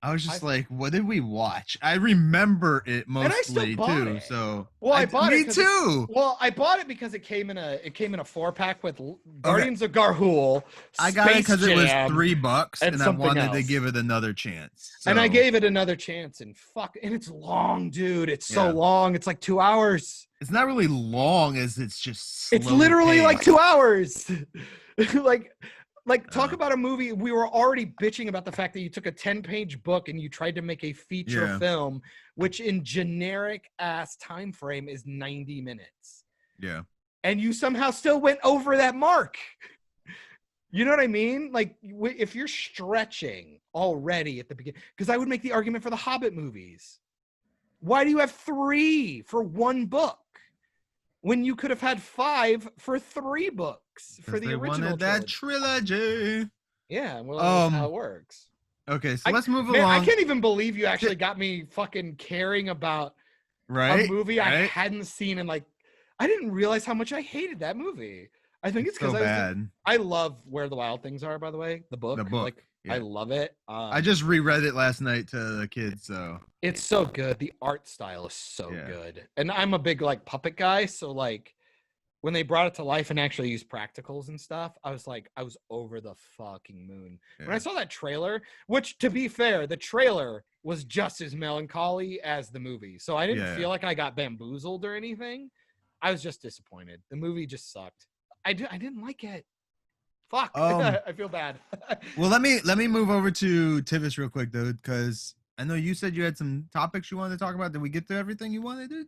I was just I- like, what did we watch? I remember it I still mostly bought too. it. So Well, I bought it me 'cause it- too. Well, I bought it because it came in a 4-pack with Guardians of Garhool. I got it Space because it was Jam, $3 and and I something wanted to else. give it another chance. and I So, gave it another chance, and it's long, dude. It's so Yeah. long. It's like 2 hours. it's not really long as it's just It's slow literally like paced. 2 hours. like talk Uh. about a movie. We were already bitching about the fact that you took a 10-page book and you tried to make a feature Yeah. film, which in generic ass time frame is 90 minutes. Yeah. And you somehow still went over that mark. You know what I mean? Like if you're stretching already at the beginning, because I would make the argument for the Hobbit movies. Why do you have 3 for one book when you could have had 5 for 3 books for 'Cause the they original wanted that trilogy? trilogy. Yeah, well, that's how Um, it works. Okay, so let's move Man, along. I can't even believe you actually got me fucking caring about right? a movie I right? hadn't seen, and like I didn't realize how much I hated that movie. I think it's so because bad. I love Where the Wild Things Are, by the way, the book. The book, Like yeah. I love it. I just reread it last night to the kids, so It's so good. The art style is so Yeah. good. And I'm a big like puppet guy, so like when they brought it to life and actually used practicals and stuff, I was over the fucking moon. When I yeah. saw that trailer, which to be fair, the trailer was just as melancholy as the movie. So I didn't Yeah. feel like I got bamboozled or anything. I was just disappointed. The movie just sucked. I didn't like it. Fuck. Um, I feel bad. Well, let me move over to Tivis real quick though, because I know you said you had some topics you wanted to talk about. Did we get to everything you wanted, dude?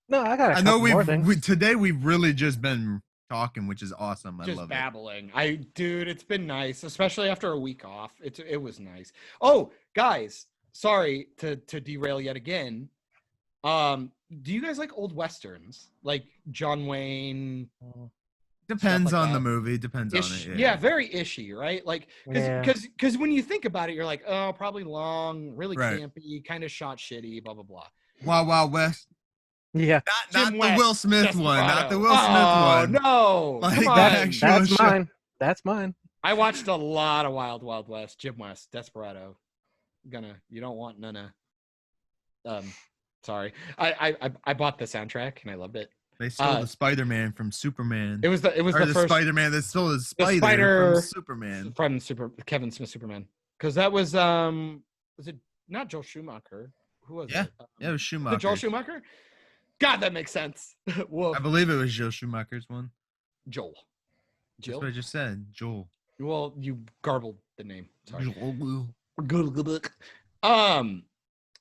No, I got a I know couple more things. today we've really just been talking, which is awesome. I Just love babbling. Dude, it's been nice, especially after a week off. It was nice. Oh, guys, sorry to derail yet again. Do you guys like old westerns, like John Wayne? it. Depends like on the that. movie. Depends on Ish, it. yeah, very ishy, right? Like, Yeah. because when you think about it, you're like, oh, probably long, really Right. campy, kind of shot shitty, blah blah blah. Wild Wild West. Yeah. Not Jim the West, Will Smith one. Not the Desperado. Will Smith one. No, Like come the on. actual That's show. mine. That's mine. I watched a lot of Wild Wild West, Jim West, Desperado. You don't want none of. Sorry, I bought the soundtrack and I loved it. They stole the Spider-Man from Superman. It was the or the first Spider-Man that stole the spider spider from Superman. from Kevin Smith Superman, because that was it not Joel Schumacher? Who was Yeah. it? Yeah, it was Was Schumacher. it Joel Schumacher? God, that makes sense. Whoa, I believe it was Joe Schumacher's one. Joel. That's Jill. what I just said. Joel. Well, you garbled the name. Sorry. Joel.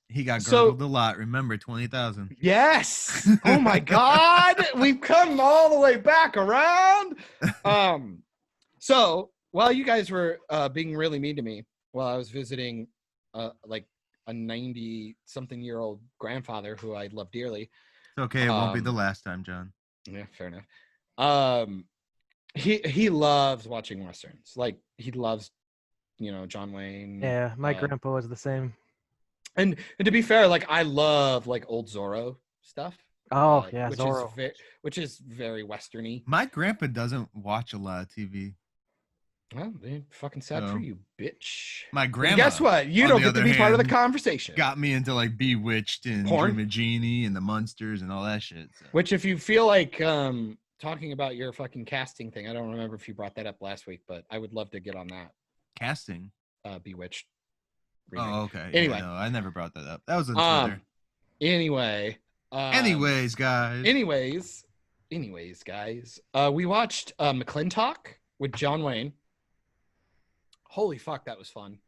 He got So- gurgled a lot. Remember, 20,000. Yes. Oh my God, we've come all the way back around. So while you guys were being really mean to me while I was visiting, like a 90-something-year-old grandfather who I love dearly. It's okay. It won't be the Um, last time, John. Yeah, fair enough. He loves watching westerns. Like he loves, John Wayne. Yeah, my grandpa was the same. And to be fair, like I love like old Zorro stuff. Oh, yeah, which Zorro. which is very westerny. My grandpa doesn't watch a lot of TV. Well, man, fucking sad for So, you, bitch. My But grandma. guess what? You on don't the get to other be part of the hand, conversation. Got me into like Bewitched and Porn? Dream of Genie and the Munsters and all that shit. So. Which, if you feel like talking about your fucking casting thing, I don't remember if you brought that up last week, but I would love to get on that. Casting. Bewitched. remake. Oh, okay. Anyway. Yeah, no, I never brought that up. That was on Twitter. Anyway. Anyways, guys. Anyways, guys. We watched McClintock with John Wayne. Holy fuck, that was fun.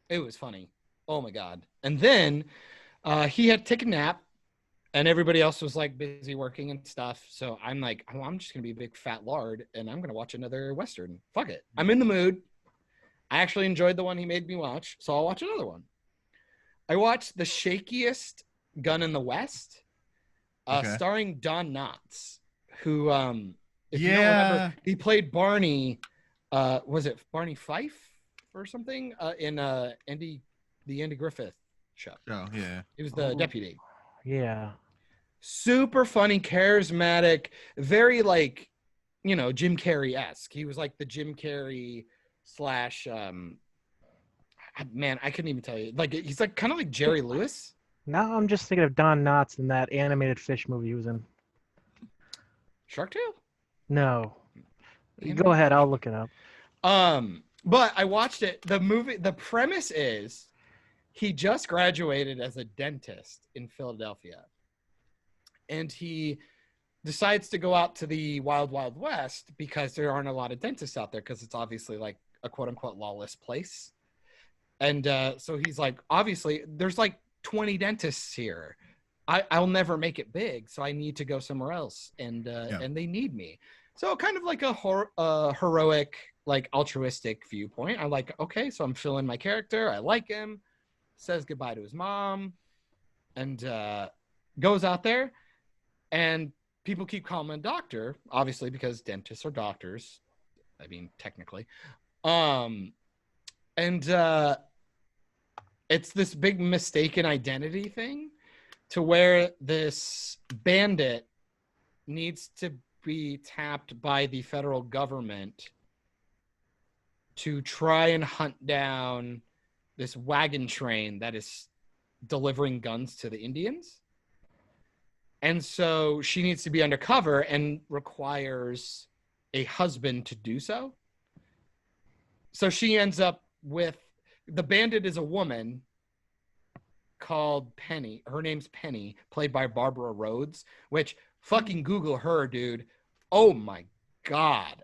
It was funny. Oh my God. And then he had to take a nap and everybody else was like busy working and stuff. So I'm like, oh, I'm just going to be a big fat lard and I'm going to watch another Western. Fuck it. I'm in the mood. I actually enjoyed the one he made me watch, so I'll watch another one. I watched The Shakiest Gun in the West, Okay. starring Don Knotts, who, if you don't remember, he played Barney. Was it Barney Fife or something in the Andy Griffith show? Oh, yeah. He was the deputy. Yeah. Super funny, charismatic, very like, Jim Carrey-esque. He was like the Jim Carrey / man, I couldn't even tell you. Like he's like kind of like Jerry Lewis. Now I'm just thinking of Don Knotts in that animated fish movie he was in. Shark Tale? No. Go ahead, I'll look it up. But I watched it. The premise is he just graduated as a dentist in Philadelphia. And he decides to go out to the Wild Wild West because there aren't a lot of dentists out there because it's obviously like a quote unquote lawless place. And so he's like, obviously there's like 20 dentists here. I'll never make it big. So I need to go somewhere else. And they need me. So kind of like a heroic, like altruistic viewpoint. I'm like, okay, so I'm filling my character. I like him, says goodbye to his mom and goes out there and people keep calling him a doctor, obviously because dentists are doctors. I mean, technically. And it's this big mistaken identity thing to where this bandit needs to be tapped by the federal government to try and hunt down this wagon train that is delivering guns to the Indians. And so she needs to be undercover and requires a husband to do so. So she ends up with, the bandit is a woman called Penny. Her name's Penny, played by Barbara Rhodes, which fucking Google her, dude. Oh my God.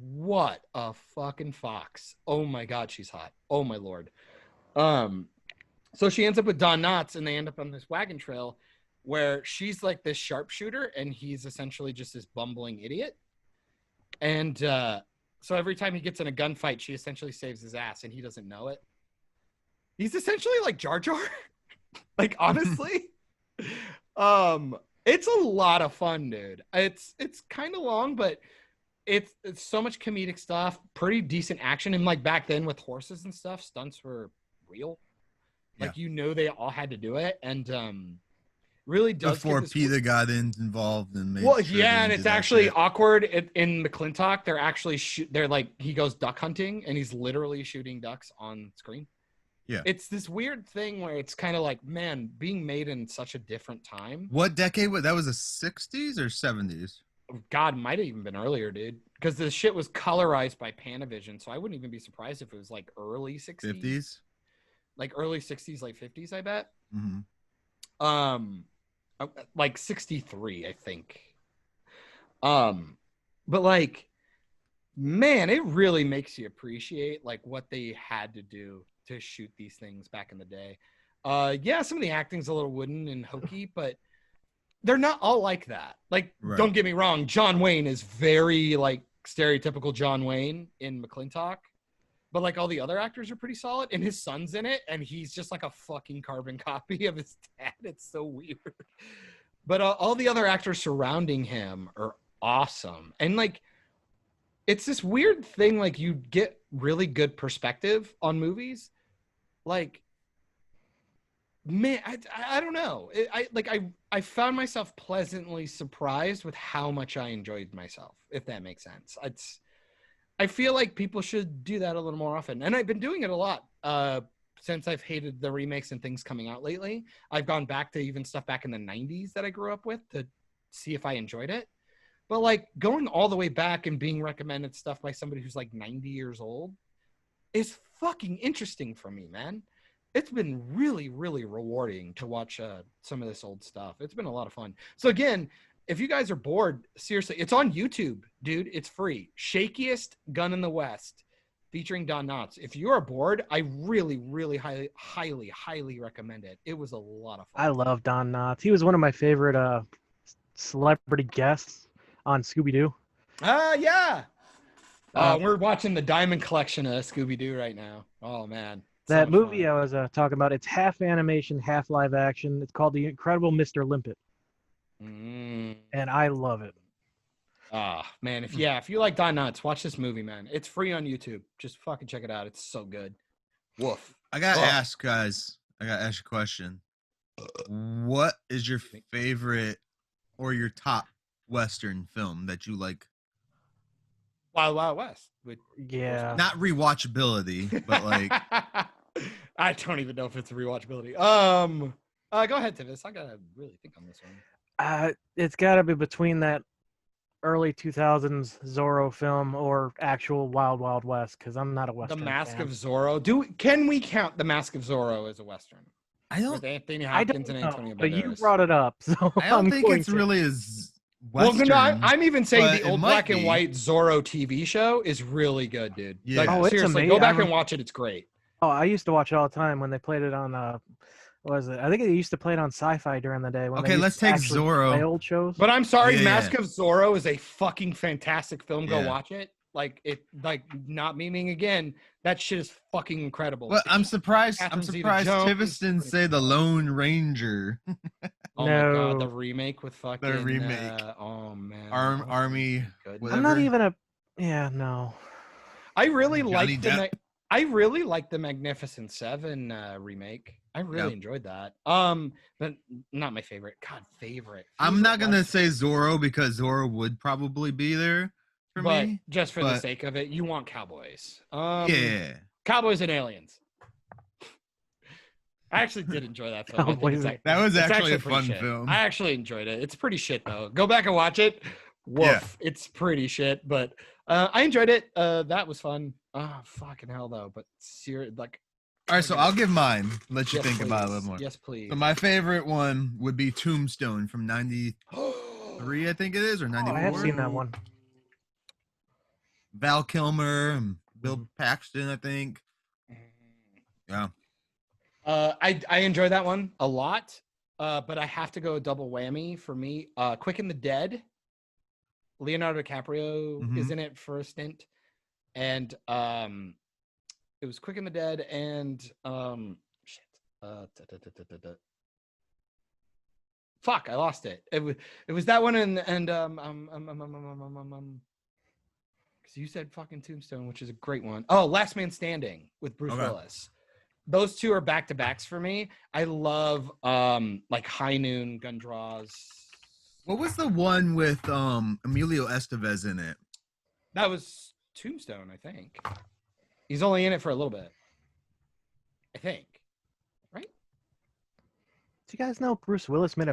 what a fucking fox. Oh my god, she's hot. Oh my lord. So she ends up with Don Knotts, and they end up on this wagon trail where she's like this sharpshooter, and he's essentially just this bumbling idiot. And so every time he gets in a gunfight, she essentially saves his ass, and he doesn't know it. He's essentially like Jar Jar. Like, honestly. It's a lot of fun, dude. It's kind of long, but it's so much comedic stuff, pretty decent action. And like back then with horses and stuff, stunts were real. Like, they all had to do it. And really does before PETA got involved and made and it's actually awkward in McClintock. They're actually they're like, he goes duck hunting and he's literally shooting ducks on screen. Yeah, it's this weird thing where it's kind of like, man, being made in such a different time. What decade was that? Was the 60s or 70s? God, might have even been earlier, dude, because the shit was colorized by Panavision, so I wouldn't even be surprised if it was like early 60s. 50s? Like early 60s, like 50s, I bet. Mm-hmm. Like 63, I think. But like, man, it really makes you appreciate like what they had to do to shoot these things back in the day. Some of the acting's a little wooden and hokey, but they're not all like that. Like, Don't get me wrong, John Wayne is very like stereotypical John Wayne in McClintock. But like all the other actors are pretty solid, and his son's in it, and he's just like a fucking carbon copy of his dad. It's so weird. But all the other actors surrounding him are awesome. And like, it's this weird thing, like you get really good perspective on movies. Like, man, I don't know. I found myself pleasantly surprised with how much I enjoyed myself, if that makes sense. I feel like people should do that a little more often. And I've been doing it a lot since I've hated the remakes and things coming out lately. I've gone back to even stuff back in the 90s that I grew up with to see if I enjoyed it. But like going all the way back and being recommended stuff by somebody who's like 90 years old is fucking interesting for me, man. It's been really, really rewarding to watch some of this old stuff. It's been a lot of fun. So again, if you guys are bored, seriously, it's on YouTube, dude. It's free. Shakiest Gun in the West, featuring Don Knotts. If you are bored, I really, really highly recommend it. It was a lot of fun. I love Don Knotts. He was one of my favorite celebrity guests on Scooby-Doo. Yeah. We're watching the Diamond Collection of Scooby-Doo right now. Oh, man. That movie I was talking about, it's half animation, half live action. It's called The Incredible Mr. Limpet. And I love it. Man, if you like Don Knotts, watch this movie, man. It's free on YouTube. Just fucking check it out. It's so good. Woof. I gotta ask, guys. I gotta ask you a question. What is your favorite or your top Western film that you like? Wild Wild West. Yeah. Not rewatchability, but like. I don't even know if it's a rewatchability. Go ahead, Tivis. I gotta really think on this one. It's got to be between that early 2000s Zorro film or actual Wild Wild West, because I'm not a Western The Mask fan. of Zorro. Can we count The Mask of Zorro as a Western? I don't. With Anthony Hopkins and know, Antonio Banderas. but you brought it up, so I don't I'm think going it's to. really as Western. Well, no, I'm even saying but the it old might black and be. white Zorro TV show is really good, dude. Yeah. Like, Oh, it's seriously, amazing. go back and watch it. It's great. Oh, I used to watch it all the time when they played it on. What was it? I think they used to play it on Sci-Fi during the day. When Okay, they used let's to take actually Zorro. play old shows. But I'm sorry, Yeah, Mask yeah. of Zorro is a fucking fantastic film. Go Yeah. watch it. Not meaning again, that shit is fucking incredible. But I'm surprised. Catherine I'm surprised Zeta-Jones. Tivis didn't say the Lone Ranger. Oh my god, No. the remake with fucking remake. Oh man, Army. Good. whatever. I'm not even a. Yeah, no. I really Johnny like the Magnificent Seven remake. I really enjoyed that. But not my favorite. God, favorite. I'm not gonna Western. say Zorro because Zorro would probably be there for But me. just for the but- sake of it, you want cowboys. Yeah. Cowboys and aliens. I actually did enjoy that film. I think Cowboys it's That was it's actually a pretty fun shit. film. I actually enjoyed it. It's pretty shit though. Go back and watch it. Woof. Yeah. It's pretty shit, but I enjoyed it. That was fun. Oh, fucking hell though. But like. All right, so I'll give mine. Let you Yes, think about it a please. little more. Yes, please. So my favorite one would be Tombstone from '93, I think it is, or Oh, '94. I have seen that one. Val Kilmer and Bill Paxton, I think. Yeah. I enjoy that one a lot. But I have to go double whammy for me. Quick and the Dead. Leonardo DiCaprio is in it for a stint, and it was Quick and the Dead and fuck, I lost it. It was that one and because you said fucking Tombstone, which is a great one. Oh, Last Man Standing with Bruce Willis. Those two are back to backs for me. I love like High Noon, Gun Draws. What was the one with Emilio Estevez in it? That was Tombstone, I think. He's only in it for a little bit. I think. Right? Do you guys know Bruce Willis had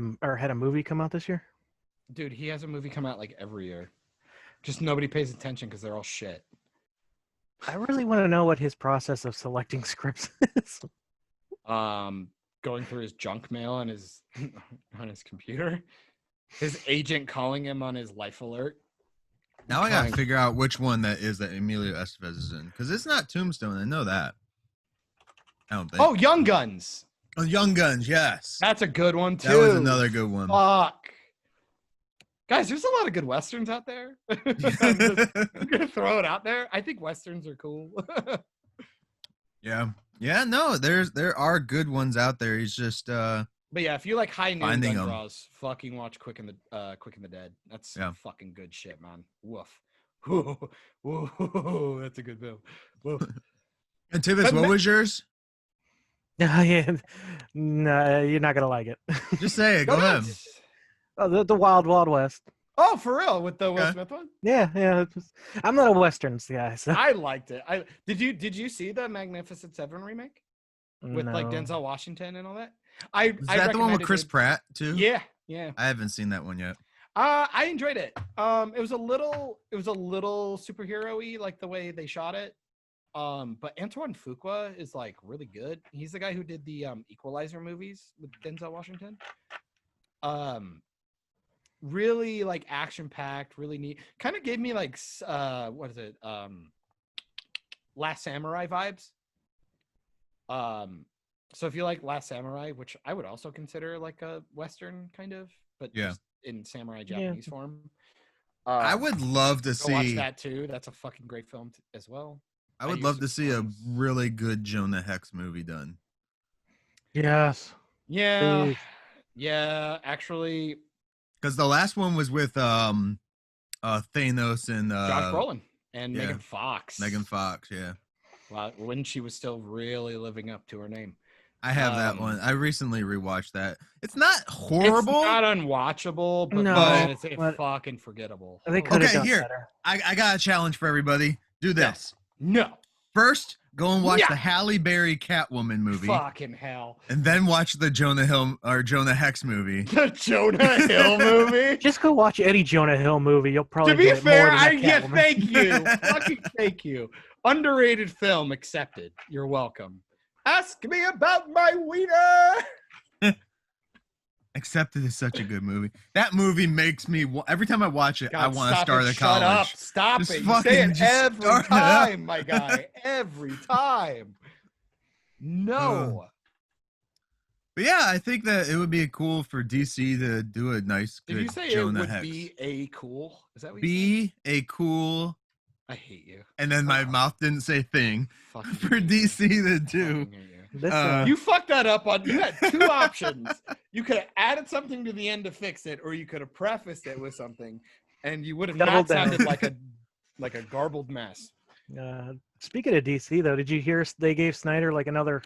a movie come out this year? Dude, he has a movie come out like every year. Just nobody pays attention because they're all shit. I really want to know what his process of selecting scripts is. Going through his junk mail on his on his computer. His agent calling him on his life alert. Now I gotta figure out which one that is that Emilio Estevez is in, because it's not Tombstone. I know that. I don't think. Oh, Young Guns. Oh, Young Guns. Yes, that's a good one too. That was another good one. Fuck, guys, there's a lot of good westerns out there. I'm gonna throw it out there. I think westerns are cool. Yeah. No, there are good ones out there. He's just But yeah, if you like High Noon finding Gun them. Draws, fucking watch Quick and the Dead. That's fucking good shit, man. Woof. Whoa, that's a good film. Woof. And Tivis, what was yours? Yeah, no, you're not gonna like it. Just say it. Go ahead. Oh, the Wild Wild West. Oh, for real? With the Will Smith one? Yeah. I'm not a westerns guy. So. I liked it. Did you see the Magnificent Seven remake with like Denzel Washington and all that? Is that the one with Chris Pratt too? Yeah. I haven't seen that one yet. I enjoyed it. It was a little superhero-y, like the way they shot it. But Antoine Fuqua is like really good. He's the guy who did the Equalizer movies with Denzel Washington. Really like action-packed, really neat. Kind of gave me like what is it? Last Samurai vibes. So if you like Last Samurai, which I would also consider like a Western kind of, but just in samurai Japanese form. I would love to see watch that too. That's a fucking great film as well. I would love to see a really good Jonah Hex movie done. Yes. Yeah. Yeah, actually. Because the last one was with Thanos and Josh Brolin and Megan Fox. Megan Fox, yeah. Well, when she was still really living up to her name. I have that one. I recently rewatched that. It's not horrible. It's not unwatchable, but it's fucking forgettable. Okay, here. I got a challenge for everybody. Do this. No. First, go and watch the Halle Berry Catwoman movie. Fucking hell. And then watch the Jonah Hex movie. The Jonah Hill movie? Just go watch any Jonah Hill movie. You'll probably get more than Catwoman. Thank you. Fucking thank you. Underrated film accepted. You're welcome. Ask me about my wiener. Accepted is such a good movie. That movie makes me every time I watch it, I want to start a college. Shut up! Stop it! You say it every time, my guy. Every time. No. But yeah, I think that it would be cool for DC to do a nice, good Did you say Jonah it would Hex. be a cool? Is that what you said? Be a cool. I hate you. And then my mouth didn't say thing for DC to do. You fucked that up on. You had two options. You could have added something to the end to fix it, or you could have prefaced it with something, and you would have not sounded like a garbled mess. Speaking of DC, though, did you hear they gave Snyder like another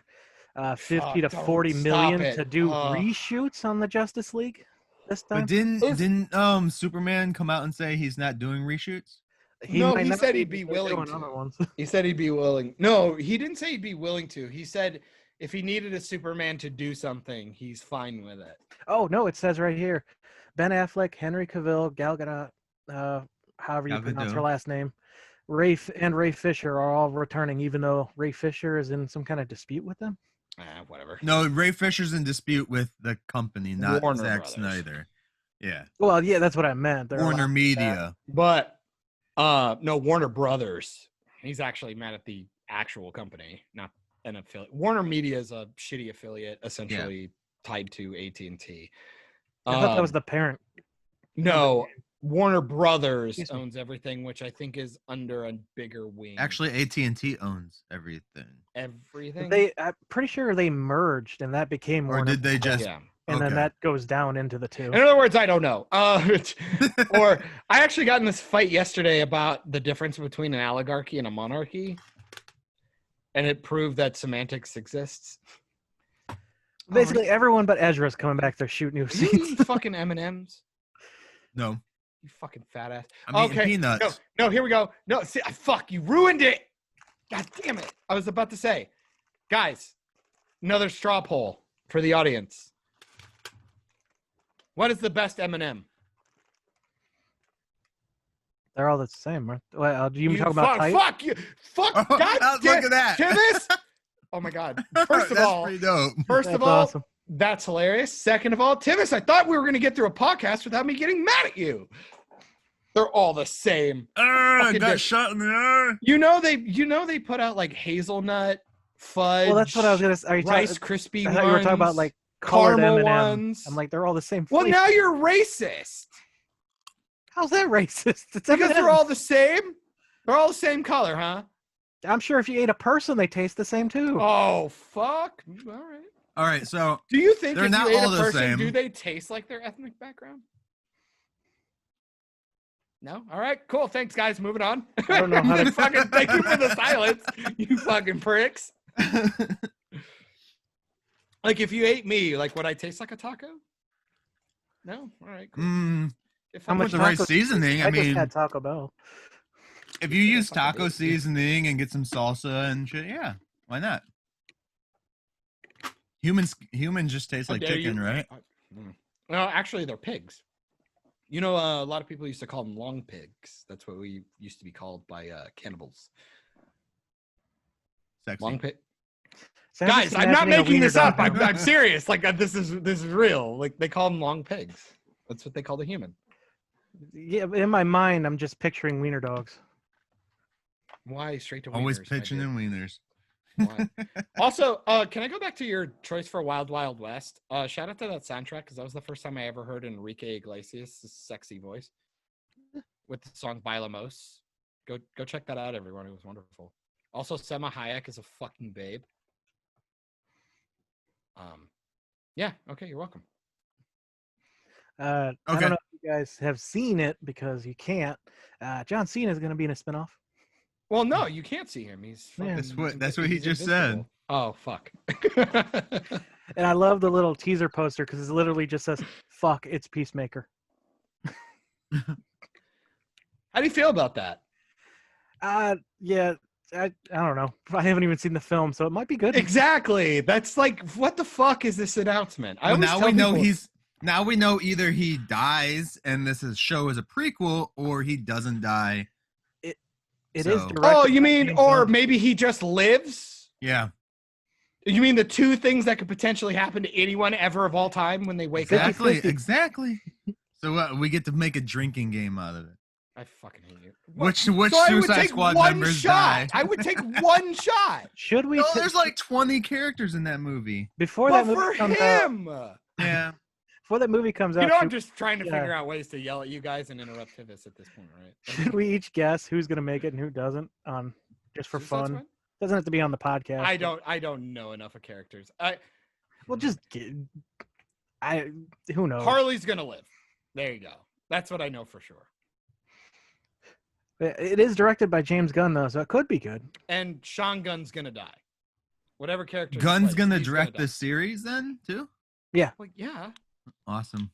50 to 40 million to do reshoots on the Justice League this time? But didn't Superman come out and say he's not doing reshoots? He said he'd be willing to. He said he'd be willing. No, he didn't say he'd be willing to. He said if he needed a Superman to do something, he's fine with it. Oh, no, it says right here. Ben Affleck, Henry Cavill, Gal Gadot, however you pronounce her last name, Ray Fisher are all returning, even though Ray Fisher is in some kind of dispute with them. Whatever. No, Ray Fisher's in dispute with the company, not Warner Zack Brothers. Snyder. Yeah. Well, yeah, that's what I meant. Warner Media. But No, Warner Brothers. He's actually mad at the actual company, not an affiliate. Warner Media is a shitty affiliate, essentially tied to AT&T. I thought that was the parent. No, Warner Brothers Excuse me. owns everything, which I think is under a bigger wing. Actually, AT&T owns everything. everything. I'm pretty sure they merged, and that became Or Warner did they Brothers, just? Yeah. and then okay. that goes down into the two. In other words, I don't know. Or I actually got in this fight yesterday about the difference between an oligarchy and a monarchy, and it proved that semantics exists. Basically, everyone but Ezra's coming back there shooting new You scenes. eat fucking M&Ms? No, You fucking fat ass. I'm eating peanuts. No, here we go. No, see, fuck, you ruined it. God damn it. I was about to say, guys, another straw poll for the audience. What is the best M&M? They're all the same, right? Well, do you talk about type? Fuck you. Fuck. Oh, God damn. look at that. Tivis. Oh my God. First of That's all, pretty dope. That's all, awesome. that's hilarious. Second of all, Tivis, I thought we were going to get through a podcast without me getting mad at you. They're all the same. Fucking Got dick. shot in the eye. You know they put out like hazelnut, fudge. Well, that's what I was gonna say. Are you Rice talking? Krispie I thought you were talking about ones, like colored caramel M&M. ones. I'm like, they're all the same. Well, flavor. now you're racist How's that racist? It's because they're M&M. all the same. They're all the same color, huh? I'm sure if you ate a person, they taste the same too. Oh fuck! All right. All right, so Do you think They're if not you ate all a the person, same. do they taste like their ethnic background? No. All right. Cool. Thanks, guys. Moving on. I don't know how to- fucking thank you for the silence. You fucking pricks. Like if you ate me, like would I taste like a taco? No. All right. Cool. If How I'm much with the right taco- seasoning, I I just mean, had Taco Bell. if you use fucking taco did. seasoning and get some salsa and shit, yeah, why not? Humans just taste How like dare chicken, you. right? No, actually, they're pigs. You know, a lot of people used to call them long pigs. That's what we used to be called by cannibals. Sexy. Long pig. So I'm Guys, just I'm not imagining a making wiener this up. dog. I'm serious. Like this is real. Like they call them long pigs. That's what they call the human. Yeah, but in my mind, I'm just picturing wiener dogs. Why straight to Always wieners, my pitching dude? in wieners. Why? Also, can I go back to your choice for Wild Wild West? Shout out to that soundtrack because that was the first time I ever heard Enrique Iglesias' sexy voice with the song Bailamos. Go check that out, everyone. It was wonderful. Also, Selma Hayek is a fucking babe. Yeah. Okay, you're welcome. I Okay. don't know if you guys have seen it because you can't. John Cena is going to be in a spinoff. Well, no, you can't see him. He's Yeah. That's what he he's just invisible. Oh fuck. And I love the little teaser poster because it literally just says, fuck, it's Peacemaker. How do you feel about that? Yeah, I don't know. I haven't even seen the film, so it might be good. Exactly. That's like, what the fuck is this announcement? Well, always now tell we know people- now we know either he dies and this show is a prequel, or he doesn't die. It is So- directed Oh, you by mean, James or Gunn. maybe he just lives? Yeah, You mean the two things that could potentially happen to anyone ever of all time when they wake up? exactly, 50-50. exactly. So we get to make a drinking game out of it. I fucking hate you. Which So I would Suicide take Squad one members shot. die? I would take one shot. Should we? No, there's like 20 characters in that movie. Before But that for movie comes out. him. Yeah. Before that movie comes out, You know, I'm should, just trying to yeah. figure out ways to yell at you guys and interrupt Tivis at this point, right? should we each guess who's going to make it and who doesn't? Just for Suicide fun. Squad? Doesn't have to be on the podcast. I don't know enough of characters. Well, just who knows? Harley's gonna live. There you go. That's what I know for sure. It is directed by James Gunn though, so it could be good. And Sean Gunn's gonna die. Whatever character. he Gunn's plays, gonna he's direct die. this series then too. Well, yeah. Awesome.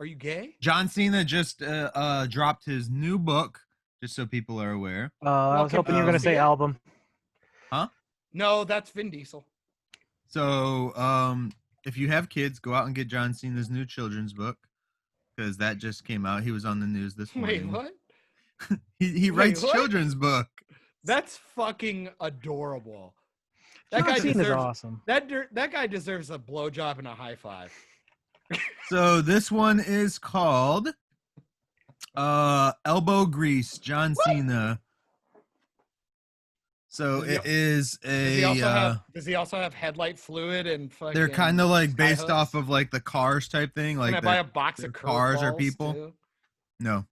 Are you gay? John Cena just dropped his new book, just so people are aware. I was hoping you were going to say yeah. album. No, that's Vin Diesel. So if you have kids, go out and get John Cena's new children's book, because that just came out. He was on the news this Wait, morning. what? He Wait, writes what? children's book. That's fucking adorable. That John guy Cena's deserves awesome. that guy deserves a blowjob and a high five. So this one is called Elbow grease, John Cena. So Does he- it is Does he a. also have? Does he also have headlight fluid and fucking? They're kind of like sky based hooks? off of like the Cars type thing. Can Like I buy a box their of cars are curveballs people. too? No.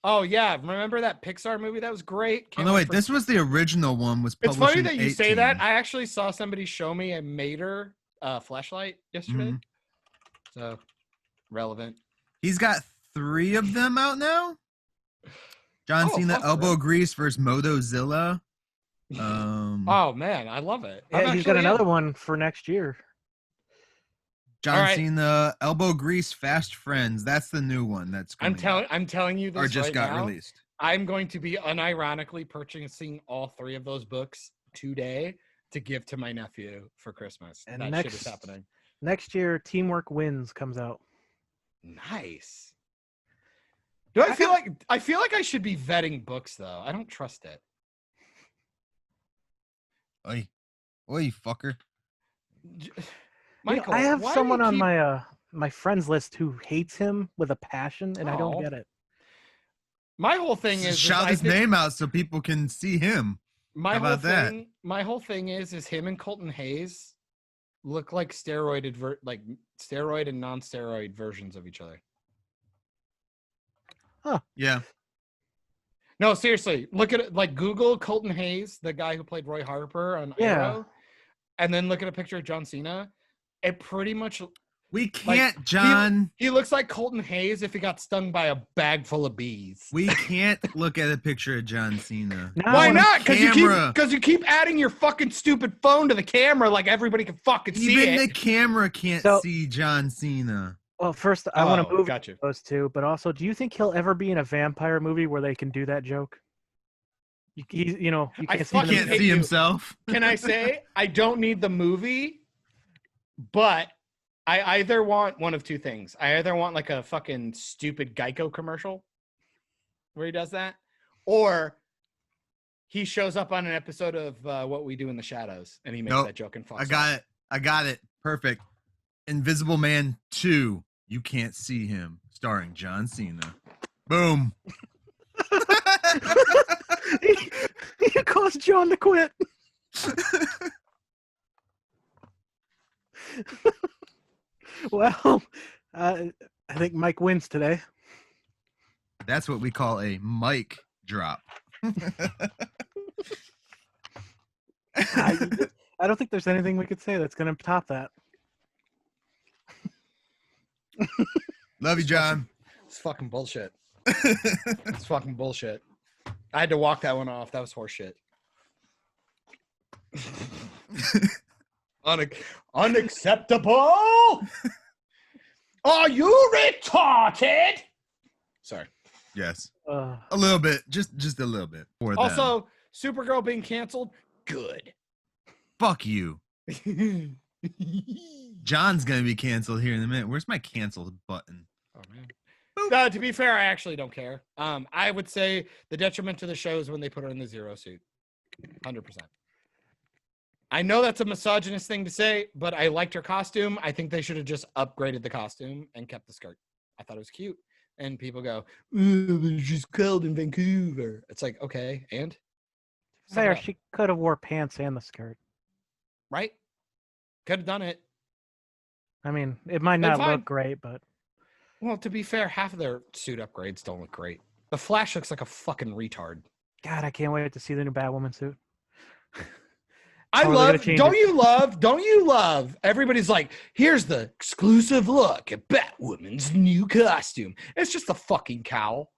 Oh yeah, remember that Pixar movie? That was great. Oh Can't no, wait wait. for- This was the original one. Was It's published funny in that you say that. 18. I actually saw somebody show me a Mater flashlight yesterday. Mhm. So relevant. He's got 3 of them out now. John Oh, Cena fuck, elbow really? grease versus Motozilla. Oh man, I love it. Yeah, he's got another one for next year. John right. Cena elbow grease fast friends. That's the new one. That's I'm coming out, telling you this or just right got now. released. I'm going to be unironically purchasing all 3 of those books today to give to my nephew for Christmas. And that shit is happening. Next year, Teamwork Wins comes out. Nice. Do I feel like I should be vetting books though? I don't trust it. Oi, oi, fucker. Michael, I have why do someone you on keep- my friends list who hates him with a passion, and I Oh. don't get it. My whole thing is Shout I his think- name out so people can see him. My How whole about that? thing, my whole thing is him and Colton Hayes look like steroid and non-steroid versions of each other. Yeah. No, seriously, look at it. Like Google Colton Hayes, the guy who played Roy Harper on Yeah. Arrow, and then look at a picture of John Cena. It pretty much We can't, Like, John. he looks like Colton Hayes if he got stung by a bag full of bees. We can't look at a picture of John Cena. Now Why I wanna- not? camera. Because you keep adding your fucking stupid phone to the camera like everybody can fucking see Even it. the camera can't So- see John Cena. Well, first, I want to move Gotcha. those two, but also, do you think he'll ever be in a vampire movie where they can do that joke? You I can't see fucking He them. can't hate see you. himself. Can I say I don't need the movie, but I either want one of two things. I either want like a fucking stupid Geico commercial where he does that, or he shows up on an episode of What We Do in the Shadows and he makes Nope. that joke and fucks I got off. it. I got it. Perfect. Invisible Man 2. You Can't See Him. Starring John Cena. Boom. He caused John to quit. Well, I think Mike wins today. That's what we call a mic drop. I don't think there's anything we could say that's going to top that. Love you, John. It's fucking bullshit. It's fucking bullshit. I had to walk that one off. That was horseshit. Unacceptable. Are you retarded? Sorry. Yes. Uh, A little bit. Just a little bit. For them. Also, Supergirl being canceled. Good. Fuck you. John's gonna be canceled here in a minute. Where's my cancel button? Oh man. To be fair, I actually don't care. I would say the detriment to the show is when they put her in the Zero suit. 100%. I know that's a misogynist thing to say, but I liked her costume. I think they should have just upgraded the costume and kept the skirt. I thought it was cute. And people go, she's cold in Vancouver. It's like, okay, and? fair, Suck it up, she could have wore pants and the skirt. right? Could have done it. I mean, it might Then not fine. look great, but Well, to be fair, half of their suit upgrades don't look great. The Flash looks like a fucking retard. God, I can't wait to see the new Batwoman suit. I How are they gonna love, change don't you love, everybody's like, here's the exclusive look at Batwoman's new costume. It's just a fucking cowl.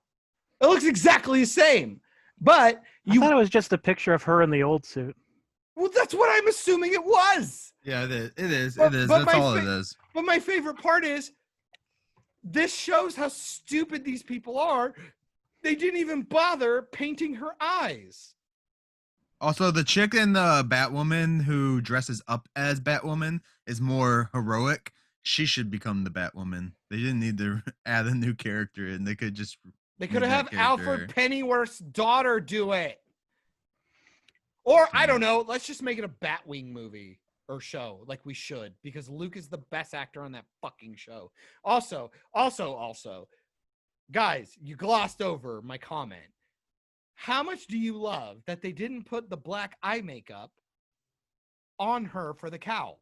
It looks exactly the same. But I thought it was just a picture of her in the old suit. well, that's what I'm assuming it was. Yeah, it is. It is. But- It is. but That's my all fa- it is. But my favorite part is this shows how stupid these people are. They didn't even bother painting her eyes. Also, the chick in the Batwoman who dresses up as Batwoman is more heroic. She should become the Batwoman. They didn't need to add a new character in. They could just. They made could have that had Alfred character- Pennyworth's daughter do it. Or I don't know, let's just make it a Batwing movie or show like we should because Luke is the best actor on that fucking show. Also, guys, you glossed over my comment. How much do you love that they didn't put the black eye makeup on her for the cowl?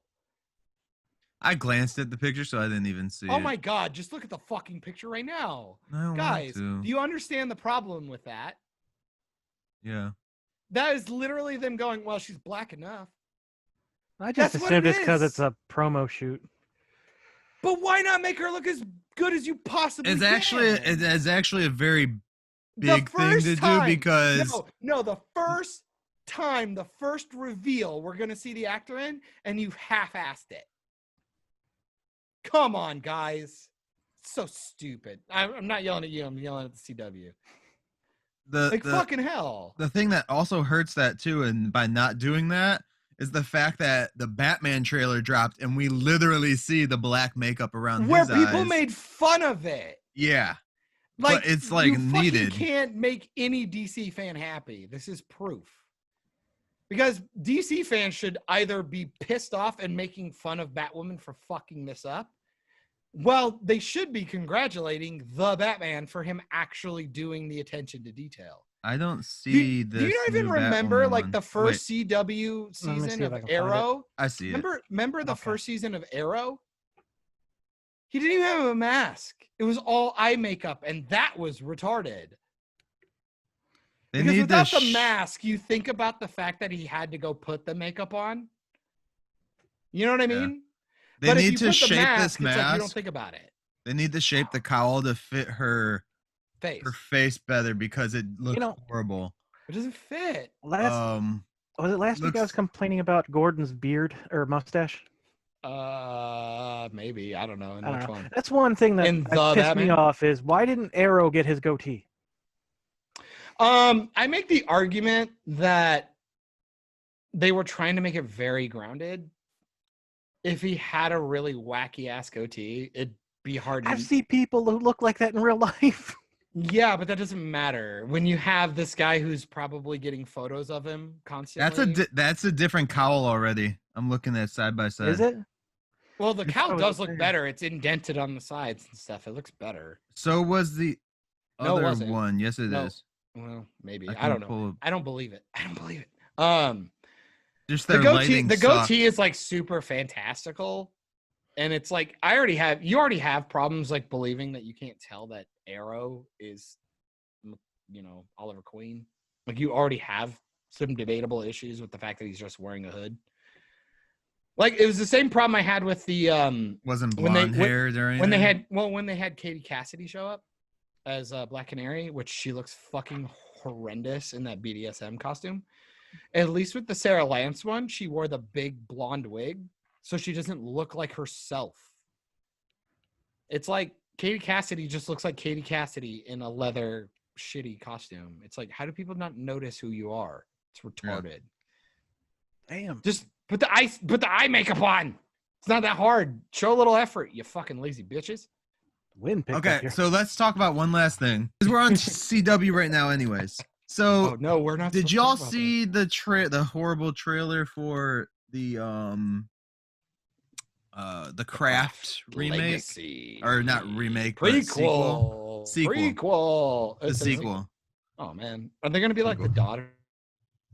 I glanced at the picture, so I didn't even see Oh it. my God, just look at the fucking picture right now. I don't Guys, want do to. you understand the problem with that? Yeah. That is literally them going, well, she's black enough. I just That's what assumed it it's because is. it's a promo shoot. But why not make her look as good as you possibly It's can? actually a very The big thing first to time- do because No, the first time, the first reveal we're going to see the actor in, and you half-assed it. Come on, guys. So stupid. I'm not yelling at you. I'm yelling at the CW. Like, fucking hell. the thing that also hurts that too, and by not doing that, is the fact that the Batman trailer dropped and we literally see the black makeup around Where his people eyes. made fun of it. Yeah. Like, But it's, like, you fucking needed. can't make any DC fan happy. This is proof. Because DC fans should either be pissed off and making fun of Batwoman for fucking this up. Well, they should be congratulating the Batman for him actually doing the attention to detail. I don't see this. Do you not even new remember Batwoman like one. the first CW Let me season see if of I can find it. Arrow? I see it. Remember the Okay. first season of Arrow? He didn't even have a mask. It was all eye makeup, and that was retarded. They Because need without to the mask, you think about the fact that he had to go put the makeup on. You know what I Yeah. mean? They But if need you to put the shape mask, this it's like you don't mask. think about it. They need to shape the cowl to fit her Face. better because it looks know, horrible. It doesn't fit. Was it last week I was looks- complaining about Gordon's beard or mustache? Maybe. I don't know. In I don't which know. one? That's one thing that In the pissed me Batman? off is why didn't Arrow get his goatee? I make the argument that they were trying to make it very grounded. If he had a really wacky ass goatee, it'd be hard to I've seen people who look like that in real life. Yeah, but that doesn't matter when you have this guy who's probably getting photos of him constantly. That's a different cowl already. I'm looking at side by side. Is it? Well, the It's cowl probably does the look same. better. It's indented on the sides and stuff. It looks better. So was the No, it other wasn't. one. Yes, it is. No. Well, maybe. I can don't know. pull up- I don't believe it. I don't believe it. Just The their goatee, lighting the sucked. goatee is like super fantastical, and it's like you already have problems like believing that you can't tell that Arrow is, Oliver Queen. Like you already have some debatable issues with the fact that he's just wearing a hood. Like it was the same problem I had with the Wasn't when they- blonde hair during when they had Katie Cassidy show up as Black Canary, which she looks fucking horrendous in that BDSM costume. At least with the Sarah Lance one, she wore the big blonde wig, so she doesn't look like herself. It's like Katie Cassidy just looks like Katie Cassidy in a leather shitty costume. It's like, how do people not notice who you are? It's retarded. Damn. Just put the eye makeup on. It's not that hard. Show a little effort, you fucking lazy bitches. Wind picked up Okay, here. so let's talk about one last thing because we're on CW right now, anyways. So Oh no, we're not. did supposed to y'all talk about see the horrible trailer for the Craft that. remake? Legacy. Or not remake, but Prequel. Sequel. Prequel. The It's a sequel. Oh man, are they gonna be like the Sequel. daughter?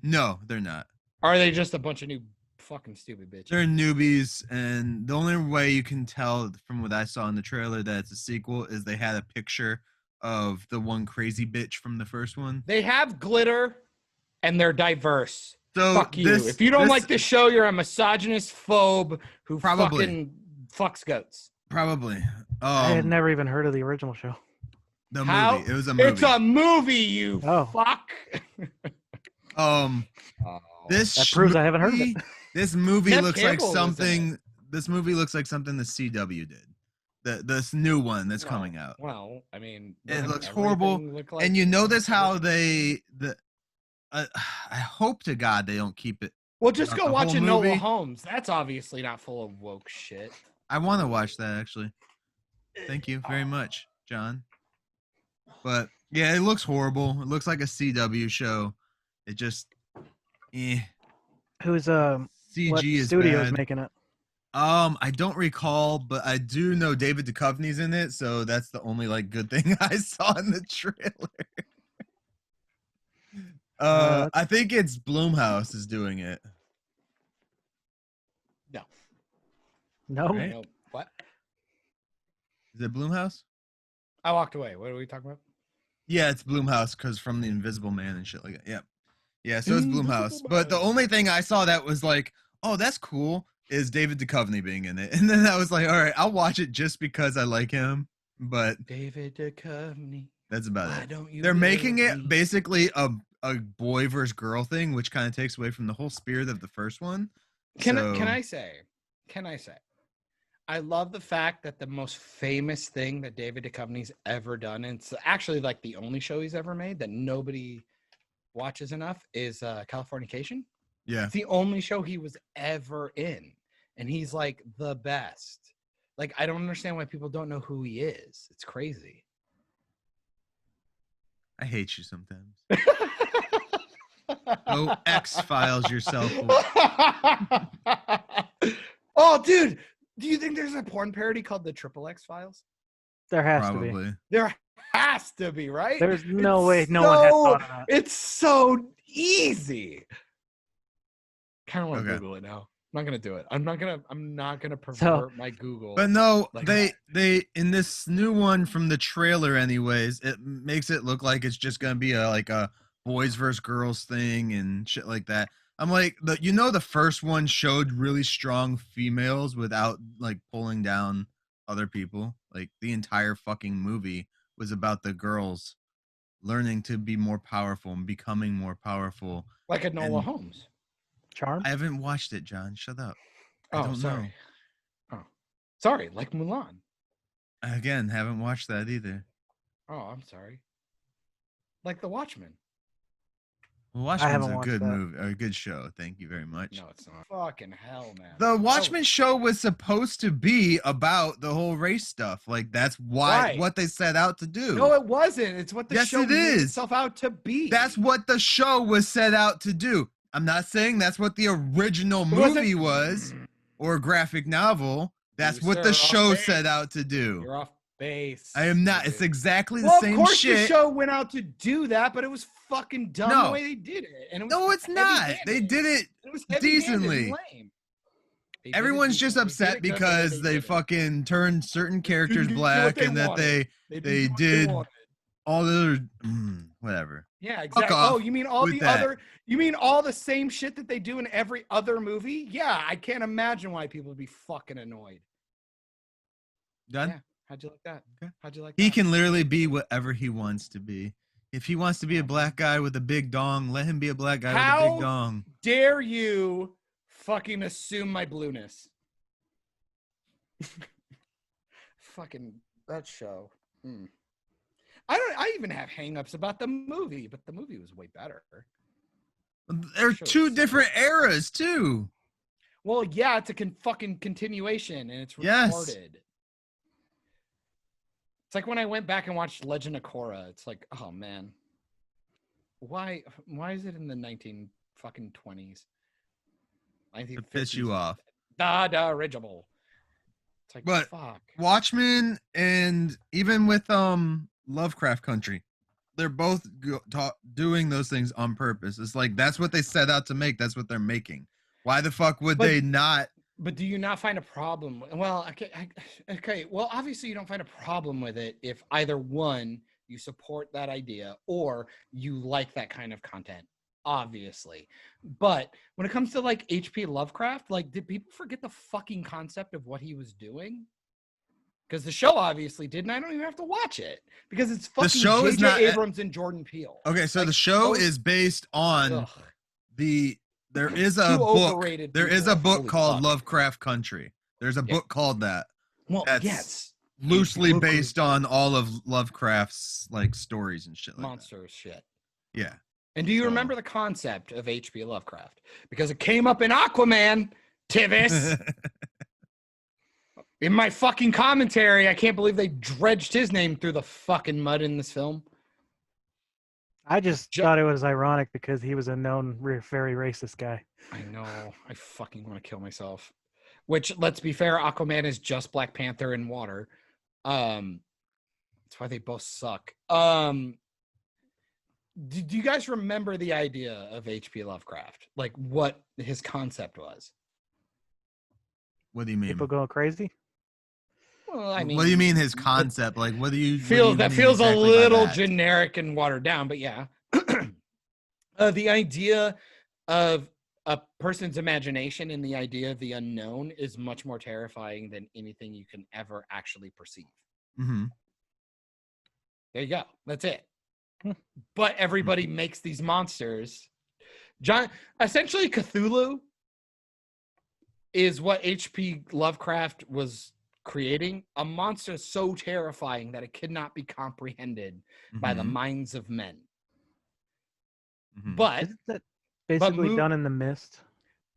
No, they're not. Or are they just a bunch of new fucking stupid bitches? They're newbies, and the only way you can tell from what I saw in the trailer that it's a sequel is they had a picture of the one crazy bitch from the first one. They have glitter, and they're diverse. So Fuck you. If you don't like this show, you're a misogynist phobe who Probably. fucking fucks goats. probably I had never even heard of the original show. the How- movie. It was a movie. It's a movie, you Oh. fuck. This That proves I haven't heard of it. movie- This movie Nev looks Campbell like was in something. This movie looks like something the CW did. This new one that's coming out. Well, I mean, It doesn't looks horrible, everything look like And you notice how everything? I hope to God they don't keep it. Well, just Not go the watch whole Enola movie. Holmes. That's obviously not full of woke shit. I want to watch that actually. Thank you very much, John. But yeah, it looks horrible. It looks like a CW show. It just, Who's CG what is studio's bad. making it? I don't recall, but I do know David Duchovny's in it, so that's the only like good thing I saw in the trailer. I think it's Blumhouse is doing it. No. No. Right? No. What? Is it Blumhouse? I walked away. What are we talking about? Yeah, it's Blumhouse because from the Invisible Man and shit like that. Yep. Yeah, so it's Invisible Blumhouse. But the Man. only thing I saw that was like, oh, that's cool, is David Duchovny being in it. And then I was like, all right, I'll watch it just because I like him. But David Duchovny. that's about Why it. don't you They're making love it me? basically a boy versus girl thing, which kind of takes away from the whole spirit of the first one. Can So- I say? I love the fact that the most famous thing that David Duchovny's ever done, and it's actually like the only show he's ever made that nobody watches enough, is Californication. Yeah. It's the only show he was ever in, and he's like the best. Like, I don't understand why people don't know who he is. It's crazy. I hate you sometimes. Go X-Files yourself. Oh, dude, do you think there's a porn parody called the Triple X Files? There has to be. Probably. There has to be, right? There's no way It's no one has so- thought of that. It's so easy. Kind of want to Okay. Google it now. I'm not gonna do it. I'm not gonna pervert my Google. But no, Like they in this new one from the trailer anyways, it makes it look like it's just gonna be a boys versus girls thing and shit like that. I'm like, the first one showed really strong females without like pulling down other people. Like the entire fucking movie was about the girls learning to be more powerful and becoming more powerful. like Enola and- Holmes. Charm? I haven't watched it, John. Shut up. I Oh, don't sorry. know. Oh, sorry. Like Mulan. Again, haven't watched that either. Oh, I'm sorry. Like The Watchmen. Well, I Watchmen's haven't a watched good that. movie, a good show. Thank you very much. No, it's not. Fucking hell, man. The Watchmen show was supposed to be about the whole race stuff. Like that's Right. what they set out to do. No, it wasn't. It's what the Yes, show it made is. itself out to be. That's what the show was set out to do. I'm not saying that's what the original It wasn't- movie was or graphic novel. That's You, what sir, the are off show base. set out to do. You're off base. I am not. It's dude. exactly the Well, same of course shit. the show went out to do that, but it was fucking dumb No. the way they did it. And it was No, it's not. They heavy-handed. did it It was heavy-handed and decently. lame. They did it Everyone's just decently. upset They did it 'cause of the way because they did it. fucking turned certain characters do what black they and that wanted. they do what did wanted. all the other whatever. Yeah, exactly. off Oh, you mean all with the that. other? You mean all the same shit that they do in every other movie? Yeah, I can't imagine why people would be fucking annoyed. Done. Yeah. How'd you like that? Okay. How'd you like He that? can literally be whatever he wants to be. If he wants to be a black guy with a big dong, let him be a black guy with a How big dong. dare you fucking assume my blueness? Fucking that show. I even have hangups about the movie, but the movie was way better. They're Sure, two so- different eras too. Well, yeah, it's a fucking continuation, and it's Yes. retarded. It's like when I went back and watched Legend of Korra. It's like, oh man, why is it in the 1920s? It piss you off. Da original. It's like, But fuck. Watchmen and even with Lovecraft Country, they're both doing those things on purpose. It's like that's what they set out to make. That's what they're making. Why the fuck would But- they not? But do you not find a problem? Well, okay. Well, obviously you don't find a problem with it if either one, you support that idea or you like that kind of content, obviously. But when it comes to like H.P. Lovecraft, like did people forget the fucking concept of what he was doing? Because the show obviously did, and I don't even have to watch it because it's fucking show is J.J. not- Abrams and Jordan Peele. Okay, so Like, the show those- is based on Ugh. there is a Two book. overrated There is people. a book Holy called fuck. Lovecraft Country. There's a Yeah. book called that. Well, that's yes, Loosely Book based on all of Lovecraft's like stories and shit like monster shit. that. Yeah. And do you So- remember the concept of H.P. Lovecraft? Because it came up in Aquaman, Tivis. In my fucking commentary, I can't believe they dredged his name through the fucking mud in this film. I just Ju- thought it was ironic because he was a known very racist guy. I know. I fucking want to kill myself. which, let's be fair, Aquaman is just Black Panther in water. That's why they both suck. Do you guys remember the idea of H.P. Lovecraft? Like what his concept was? What do you mean? People going crazy. Well, I mean, what do you mean his concept? Like, what do you feels mean a exactly by little that? generic and watered down, but yeah. The idea of a person's imagination and the idea of the unknown is much more terrifying than anything you can ever actually perceive. Mm-hmm. There you go. That's it. But everybody makes these monsters. Essentially, Cthulhu is what H.P. Lovecraft was creating, a monster so terrifying that it could not be comprehended by the minds of men. But Isn't that basically done in the mist?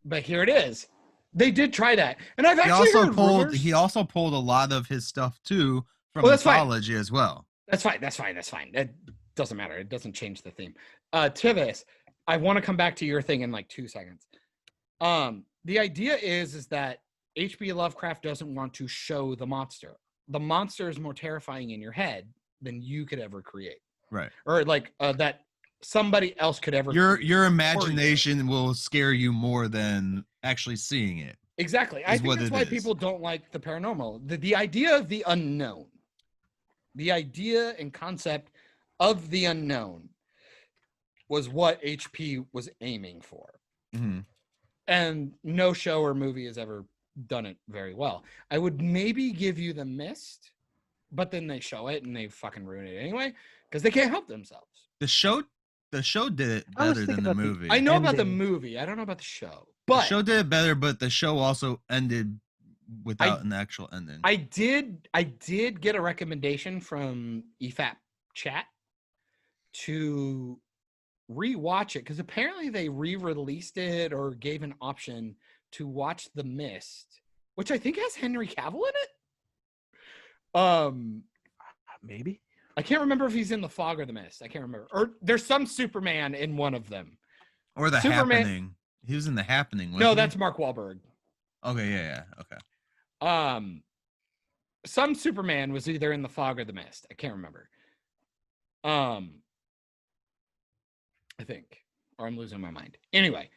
But here it is. They did try that, and I've actually heard rumors. He also pulled a lot of his stuff too from mythology as well. That's fine. It doesn't matter. It doesn't change the theme. Tivis, I want to come back to your thing in like 2 seconds. The idea is that H.P. Lovecraft doesn't want to show the monster. The monster is more terrifying in your head than you could ever create. Right. Or like that somebody else could ever. Your imagination will scare you more than actually seeing it. Exactly. I think that's why people don't like the paranormal. The idea of the unknown. The idea and concept of the unknown was what HP was aiming for. Mm-hmm. And no show or movie has ever done it very well. I would maybe give you The Mist, but then they show it and they fucking ruin it anyway because they can't help themselves. The show did it better than the movie. I know about the movie. I don't know about the show. But the show did it better, but the show also ended without an actual ending. I did get a recommendation from EFAP chat to rewatch it because apparently they re-released it or gave an option to watch The Mist, which I think has Henry Cavill in it. Maybe. I can't remember if he's in The Fog or The Mist. I can't remember. Or there's some Superman in one of them. Or The Happening. He was in The Happening. No, that's Mark Wahlberg. Okay, yeah, okay. Some Superman was either in The Fog or The Mist. I can't remember. I think, or I'm losing my mind. Anyway,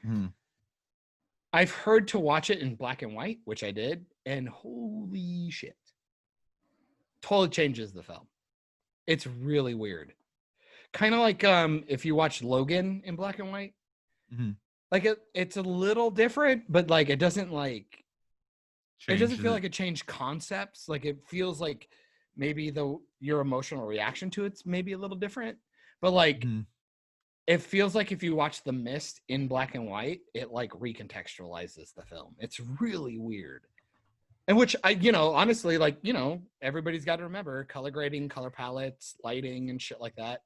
I've heard to watch it in black and white, which I did, and holy shit, totally changes the film. It's really weird. Kind of like if you watch Logan in black and white, like it's a little different, but like it doesn't like. It doesn't feel like it changed concepts. Like it feels like maybe your emotional reaction to it's maybe a little different. But like it feels like if you watch The Mist in black and white, it like recontextualizes the film. It's really weird. And which honestly, like, everybody's got to remember color grading, color palettes, lighting and shit like that.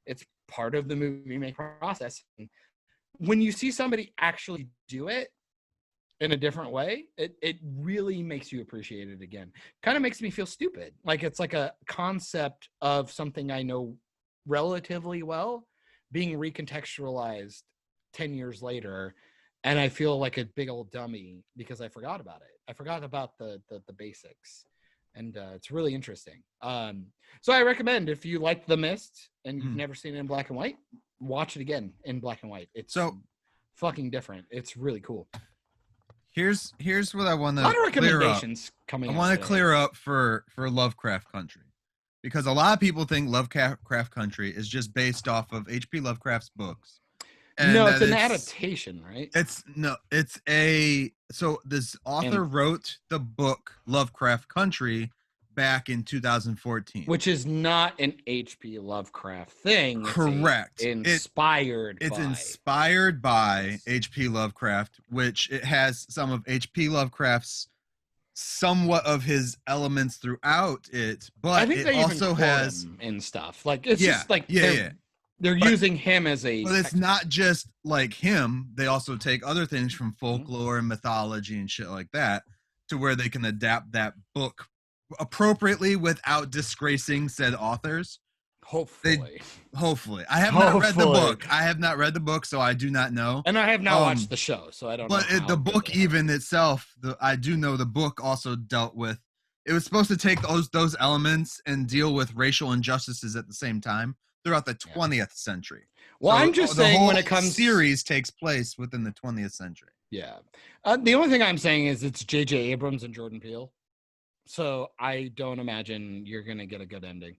It's part of the movie making process. And when you see somebody actually do it in a different way, it really makes you appreciate it again. Kind of makes me feel stupid. Like it's like a concept of something I know relatively well being recontextualized 10 years later. And I feel like a big old dummy because I forgot about it. I forgot about the basics. And it's really interesting. So I recommend if you like The Mist and you've never seen it in black and white, watch it again in black and white. It's so fucking different. It's really cool. Here's what I want to a lot of recommendations coming. I want to clear up for Lovecraft Country, because a lot of people think Lovecraft Country is just based off of H.P. Lovecraft's books. And no, it's an adaptation, right? So this author wrote the book Lovecraft Country back in 2014, which is not an H.P. Lovecraft thing. Correct. It's inspired by H.P. Lovecraft, which it has some of H.P. Lovecraft's somewhat of his elements throughout it, but I think it also has and stuff like it's just like they're using him as a. But it's not just like him. They also take other things from folklore and mythology and shit like that to where they can adapt that book appropriately without disgracing said authors. Hopefully. Hopefully. I have not read the Hopefully. book. I have not read the book, so I do not know. And I have not watched the show, so I don't know. But how the good book they are. even itself, I do know the book also dealt with, it was supposed to take those elements and deal with racial injustices at the same time throughout the 20th century. Well, So I'm just the saying whole when it comes series takes place within the 20th century. Yeah. The only thing I'm saying is it's J.J. Abrams and Jordan Peele. So I don't imagine you're going to get a good ending.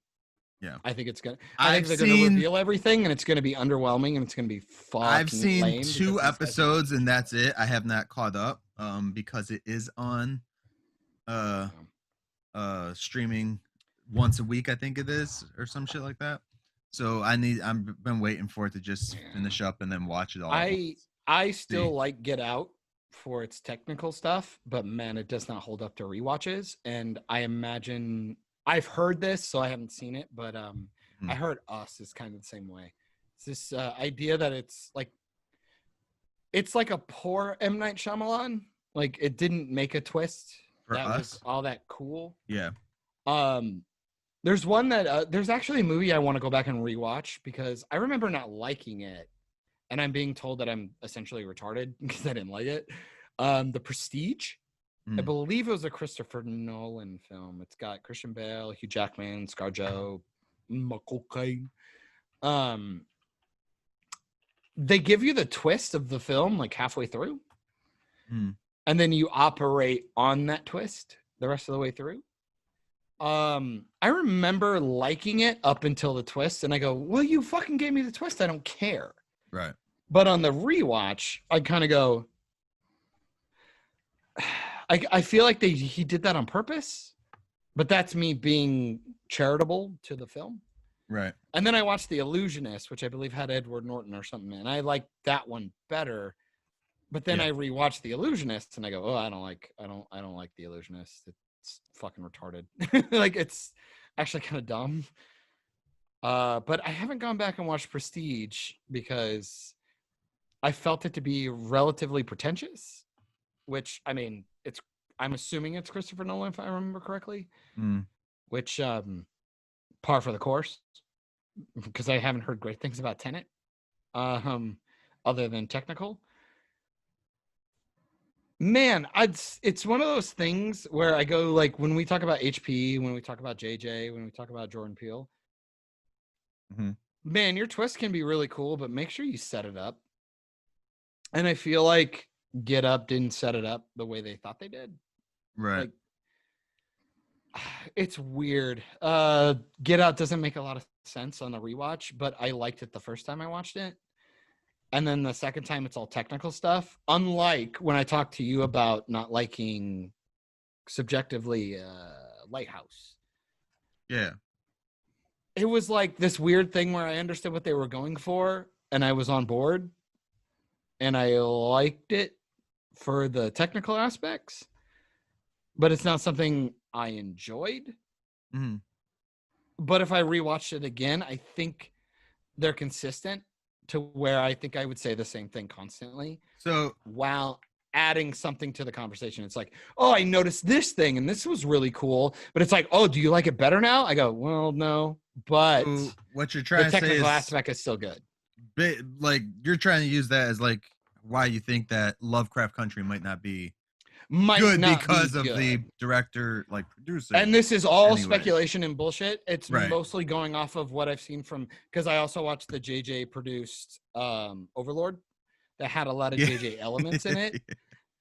Yeah. I think it's going to, I've they're going to seen- reveal everything and it's going to be underwhelming and it's going to be fucking I've seen lame 2 because these guys are- episodes and that's it. I have not caught up because it is on streaming once a week, I think it is, or some shit like that. So I've been waiting for it to just finish up and then watch it all. I still like Get Out for its technical stuff, but man, it does not hold up to rewatches. And I imagine I've heard this, so I haven't seen it, but I heard Us is kind of the same way. It's this idea that it's like a poor M. Night Shyamalan. Like it didn't make a twist For that Us? was all that cool. Yeah. There's one that there's actually a movie I want to go back and rewatch because I remember not liking it, and I'm being told that I'm essentially retarded because I didn't like it. The Prestige, I believe it was a Christopher Nolan film. It's got Christian Bale, Hugh Jackman, ScarJo, Michael Caine. They give you the twist of the film like halfway through, and then you operate on that twist the rest of the way through. I remember liking it up until the twist, and I go, well, you fucking gave me the twist. I don't care. Right. But on the rewatch, I kind of go, I feel like he did that on purpose, but that's me being charitable to the film. Right. And then I watched The Illusionist, which I believe had Edward Norton or something, and I liked that one better. But then I rewatched The Illusionist, and I go, oh, I don't like The Illusionist. It's fucking retarded. Like it's actually kind of dumb. But I haven't gone back and watched Prestige because I felt it to be relatively pretentious, which I mean, I'm assuming it's Christopher Nolan if I remember correctly, which par for the course because I haven't heard great things about Tenet, other than technical. Man, it's one of those things where I go like when we talk about HP, when we talk about JJ, when we talk about Jordan Peele, man, your twist can be really cool, but make sure you set it up. And I feel like Get Up didn't set it up the way they thought they did. Right. Like, it's weird. Get Out doesn't make a lot of sense on the rewatch, but I liked it the first time I watched it. And then the second time, it's all technical stuff. Unlike when I talked to you about not liking subjectively Lighthouse. Yeah. It was like this weird thing where I understood what they were going for, and I was on board. And I liked it for the technical aspects, but it's not something I enjoyed. But if I rewatched it again, I think they're consistent to where I think I would say the same thing constantly. So while adding something to the conversation, it's like, oh, I noticed this thing and this was really cool. But it's like, oh, do you like it better now? I go, well, no, but what you're trying the to say technical is aspect is still good. like you're trying to use that as like why you think that Lovecraft Country might not be good because of the director, like producer. And this is all anyways. speculation and bullshit. It's Right. mostly going off of what I've seen from, because I also watched the JJ produced Overlord that had a lot of JJ elements in it.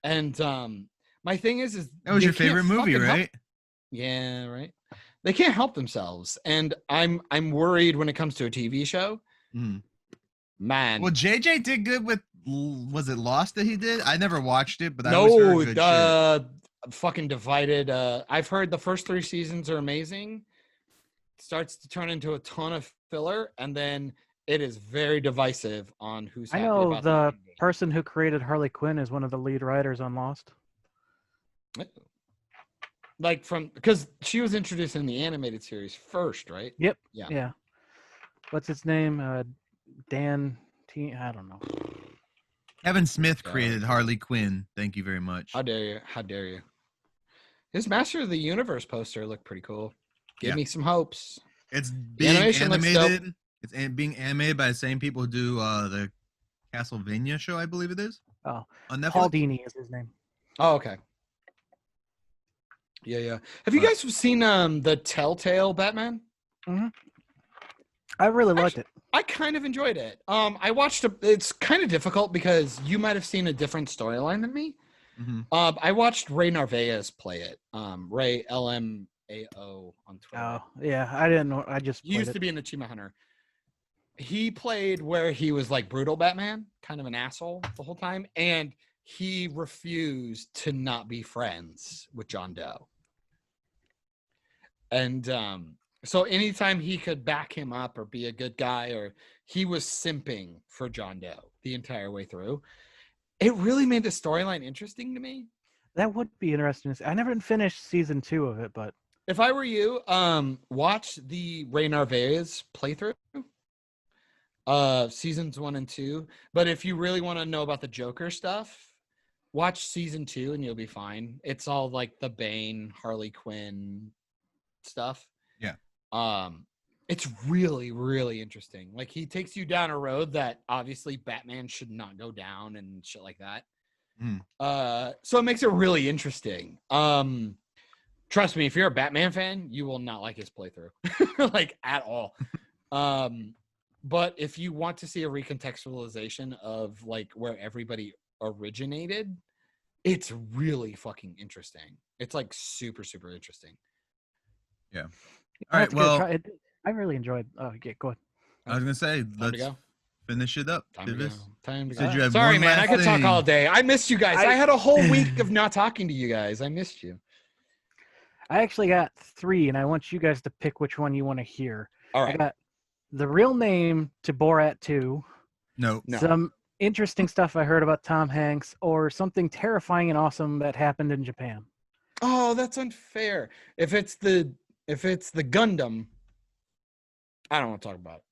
And my thing is that was they your favorite can't movie, fucking help- right? Yeah, right. They can't help themselves, and I'm worried when it comes to a TV show. Man, Well, JJ did good with, was it Lost that he did? I never watched it, but I always heard good shit. Fucking Divided. I've heard the first 3 seasons are amazing. Starts to turn into a ton of filler, and then it is very divisive on who's. I happy know about the ending. person who created Harley Quinn is one of the lead writers on Lost. Like because she was introduced in the animated series first, right? Yep. Yeah. Yeah. What's his name? Dan T. I don't know. Kevin Smith created Harley Quinn. Thank you very much. How dare you? How dare you? His Master of the Universe poster looked pretty cool. Give me some hopes. It's being animation looks dope. animated. It's being animated by the same people who do the Castlevania show, I believe it is. Oh, On Netflix. Paul Dini is his name. Oh, okay. Yeah. Have you guys seen the Telltale Batman? Mm-hmm. I really liked it. I kind of enjoyed it. I watched it's kind of difficult because you might have seen a different storyline than me. Mm-hmm. I watched Ray Narvaez play it. Ray LMAO on Twitter. Oh, yeah. I didn't know. I just He used to be an achievement hunter. He played where he was like brutal Batman, kind of an asshole the whole time, and he refused to not be friends with John Doe. And so anytime he could back him up or be a good guy, or he was simping for John Doe the entire way through. It really made the storyline interesting to me. That would be interesting. I never finished season 2 of it, but if I were you, watch the Ray Narvaez playthrough, seasons 1 and 2. But if you really want to know about the Joker stuff, watch season 2 and you'll be fine. It's all like the Bane, Harley Quinn stuff. Yeah. It's really, really interesting. Like, he takes you down a road that obviously Batman should not go down and shit like that. So it makes it really interesting. Trust me, if you're a Batman fan, you will not like his playthrough, like, at all. But if you want to see a recontextualization of like where everybody originated, it's really fucking interesting. It's like super, super interesting. Yeah. All right. Well, I really enjoyed. Oh, yeah, go ahead. I was gonna say, let's go. finish it up. Time to go. Time to Said go. you had Sorry, one man. I last could talk thing. all day. I missed you guys. I had a whole week of not talking to you guys. I missed you. I actually got 3, and I want you guys to pick which one you want to hear. All I right. got the real name to Borat 2. No. Some interesting stuff I heard about Tom Hanks, or something terrifying and awesome that happened in Japan. Oh, that's unfair. If it's the Gundam, I don't want to talk about it.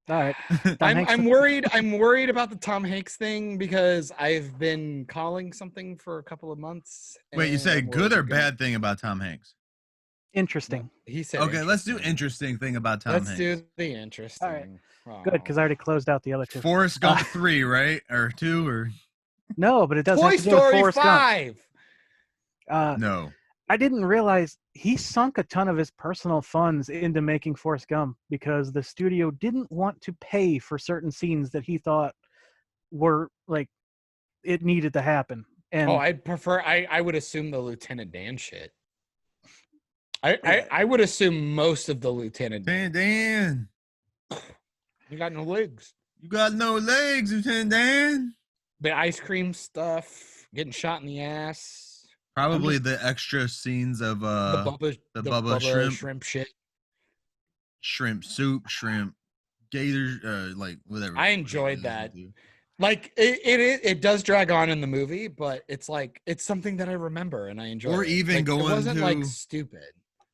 All right. I'm worried. I'm worried about the Tom Hanks thing because I've been calling something for a couple of months. Wait, you say good or bad thing about Tom Hanks? Interesting. He said. Okay, let's do interesting thing about Tom Hanks. Let's do the interesting. All right. Good, because I already closed out the other 2. Forrest Gump 3, right? Or 2, or no, but it does. Toy have to do with Story Forrest 5. Gump. No. I didn't realize he sunk a ton of his personal funds into making Forrest Gump because the studio didn't want to pay for certain scenes that he thought were like it needed to happen. And I'd prefer. I would assume the Lieutenant Dan shit. I would assume most of the Lieutenant Dan. You got no legs. You got no legs, Lieutenant Dan. The ice cream stuff, getting shot in the ass. Probably the extra scenes of the Bubba shrimp shit. Shrimp soup, shrimp gator, like whatever. I enjoyed that. Like it does drag on in the movie, but it's like it's something that I remember and I enjoy. Or even like, going it wasn't to, like stupid.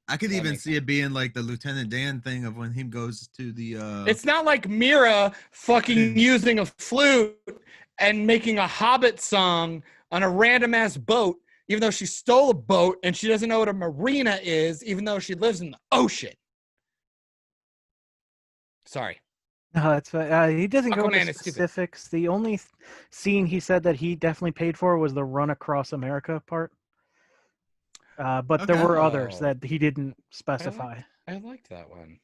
I could even see it being like the Lieutenant Dan thing of when he goes to the. It's not like Mira fucking using a flute and making a Hobbit song on a random ass boat. Even though she stole a boat and she doesn't know what a marina is, even though she lives in the ocean. Sorry. No, it's he doesn't go Aquaman into is stupid. specifics. The only scene he said that he definitely paid for was the run across America part. But there were others that he didn't specify. I liked that one.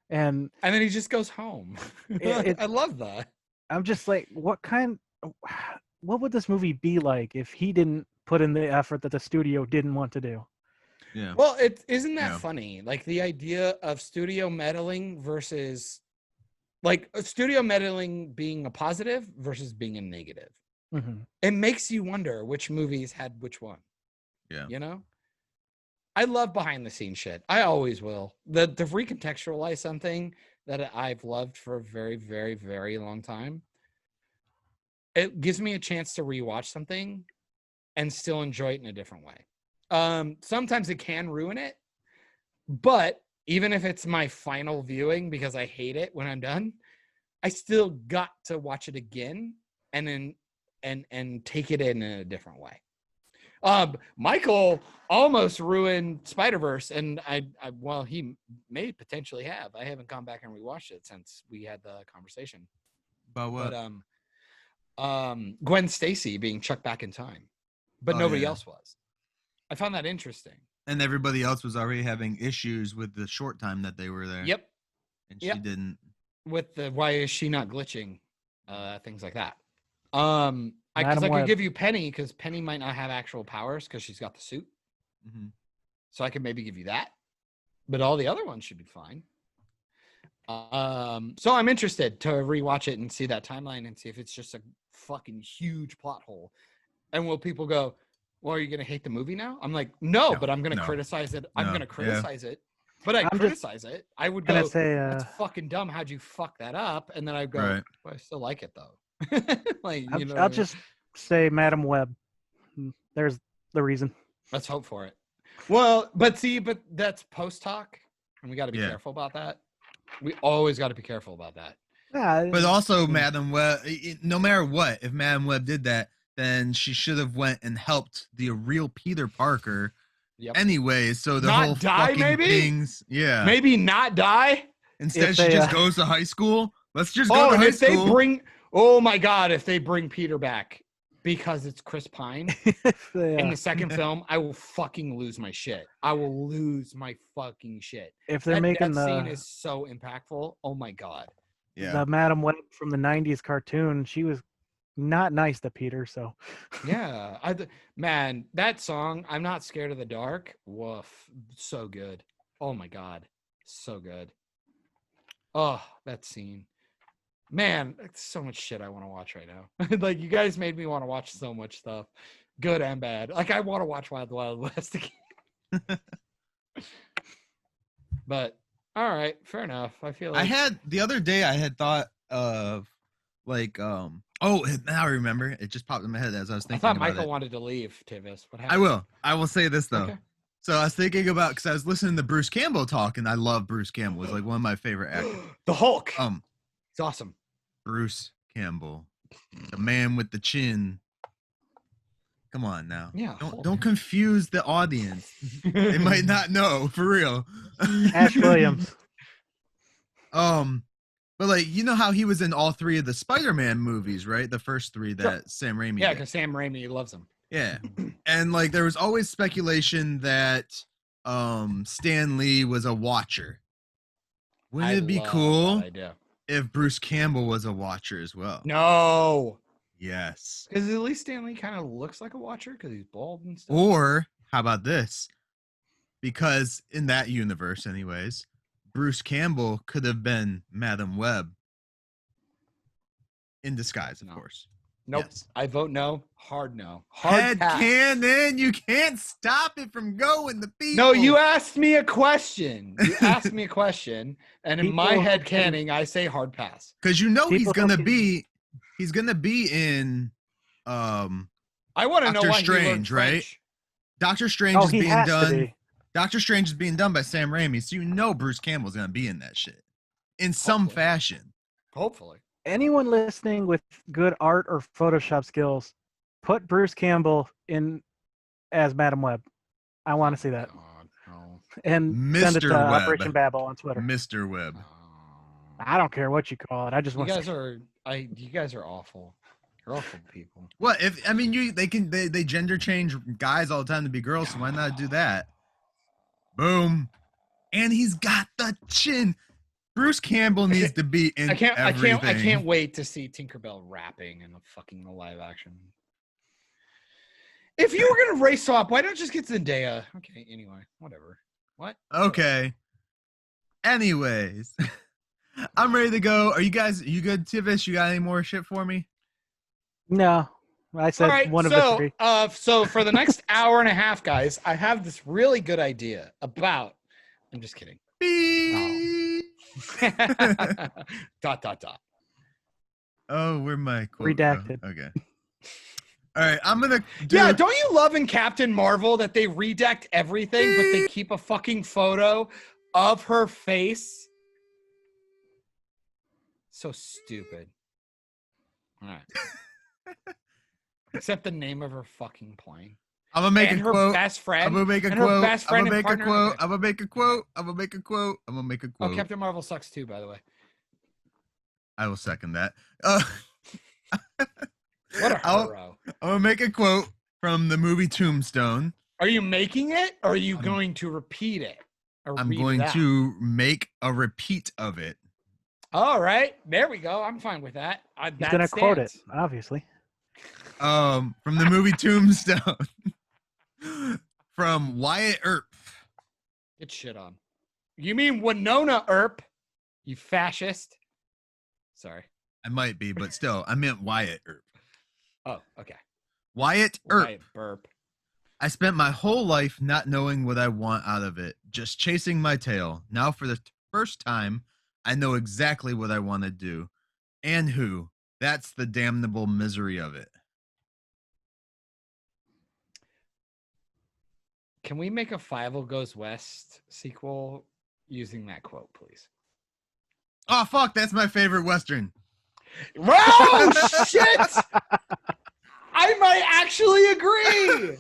And then he just goes home. I love that. I'm just like, what would this movie be like if he didn't put in the effort that the studio didn't want to do? Yeah. Well, isn't that funny? Like the idea of studio meddling versus like studio meddling being a positive versus being a negative. Mm-hmm. It makes you wonder which movies had which one. Yeah. You know? I love behind the scenes shit. I always will. To recontextualize something that I've loved for a very, very, very long time. It gives me a chance to rewatch something and still enjoy it in a different way. Sometimes it can ruin it, but even if it's my final viewing because I hate it when I'm done, I still got to watch it again and then and take it in a different way. Michael almost ruined Spider-Verse, and well, he may potentially have. I haven't gone back and rewatched it since we had the conversation. About what? But Gwen Stacy being chucked back in time, but Oh, nobody yeah. else was. I found that interesting. And everybody else was already having issues with the short time that they were there. Yep. And she Yep. didn't. With the why is she not glitching? Things like that. I Madam could Web. give you Penny because Penny might not have actual powers because she's got the suit. Mhm. So I could maybe give you that, but all the other ones should be fine. So I'm interested to rewatch it and see that timeline and see if it's just a fucking huge plot hole. And will people go, well, are you going to hate the movie now? I'm like, no, but I'm going to criticize it. I'm No, going to yeah. criticize it, but I I'm just criticize it. I would gonna go, say, that's fucking dumb. How'd you fuck that up? And then I'd go, Right. well, I still like it though. Like, you know, I'll just say Madam Web. There's the reason. let's hope for it. Well, but that's post talk, and we got to be Yeah. careful about that. We always got to be careful about that. Yeah, But also, Mm. Madam Web, no matter what, if Madam Web did that, then she should have went and helped the real Peter Parker Yep. anyway. So the Not whole die, fucking maybe? things, yeah. Maybe not die. Instead, If she they, just goes to high school. Let's just go Oh, to and high if they school. bring, oh my God, if they bring Peter back because it's Chris Pine in yeah. the second film, I will fucking lose my shit. I will lose my fucking shit. If they're That making death scene the is so impactful. Oh my God. Yeah. the Madam Web from the '90s cartoon, she was not nice to Peter. So Yeah. Man, that song, I'm Not Scared of the Dark. Woof. So good. Oh my God. So good. Oh, that scene. Man, it's so much shit I want to watch right now. Like, you guys made me want to watch so much stuff, good and bad. Like, I want to watch Wild Wild West again. But all right, fair enough. I feel like I had the other day. I had thought of like oh now I remember it just popped in my head as I was I thinking thought about Michael it. wanted to leave, Tivis. What I happened? will say this though. Okay. So I was thinking about because I was listening to Bruce Campbell talk, and I love Bruce Campbell. He's like one of my favorite actors. The Hulk. It's awesome. Bruce Campbell, the man with the chin. Come on now. Yeah, Hulk. Don't confuse the audience. They might not know for real. Ash Williams. But like you know how he was in all three of the Spider-Man movies, right? The first three that Sam Raimi Yeah, did. because Sam Raimi loves him. Yeah. And like there was always speculation that Stan Lee was a watcher. Wouldn't it be love cool that idea. if Bruce Campbell was a watcher as well? No. Yes. Because at least Stanley kind of looks like a watcher because he's bald and stuff. Or how about this? Because in that universe, anyways, Bruce Campbell could have been Madam Web in disguise, of No. course. Nope. Yes. I vote no. Hard no. Hard Head pass. canon. You can't stop it from going to people. No, you asked me a question. You asked me a question, and in my People head can- canning, I say hard pass. because you know he's People gonna can- be in I want to know Doctor why he learned Strange, right? French. Doctor Strange Oh, is he being has to done. be. Doctor Strange is being done by Sam Raimi, so you know Bruce Campbell's gonna be in that shit in some Hopefully. fashion. Hopefully. Anyone listening with good art or Photoshop skills, put Bruce Campbell in as Madam Web. I want to see that. God, no. And send it Mr. to Webb. Operation Babble on Twitter. Mr. Webb. No. I don't care what you call it. I just You want to guys see. you guys are awful. You're awful people. What if I mean they gender change guys all the time to be girls, so why not do that? Boom. And he's got the chin. Bruce Campbell needs to be in everything. I can't wait to see Tinkerbell rapping in the fucking live action. If you were gonna race swap, why don't you just get Zendaya? Okay, anyway, whatever. What? Okay. Anyways, I'm ready to go. Are you good, Tivis? You got any more shit for me? No, I said All right, one of the three. so for the next hour and a half, guys, I have this really good idea about. I'm just kidding. Beep. Dot dot dot. Oh, where my quote go? Redacted. Okay. All right, I'm gonna do. Yeah, don't you love in Captain Marvel that they redact everything, but they keep a fucking photo of her face? So stupid. All right. Except the name of her fucking plane. I'm gonna make and a her quote. best friend. I'm gonna make a and quote. Her best I'm friend gonna and make a partner. quote. Okay. I'm gonna make a quote. I'm gonna make a quote. I'm gonna make a Oh, quote. Captain Marvel sucks too, by the way. I will second that. What a I'm hero. gonna make a quote from the movie Tombstone. Are you making it, or are you I'm- going to repeat it? Or I'm read going it out? to make a repeat of it. All right, there we go. I'm fine with that. He's That gonna quote it, stands. obviously. From the movie Tombstone. From Wyatt Earp. Get shit on. You mean Winona Earp? You fascist. Sorry. I might be, but still, I meant Wyatt Earp. Oh, okay. Wyatt Earp. Wyatt Burp. I spent my whole life not knowing what I want out of it, just chasing my tail. Now, for the first time, I know exactly what I want to do and who. That's the damnable misery of it. Can we make a Fievel Goes West sequel using that quote, please? Oh, fuck. That's my favorite Western. Oh, shit! I might actually agree.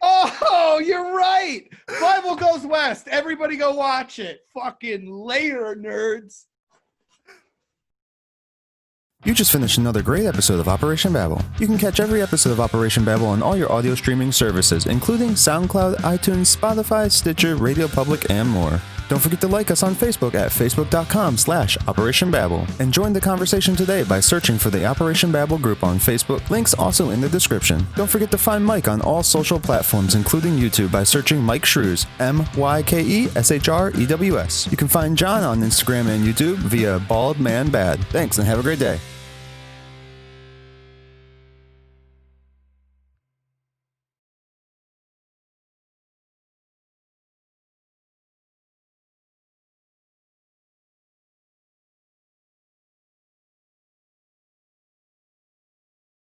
Oh, you're right. Fievel Goes West. Everybody go watch it. Fucking later, nerds. You just finished another great episode of Operation Babble. You can catch every episode of Operation Babble on all your audio streaming services, including SoundCloud, iTunes, Spotify, Stitcher, Radio Public, and more. Don't forget to like us on Facebook at facebook.com/Operation Babble, and join the conversation today by searching for the Operation Babble group on Facebook. Links also in the description. Don't forget to find Myke on all social platforms, including YouTube, by searching Myke Shrews, MYKESHREWS. You can find John on Instagram and YouTube via Bald Man Bad. Thanks and have a great day.